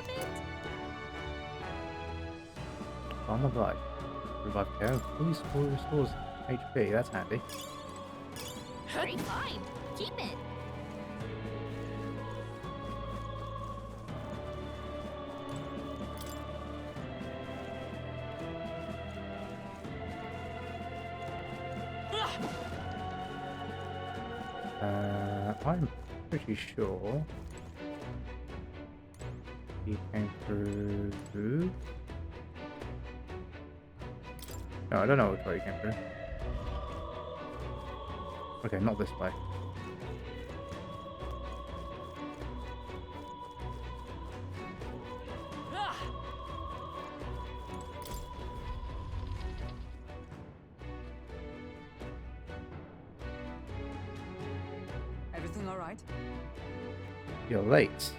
Farm of life. Revive care. Fully restores HP. That's handy. Great find! Keep it! I'm pretty sure he came through. No, I don't know which way he came through. Okay, not this way. all right? You're late.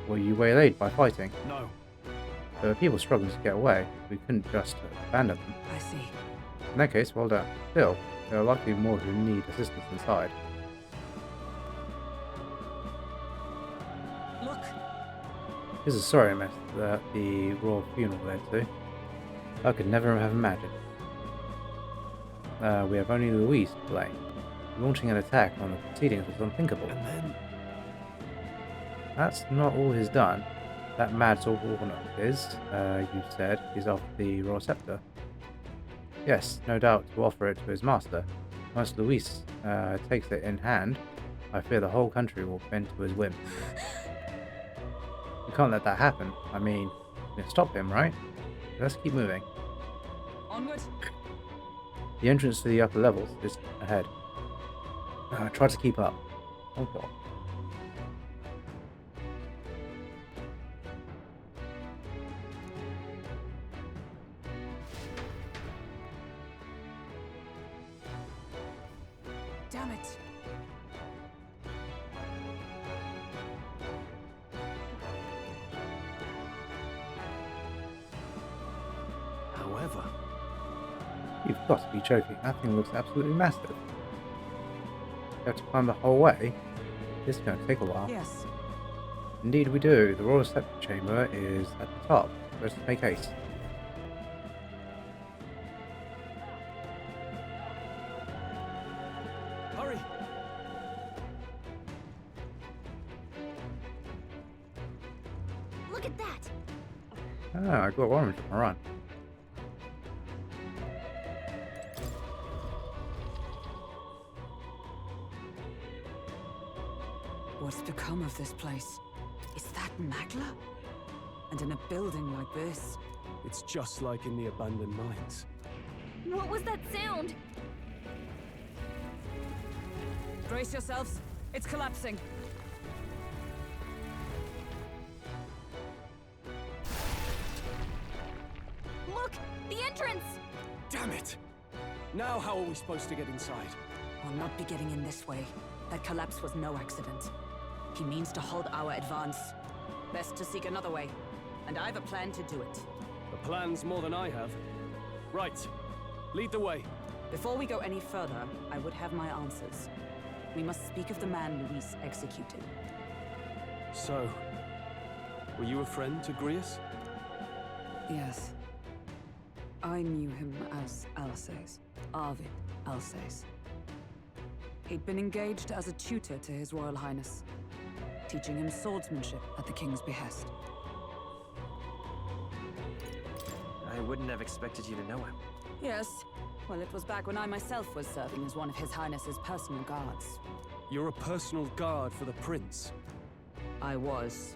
Were you waylaid by fighting? No. There were people struggling to get away. We couldn't just abandon them. I see. In that case, well done. Still, there are likely more who need assistance inside. Look! This is a sorry mess that the royal funeral led to. I could never have imagined. We have only Louise to blame. Launching an attack on the proceedings was unthinkable. And then... That's not all he's done. That mad Zorborn of his, you said, is off the royal scepter. Yes, no doubt to offer it to his master. Once Luis takes it in hand, I fear the whole country will bend to his whim. We can't let that happen. I mean, we can stop him, right? Let's keep moving. Onward. The entrance to the upper levels is ahead. Try to keep up. Oh god. Damn it. However... You've got to be joking. That thing looks absolutely massive. You have to climb the whole way? This is going to take a while. Yes. Indeed we do. The royal scepter chamber is at the top. Let's make haste. Hurry! Look at that! Ah, I got orange on my run. What's become of this place? Is that Magla? And in a building like this? It's just like in the abandoned mines. What was that sound? Brace yourselves. It's collapsing. Look! The entrance! Damn it! Now how are we supposed to get inside? We'll not be getting in this way. That collapse was no accident. He means to halt our advance. Best to seek another way. And I've a plan to do it. The plan's more than I have. Right. Lead the way. Before we go any further, I would have my answers. We must speak of the man Luis executed. So, were you a friend to Grius? Yes. I knew him as Alsace. Arvid Alsace. He'd been engaged as a tutor to His Royal Highness, teaching him swordsmanship at the King's behest. I wouldn't have expected you to know him. Yes. Well, it was back when I myself was serving as one of His Highness's personal guards. You're a personal guard for the Prince. I was.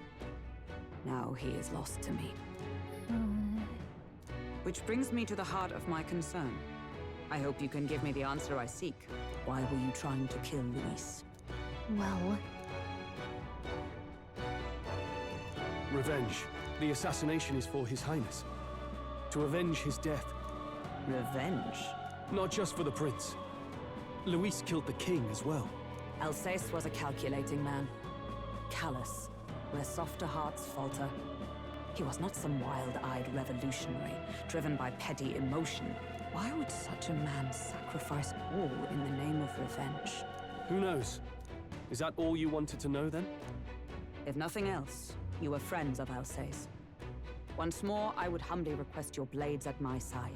Now he is lost to me. Which brings me to the heart of my concern. I hope you can give me the answer I seek. Why were you trying to kill Luis? Well... Revenge. The assassination is for His Highness. To avenge his death. Revenge? Not just for the Prince. Luis killed the King as well. Alsace was a calculating man. Callous, where softer hearts falter. He was not some wild-eyed revolutionary, driven by petty emotion. Why would such a man sacrifice all in the name of revenge? Who knows? Is that all you wanted to know then? If nothing else, you were friends of Alsace. Once more, I would humbly request your blades at my side.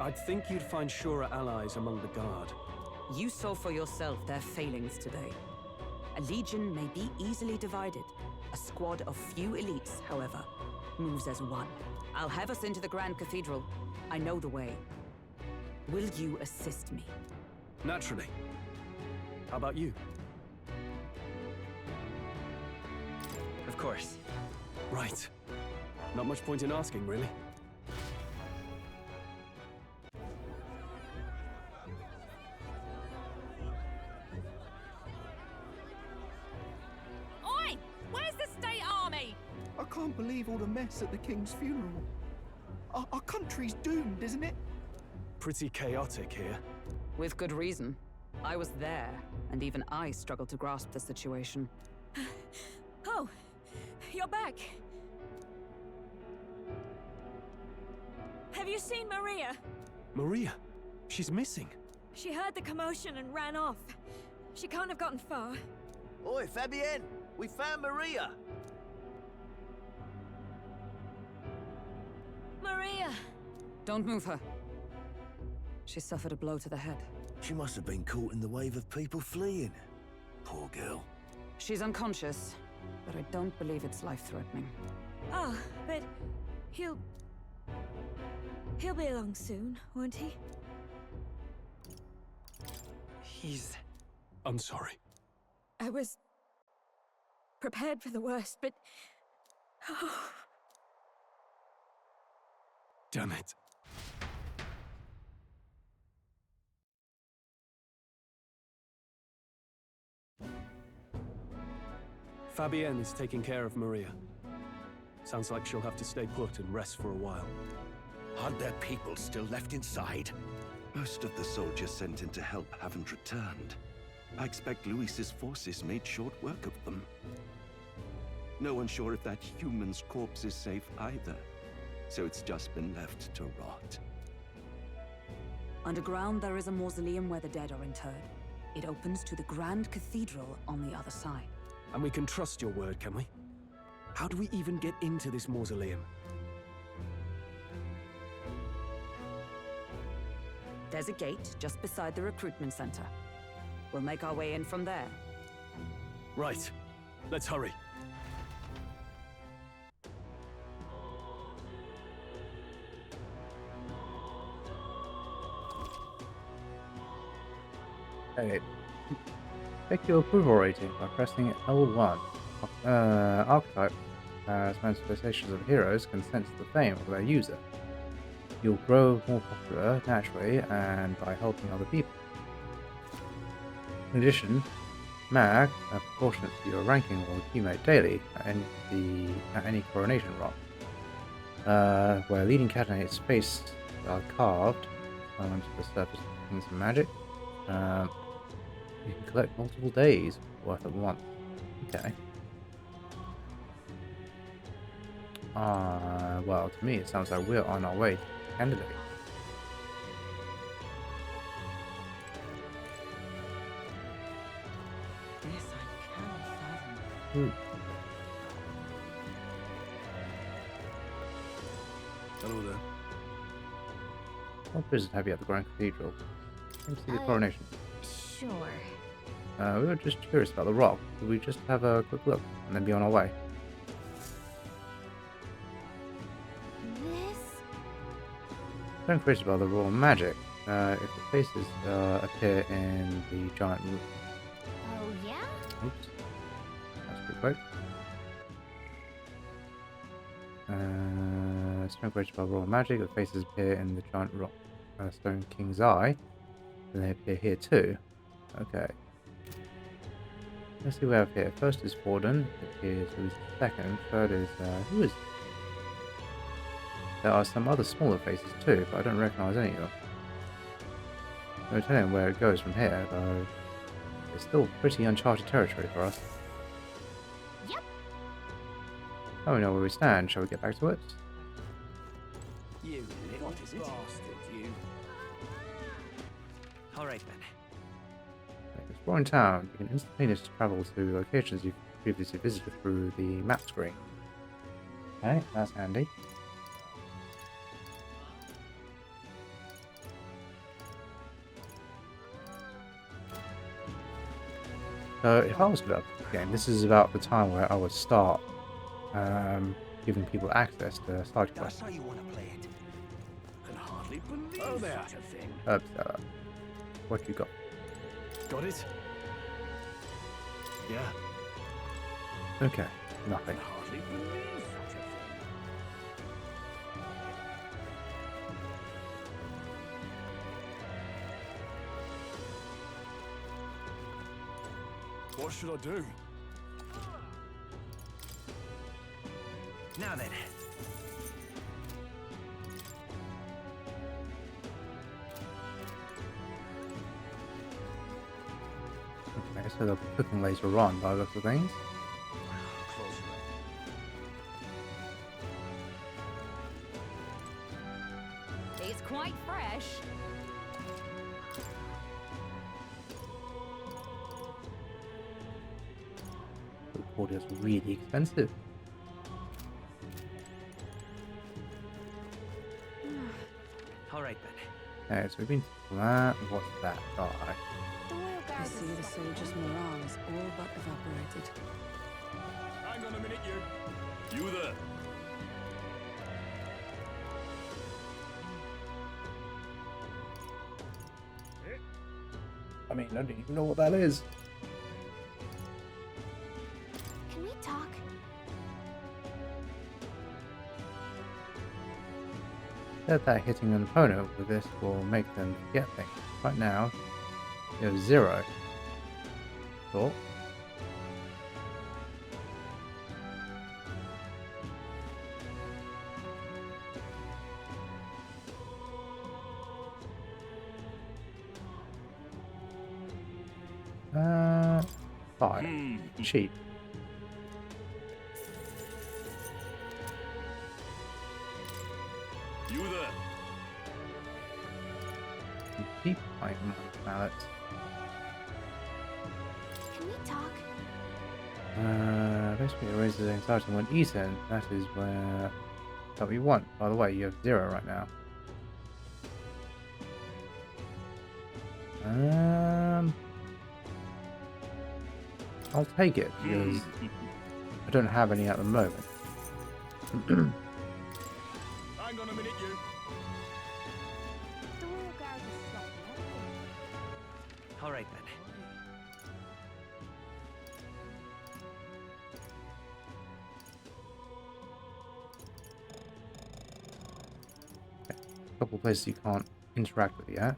I'd think you'd find surer allies among the Guard. You saw for yourself their failings today. A legion may be easily divided. A squad of few elites, however, moves as one. I'll have us into the Grand Cathedral. I know the way. Will you assist me? Naturally. How about you? Of course. Right. Not much point in asking, really. Oi! Where's the state army? I can't believe all the mess at the King's funeral. Our country's doomed, isn't it? Pretty chaotic here. With good reason. I was there, and even I struggled to grasp the situation. Oh, you're back. Have you seen Maria? Maria? She's missing. She heard the commotion and ran off. She can't have gotten far. Oi, Fabienne! We found Maria! Maria! Don't move her. She suffered a blow to the head. She must have been caught in the wave of people fleeing. Poor girl. She's unconscious, but I don't believe it's life-threatening. Oh, but he'll be along soon, won't he? I'm sorry. I was prepared for the worst, but... Oh. Damn it. Fabienne is taking care of Maria. Sounds like she'll have to stay put and rest for a while. Aren't there people still left inside? Most of the soldiers sent in to help haven't returned. I expect Luis's forces made short work of them. No one's sure if that human's corpse is safe either, so it's just been left to rot. Underground, there is a mausoleum where the dead are interred. It opens to the Grand Cathedral on the other side. And we can trust your word, can we? How do we even get into this mausoleum? There's a gate just beside the recruitment center. We'll make our way in from there. Right. Let's hurry. Okay. Check your approval rating by pressing L1. Archetype as manifestations of heroes can sense the fame of their user. You'll grow more popular naturally and by helping other people. In addition, mag, proportionate to your ranking, will accumulate daily at any coronation rock. Where leading candidates' face are carved onto the surface of things and magic. You can collect multiple days worth at once. Okay. Well, to me it sounds like we're on our way to candidate. This I cannot fathom. Hello there. What business have you at the Grand Cathedral? Came to see the coronation. Sure. We were just curious about the rock. Could we just have a quick look and then be on our way? This? Don't curious about the royal magic. If the faces appear in the giant room. Oh, yeah? Oops. That's pretty quick. Stone curious about royal magic. The faces appear in the giant rock stone king's eye. And they appear here too. Okay. Let's see what we have here. First is Forden. Appears who's the second. Third is who is? There are some other smaller faces too, but I don't recognise any of them. No telling where it goes from here, though. It's still pretty uncharted territory for us. Yep. Oh, we know where we stand. Shall we get back to it? You little bastard, you. Alright then. Exploring town, you can instantaneously travel to locations you've previously visited through the map screen. Okay, that's handy. So if I was to develop the game, this is about the time where I would start giving people access to side quests. That's how you want to play it. Can hardly believe such a thing. What you got? Got it? Yeah. Okay, nothing. Can hardly believe such a thing. What should I do? Now then. So they'll be cooking later on by the looks of things. It's quite fresh. The cordial's really expensive. All right then. Okay, so we've been to that. What's that guy? I see the soldiers' morale is all but evaporated. Hang on a minute, you. You there. I mean, I don't even know what that is. Can we talk? Said that hitting an opponent with this will make them forget things. Right now, you have 0. Cool. Fine. Cheap. You there. Keep my mallet. Can we talk? Basically it raises anxiety when eaten. That is where that we want. By the way, you have 0 right now. I'll take it because I don't have any at the moment. Hang on a minute, you. The royal guard is sloppy, All right then. A couple of places you can't interact with yet.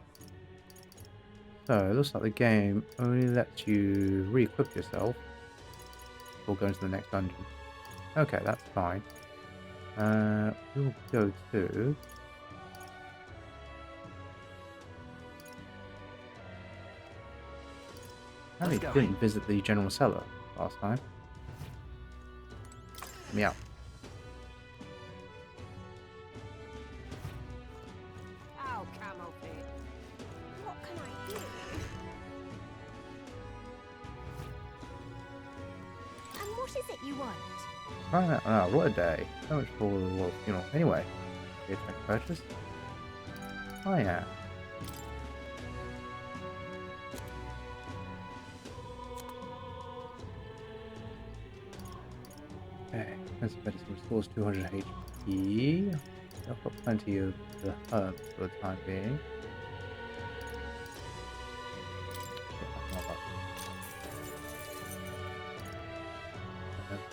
So it looks like the game only lets you re-equip yourself before going to the next dungeon. Okay, that's fine. We'll go to... I didn't visit the general cellar last time. Let me out. Oh, camel pit. What can I do? And what is it you want? Right, what a day. So much for the world funeral. Anyway, here to make a purchase. Oh yeah. Okay, this medicine restores 200 HP. I've got plenty of the herbs for the time being.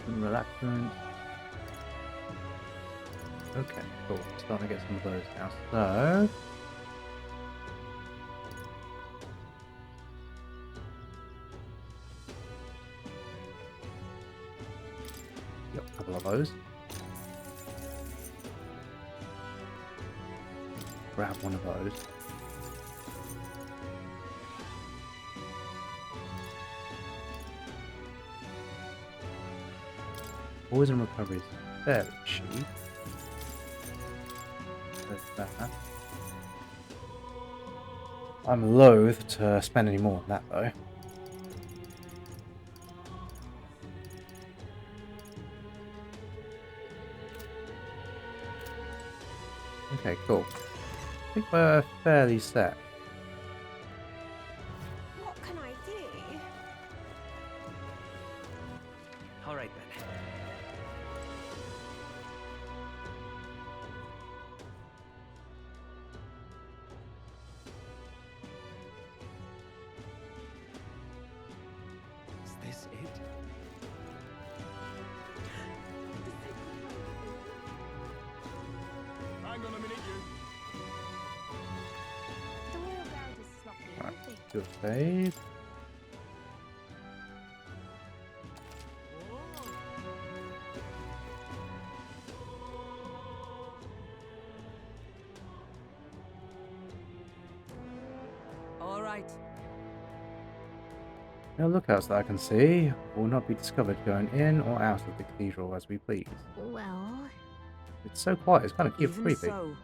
Relaxant. Okay, cool. Starting to get some of those now. So yep, a couple of those. Grab one of those. Poison recovery is fairly cheap. There's that. I'm loath to spend any more on that though. Okay, cool. I think we're fairly set. What can I do? All right then. Is this it? Hang on a minute, you. The royal guard is sloppy, Right, aren't they? do a save. All right. No lookouts that I can see will not be discovered going in or out of the cathedral as we please. Well... It's so quiet, it's kind of Even creepy. so,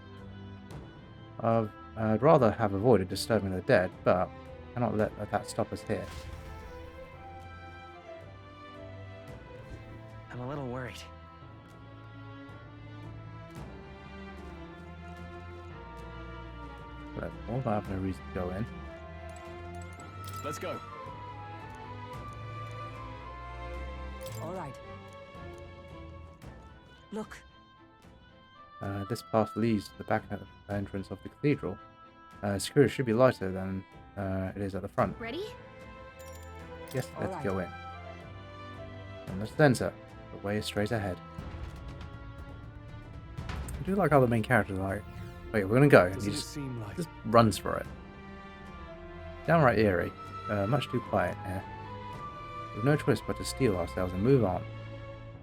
I'd rather have avoided disturbing the dead, but cannot let that stop us here. I'm a little worried. But I have no reason to go in. Let's go. all right. Look. This path leads to the back entrance of the cathedral. Security should be lighter than it is at the front. Ready? Yes, let's right. go in. And let's enter. The way is straight ahead. I do like how the main character is like, wait, we're gonna go. And he just runs for it. Downright eerie. Much too quiet here. We've no choice but to steel ourselves and move on.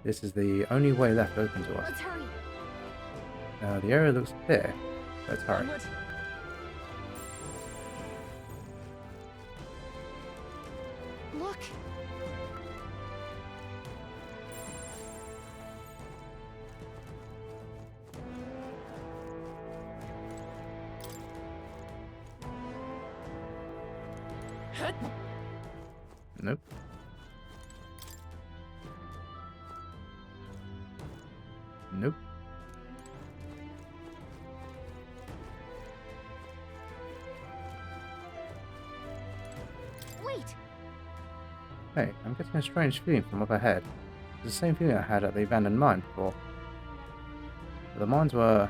This is the only way left open to us. Let's hurry. The area looks clear. Let's hurry. Onward. Look. Nope. Nope. Wait. Hey, I'm getting a strange feeling from up ahead. It's the same feeling I had at the abandoned mine before. The mines were...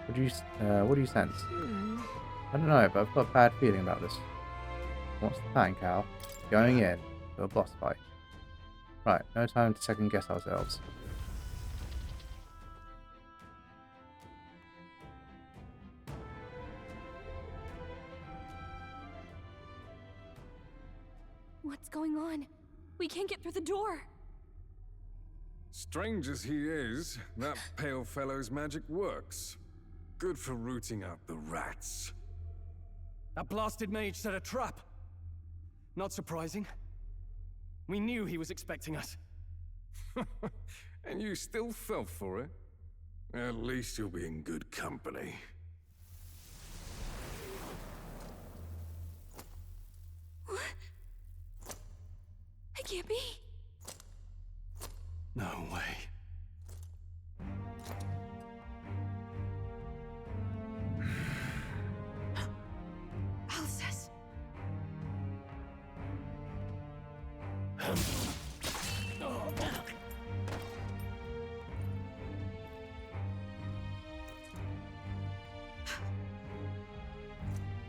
what do you sense? I don't know, but I've got a bad feeling about this. What's the plan, Cal? Going in to a boss fight. Right, no time to second guess ourselves. What's going on? We can't get through the door. Strange as he is, that pale fellow's magic works. Good for rooting out the rats. That blasted mage set a trap. Not surprising. We knew he was expecting us. And you still fell for it? At least you'll be in good company. It can't be. No way. Alsace.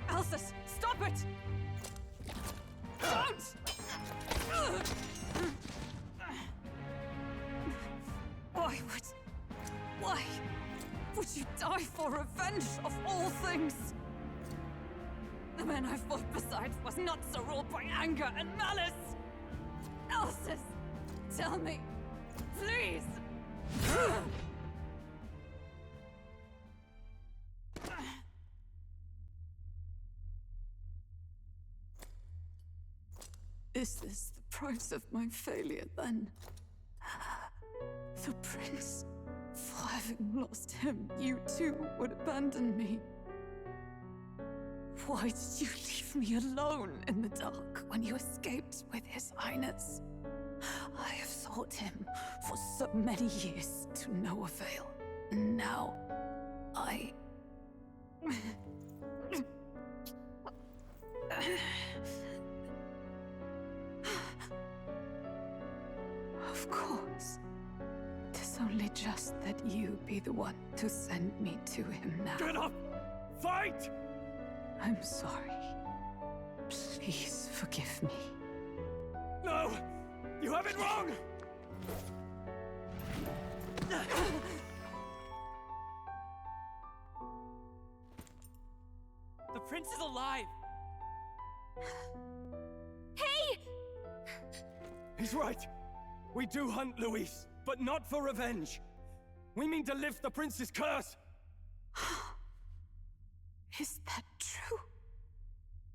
Alsace, stop it! Don't! Why would you die for revenge of all things? The man I fought beside was not so ruled by anger and malice. Alsace, tell me, please. Is this the price of my failure, then? The prince, for having lost him, you too would abandon me. Why did you leave me alone in the dark when you escaped with his highness? I have sought him for so many years to no avail, and now I... Of course. 'Tis only just that you be the one to send me to him now. Get up! Fight! I'm sorry. Please forgive me. No! You have it wrong! The prince is alive! Hey! He's right. We do hunt Luis, but not for revenge. We mean to lift the prince's curse. Is that true?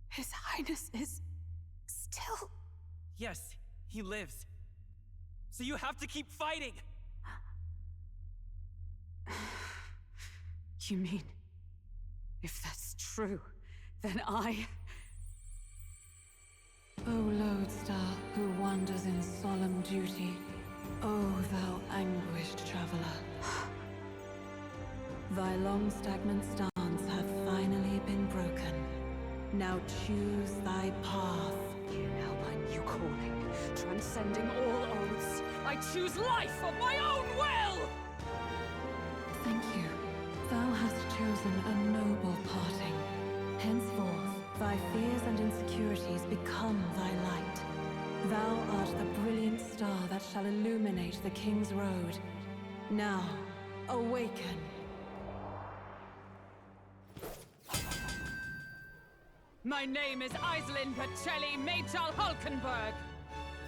His Highness is still Yes, he lives. So you have to keep fighting! You mean, if that's true, then I... O lodestar who wanders in solemn duty, O thou anguished traveler. Thy long stagnant stance hath finally been broken. Now choose thy path. Hear now my new calling, transcending all oaths. I choose life of my own will! Thank you. Thou hast chosen a noble parting. Henceforth, thy fears and insecurities become thy light. Thou art the brilliant star that shall illuminate the King's Road. Now, awaken. My name is Iselin Pacelli Machal Hulkenberg.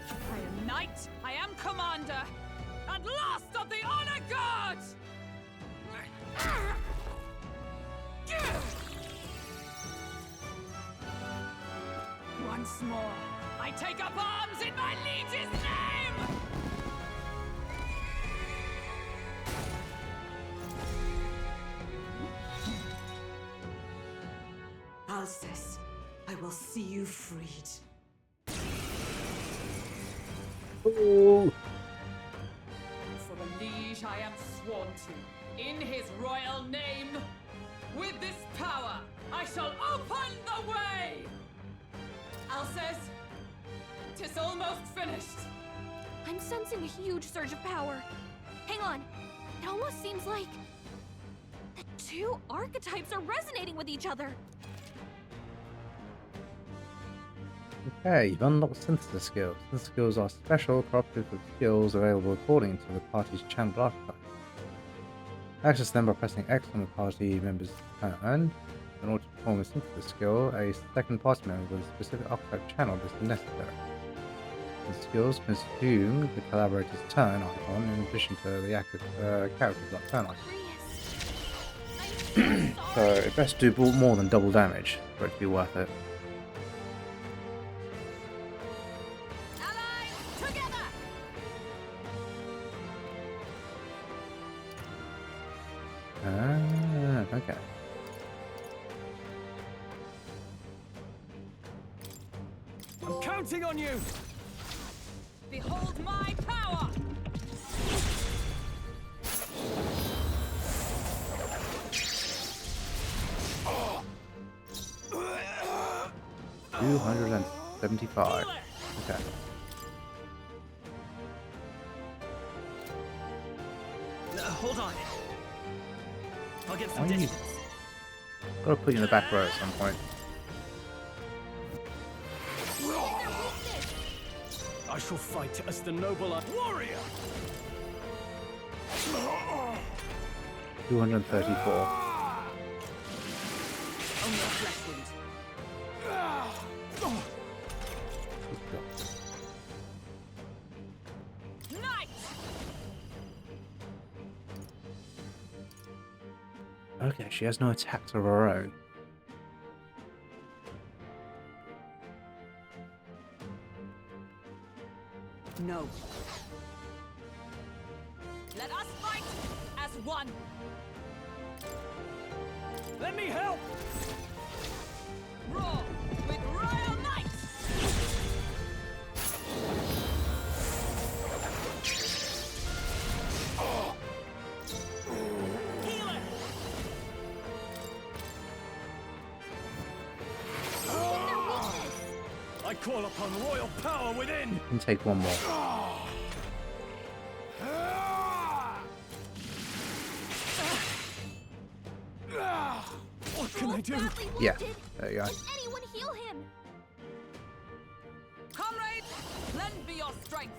I am knight, I am commander, and last of the Honor Guard! Once more, I take up arms in my liege's name! Alcest, I will see you freed. Ooh. For the liege I am sworn to, in his royal name. With this power, I shall open the way! Alcest, 'tis almost finished. I'm sensing a huge surge of power. Hang on. It almost seems like the two archetypes are resonating with each other. Okay, you've unlocked synthesis skills. Synthesis skills are special cooperative skills available according to the party's channeled archetype. Access them by pressing X on the party member's turn. In order to perform a synthesis skill, a second party member with a specific archetype channel is necessary. The skills consume the collaborator's turn icon in addition to the active character's turn icon. So it best do more than double damage for it to be worth it. Okay. I'm counting on you! Behold my power! Oh. 275. Okay. Hold on. I'll get some Why distance. Gotta put you in the back row at some point. I shall fight as the noble warrior. 234. Only a flesh wound. Knight! Okay, she has no attacks of her own. No. Let us fight as one. Let me help! Roar with royal might! Healer! I call upon royal power within! You can take one more. What can I do? Yeah, there you go. Anyone heal him? Comrades, lend me your strength.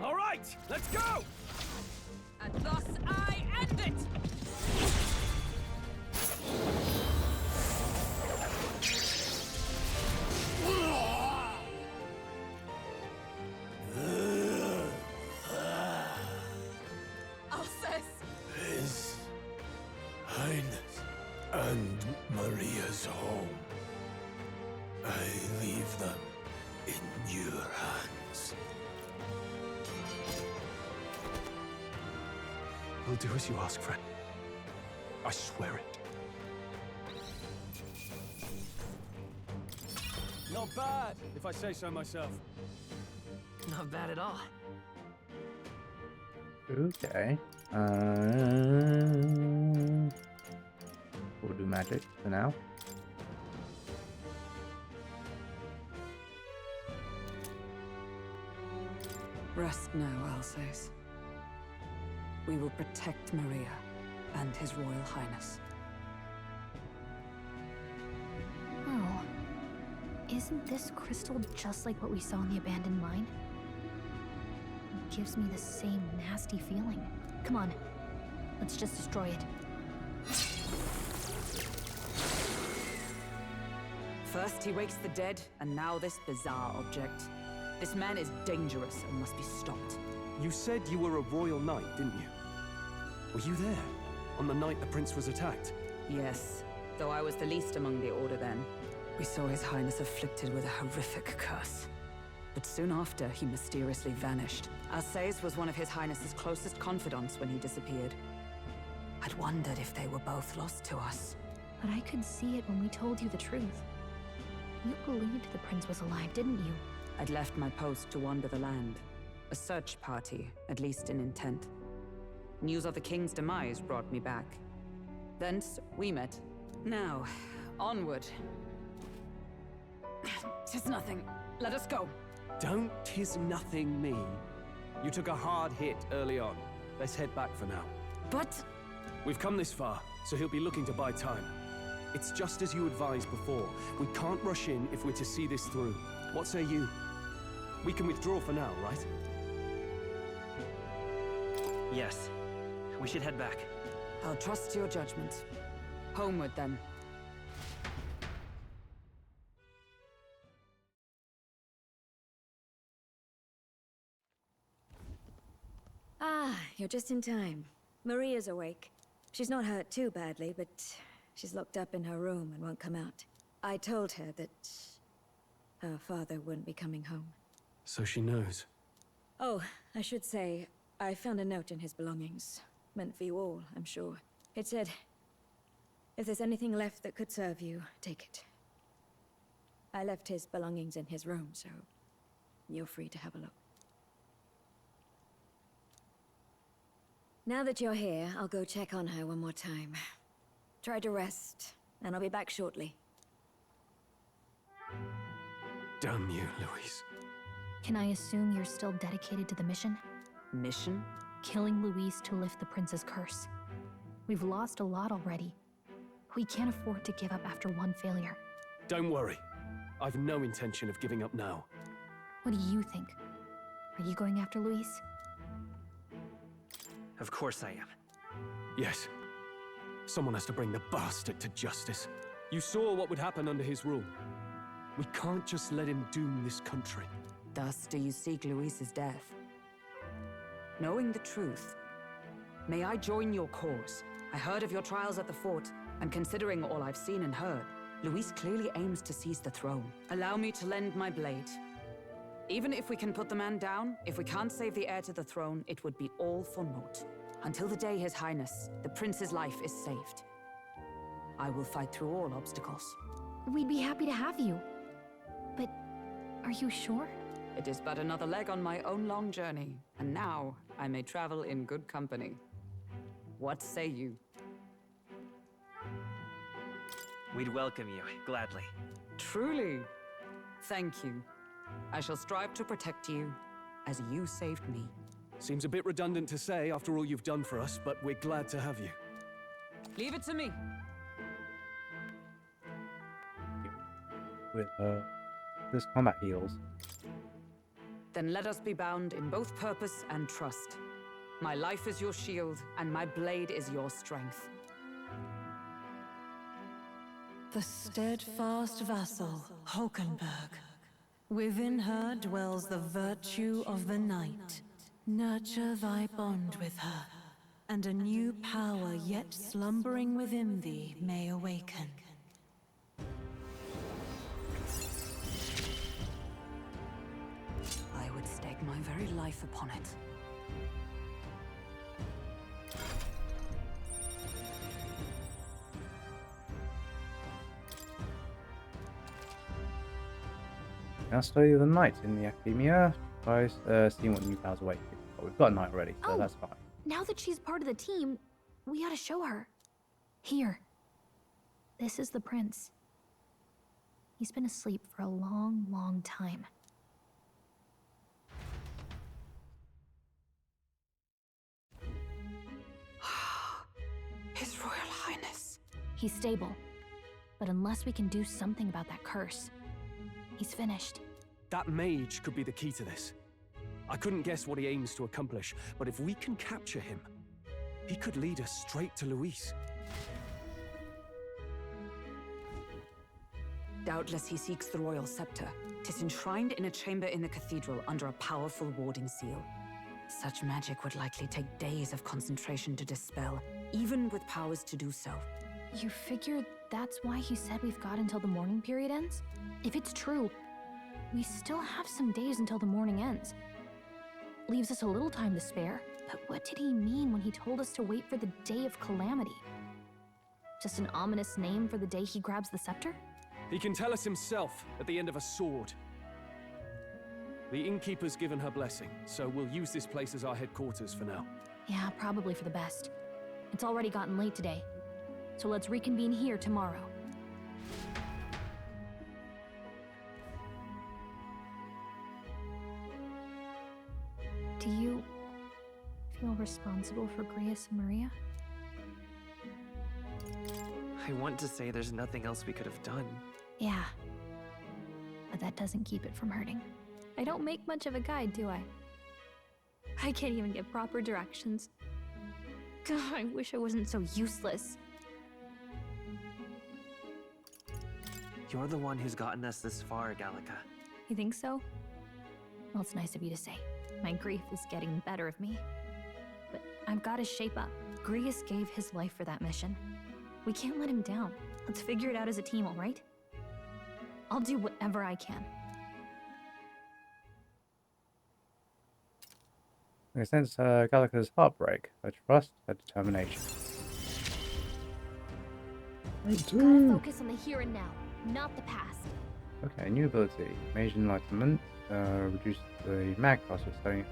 All right, let's go! And thus I end it! Alcest! His Highness and Maria's home. I leave them in your hands. things. We'll do as you ask, friend. I swear it. Not bad, if I say so myself. Not bad at all. Okay. We'll do magic for now. Rest now, Alsace. We will protect Maria and His Royal Highness. Oh. Isn't this crystal just like what we saw in the abandoned mine? It gives me the same nasty feeling. Come on. Let's just destroy it. First he wakes the dead, and now this bizarre object. This man is dangerous and must be stopped. You said you were a royal knight, didn't you? Were you there? On the night the prince was attacked? Yes, though I was the least among the Order then. We saw His Highness afflicted with a horrific curse. But soon after, he mysteriously vanished. Alsace was one of His Highness's closest confidants when he disappeared. I'd wondered if they were both lost to us. But I could see it when we told you the truth. You believed the prince was alive, didn't you? I'd left my post to wander the land. A search party, at least in intent. News of the king's demise brought me back. Thence, we met. Now, onward. 'Tis nothing. Let us go. Don't tis nothing me. You took a hard hit early on. Let's head back for now. But... We've come this far, so he'll be looking to buy time. It's just as you advised before. We can't rush in if we're to see this through. What say you? We can withdraw for now, right? Yes. We should head back. I'll trust your judgment. Homeward, then. Ah, you're just in time. Maria's awake. She's not hurt too badly, but she's locked up in her room and won't come out. I told her that her father wouldn't be coming home. So she knows. Oh, I should say, I found a note in his belongings. Meant for you all, I'm sure. It said, if there's anything left that could serve you, take it. I left his belongings in his room, so you're free to have a look. Now that you're here, I'll go check on her one more time. Try to rest, and I'll be back shortly. Damn you, Louise. Can I assume you're still dedicated to the mission? Mission? Killing Louise to lift the prince's curse. We've lost a lot already. We can't afford to give up after one failure. Don't worry. I've no intention of giving up now. What do you think? Are you going after Louise? Of course I am. Yes. Someone has to bring the bastard to justice. You saw what would happen under his rule. We can't just let him doom this country. Thus do you seek Louise's death. Knowing the truth, may I join your cause? I heard of your trials at the fort, and considering all I've seen and heard, Louise clearly aims to seize the throne. Allow me to lend my blade. Even if we can put the man down, if we can't save the heir to the throne, it would be all for naught. Until the day His Highness, the prince's life is saved. I will fight through all obstacles. We'd be happy to have you. But are you sure? It is but another leg on my own long journey, and now I may travel in good company. What say you? We'd welcome you, gladly. Truly? Thank you. I shall strive to protect you, as you saved me. Seems a bit redundant to say after all you've done for us, but we're glad to have you. Leave it to me. With this combat heals. Then let us be bound in both purpose and trust. My life is your shield, and my blade is your strength. The steadfast vassal, Hulkenberg. Within her dwells the virtue of the knight. Nurture thy bond with her, and a new power yet slumbering within thee may awaken. I would life upon it. Now study the knight in the academia. Try seeing what new powers await. But we've got a knight already, so that's fine. Now that she's part of the team, we ought to show her. Here. This is the prince. He's been asleep for a long, long time. His Royal Highness. He's stable. But unless we can do something about that curse, he's finished. That mage could be the key to this. I couldn't guess what he aims to accomplish, but if we can capture him, he could lead us straight to Luis. Doubtless he seeks the royal scepter. 'Tis enshrined in a chamber in the cathedral under a powerful warding seal. Such magic would likely take days of concentration to dispel, even with powers to do so. You figure that's why he said we've got until the mourning period ends? If it's true, we still have some days until the mourning ends. Leaves us a little time to spare, but what did he mean when he told us to wait for the day of calamity? Just an ominous name for the day he grabs the scepter? He can tell us himself at the end of a sword. The innkeeper's given her blessing, so we'll use this place as our headquarters for now. Yeah, probably for the best. It's already gotten late today, so let's reconvene here tomorrow. Do you feel responsible for Grius and Maria? I want to say there's nothing else we could have done. Yeah. But that doesn't keep it from hurting. I don't make much of a guide, do I? I can't even get proper directions. God, I wish I wasn't so useless. You're the one who's gotten us this far, Gallica. You think so? Well, it's nice of you to say. My grief is getting better of me. But I've got to shape up. Grius gave his life for that mission. We can't let him down. Let's figure it out as a team, all right? I'll do whatever I can. I sense Gallica's heartbreak, her trust, her determination. Gotta focus on the here and now, not the past. Okay, new ability. Mage Enlightenment. Reduce the mag cost of studying.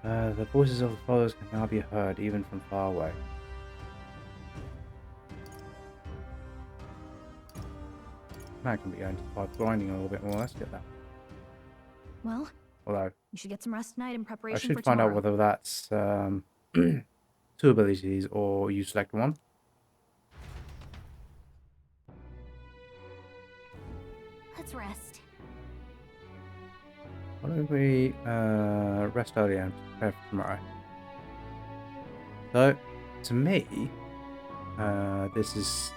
The voices of the followers can now be heard even from far away. Mag can be earned by grinding a little bit more. Let's get that. Well, Although you should get some rest tonight in I preparation should for find out tomorrow. whether that's two abilities or you select one. Let's rest. Why don't we rest early and prepare for tomorrow? So, to me, this is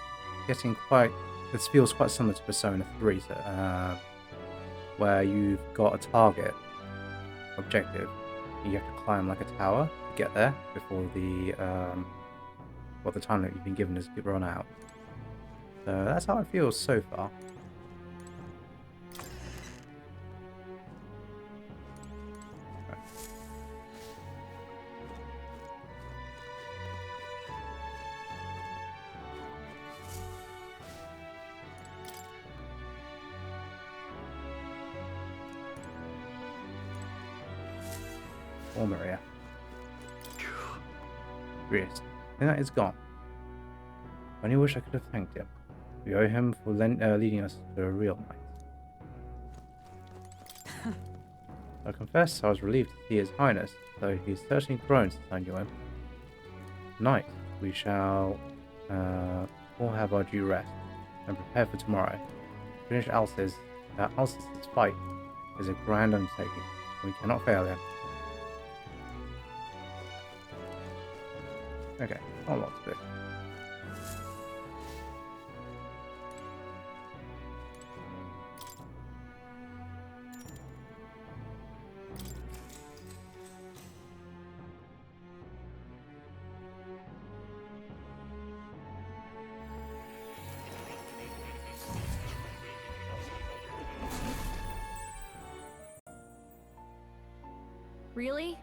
getting quite. This feels quite similar to Persona 3, so, where you've got a target objective. You have to climb like a tower to get there before the the time that you've been given is run out. So that's how it feels so far. Or Maria. Grius. The night is gone. I only wish I could have thanked him. We owe him for leading us to a real night. I confess I was relieved to see His Highness, though he's certainly grown since I knew him. Tonight, we shall all have our due rest and prepare for tomorrow. Finish Alces's fight is a grand undertaking. We cannot fail him. Okay, not a lot to do. Really?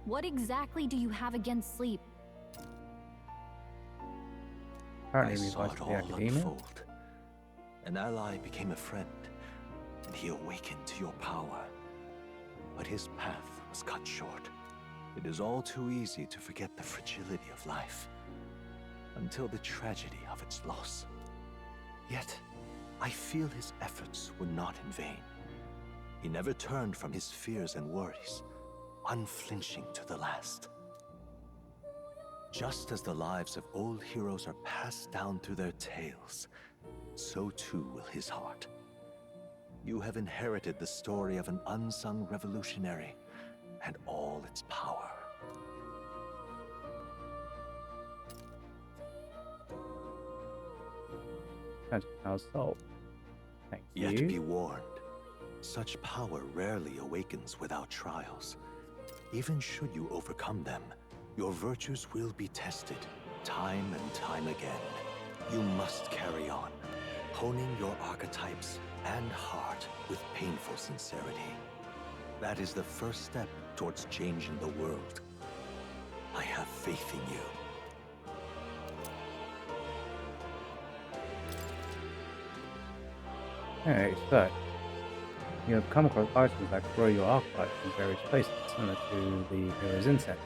What exactly do you have against sleep? Apparently, I we saw like it the all academia. unfold. An ally became a friend, and he awakened to your power. But his path was cut short. It is all too easy to forget the fragility of life, until the tragedy of its loss. Yet, I feel his efforts were not in vain. He never turned from his fears and worries, unflinching to the last. Just as the lives of old heroes are passed down through their tales, so too will his heart. You have inherited the story of an unsung revolutionary and all its power. That's our soul. Thank you. Yet be warned, such power rarely awakens without trials. Even should you overcome them, your virtues will be tested, time and time again. You must carry on, honing your archetypes and heart with painful sincerity. That is the first step towards changing the world. I have faith in you. Okay, so you have come across items that grow your archetypes in various places, similar to the hero's insect.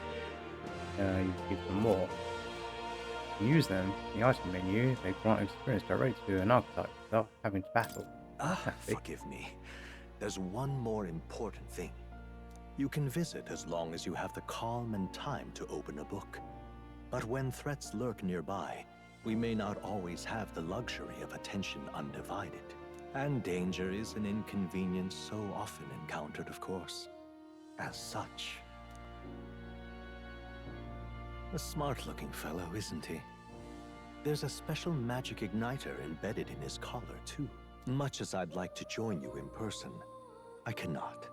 You keep them more. If you use them in the item menu, they grant experience direct to an archetype without having to battle. Forgive me. There's one more important thing. You can visit as long as you have the calm and time to open a book. But when threats lurk nearby, we may not always have the luxury of attention undivided. And danger is an inconvenience so often encountered, of course. As such. A smart-looking fellow, isn't he? There's a special magic igniter embedded in his collar, too. Much as I'd like to join you in person, I cannot.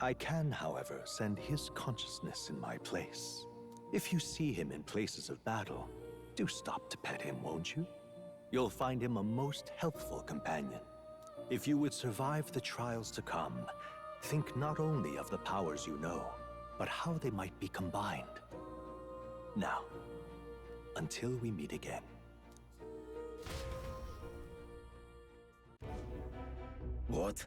I can, however, send his consciousness in my place. If you see him in places of battle, do stop to pet him, won't you? You'll find him a most helpful companion. If you would survive the trials to come, think not only of the powers you know, but how they might be combined. Now, until we meet again. What?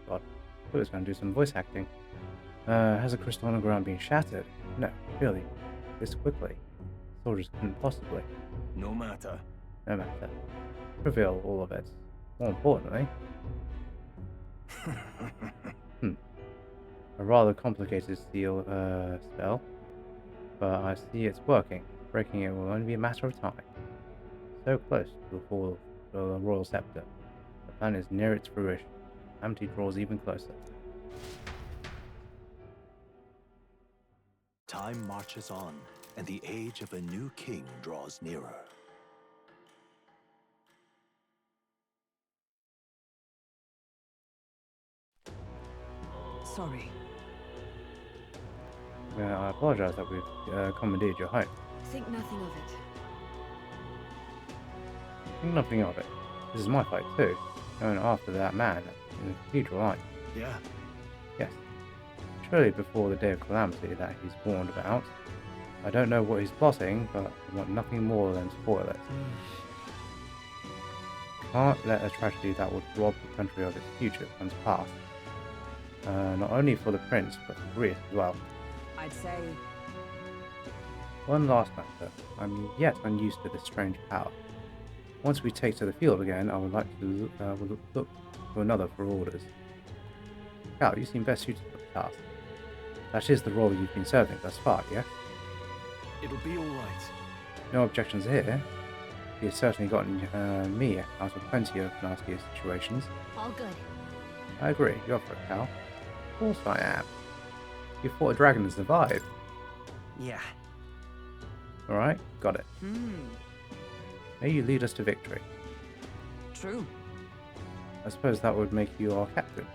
God, I thought it was going to do some voice acting. Has a crystal on the ground been shattered? No, really. This quickly. Soldiers couldn't possibly. No matter. No matter. Reveal all of it. More importantly. A rather complicated spell, but I see it's working. Breaking it will only be a matter of time. So close to the fall of the royal scepter. The plan is near its fruition. Amity draws even closer. Time marches on, and the age of a new king draws nearer. Sorry. I apologize that we've commandeered your home. Think nothing of it. Think nothing of it. This is my fight too. Going after that man in the cathedral, aren't you? Yeah. Yes. Surely before the day of calamity that he's warned about. I don't know what he's plotting, but I want nothing more than spoil it. Can't let a tragedy that would rob the country of its future come to pass. Not only for the prince, but for Greece as well. I'd say... One last matter. I'm yet unused to this strange power. Once we take to the field again, I would like to look to another for orders. Cal, you seem best suited for the task. That is the role you've been serving thus far, yes? It'll be alright. No objections here. He has certainly gotten me out of plenty of nastier situations. All good. I agree, you're up for it, Cal. Of course I am. You fought a dragon and survived. Yeah. Alright, got it. May you lead us to victory. True. I suppose that would make you our captain.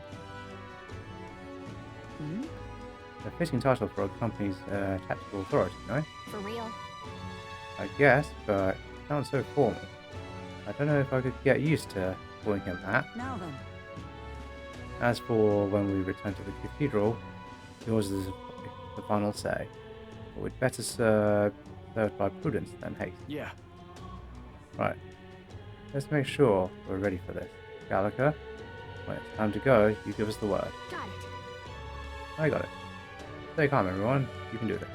A fitting title for a company's tactical authority, no? For real. I guess, but it sounds so formal. I don't know if I could get used to calling him that. Now then. As for when we return to the cathedral, yours is the final say. But we'd better serve by prudence than haste. Yeah. Right. Let's make sure we're ready for this. Gallagher, when it's time to go, you give us the word. Got it. I got it. Stay calm, everyone. You can do this.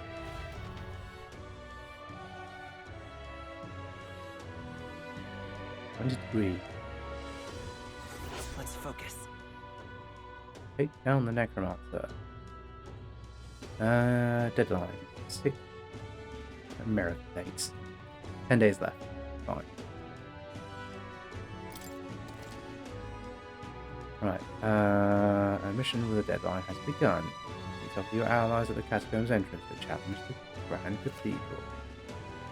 Degree. Let's focus. Take down the necromancer. Deadline 6 American dates. 10 days left. Fine. Right. A mission with a deadline has begun. Meet up with your allies at the Catacombs entrance, which happens to the Grand Cathedral.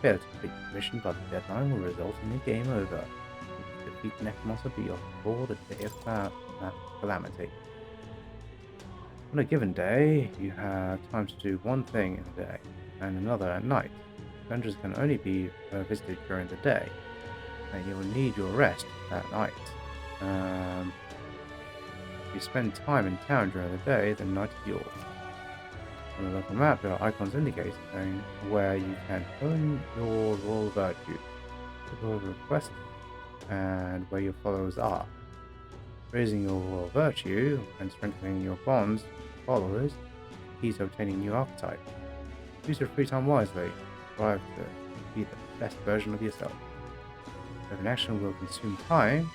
Failure to complete the mission by the deadline will result in a game over. Defeat the necromancer before the day of calamity. On a given day, you have time to do one thing in the day, and another at night. Dungeons can only be visited during the day, and you will need your rest that night. If you spend time in town during the day, the night is yours. On the local map, there are icons indicating where you can hone your royal virtue, your requests, and where your followers are. Raising your royal virtue and strengthening your bonds with followers is key to obtaining new archetypes. Use your free time wisely. Strive to be the best version of yourself. If an action will consume time,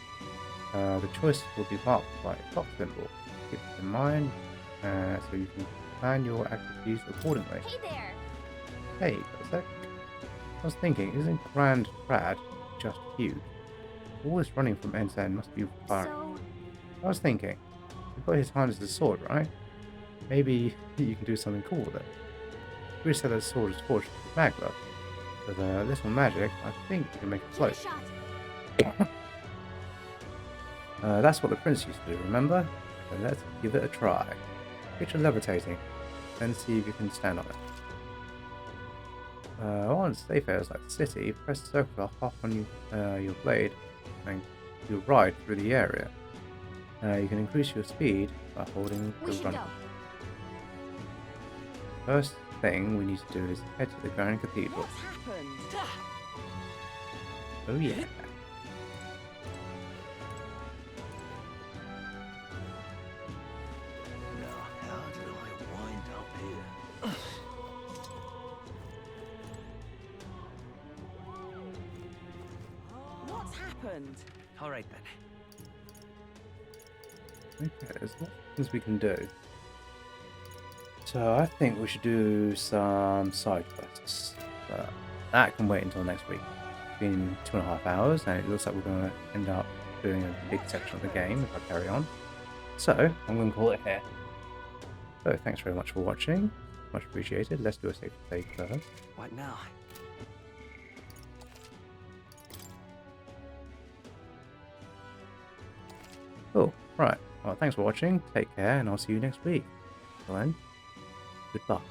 the choice will be marked by a clock symbol. Keep this in mind so you can plan your activities accordingly. Hey there! Hey, got a sec? I was thinking, isn't Grand Trad just huge? All this running from end to end must be far. So... I was thinking, you've got his hand as a sword, right? Maybe you can do something cool with it. We said that the sword is forged with magma. With a little magic, I think you can make it float. That's what the prince used to do, remember? So let's give it a try. Picture levitating, then see if you can stand on it. On safe areas like the city, press circle to hop on your blade and you ride through the area. You can increase your speed by holding the run. First thing we need to do is head to the Grand Cathedral. What's happened? Oh yeah. Now, how did I wind up here? What's happened? All right then. Okay, there's lots of things we can do. So I think we should do some side quests. But that can wait until next week. It's been 2.5 hours, and it looks like we're going to end up doing a big section of the game if I carry on. So I'm going to call it here. So thanks very much for watching. Much appreciated. Let's do a safe save first. What now? Cool. Right. Well, thanks for watching. Take care, and I'll see you next week. Till then, goodbye.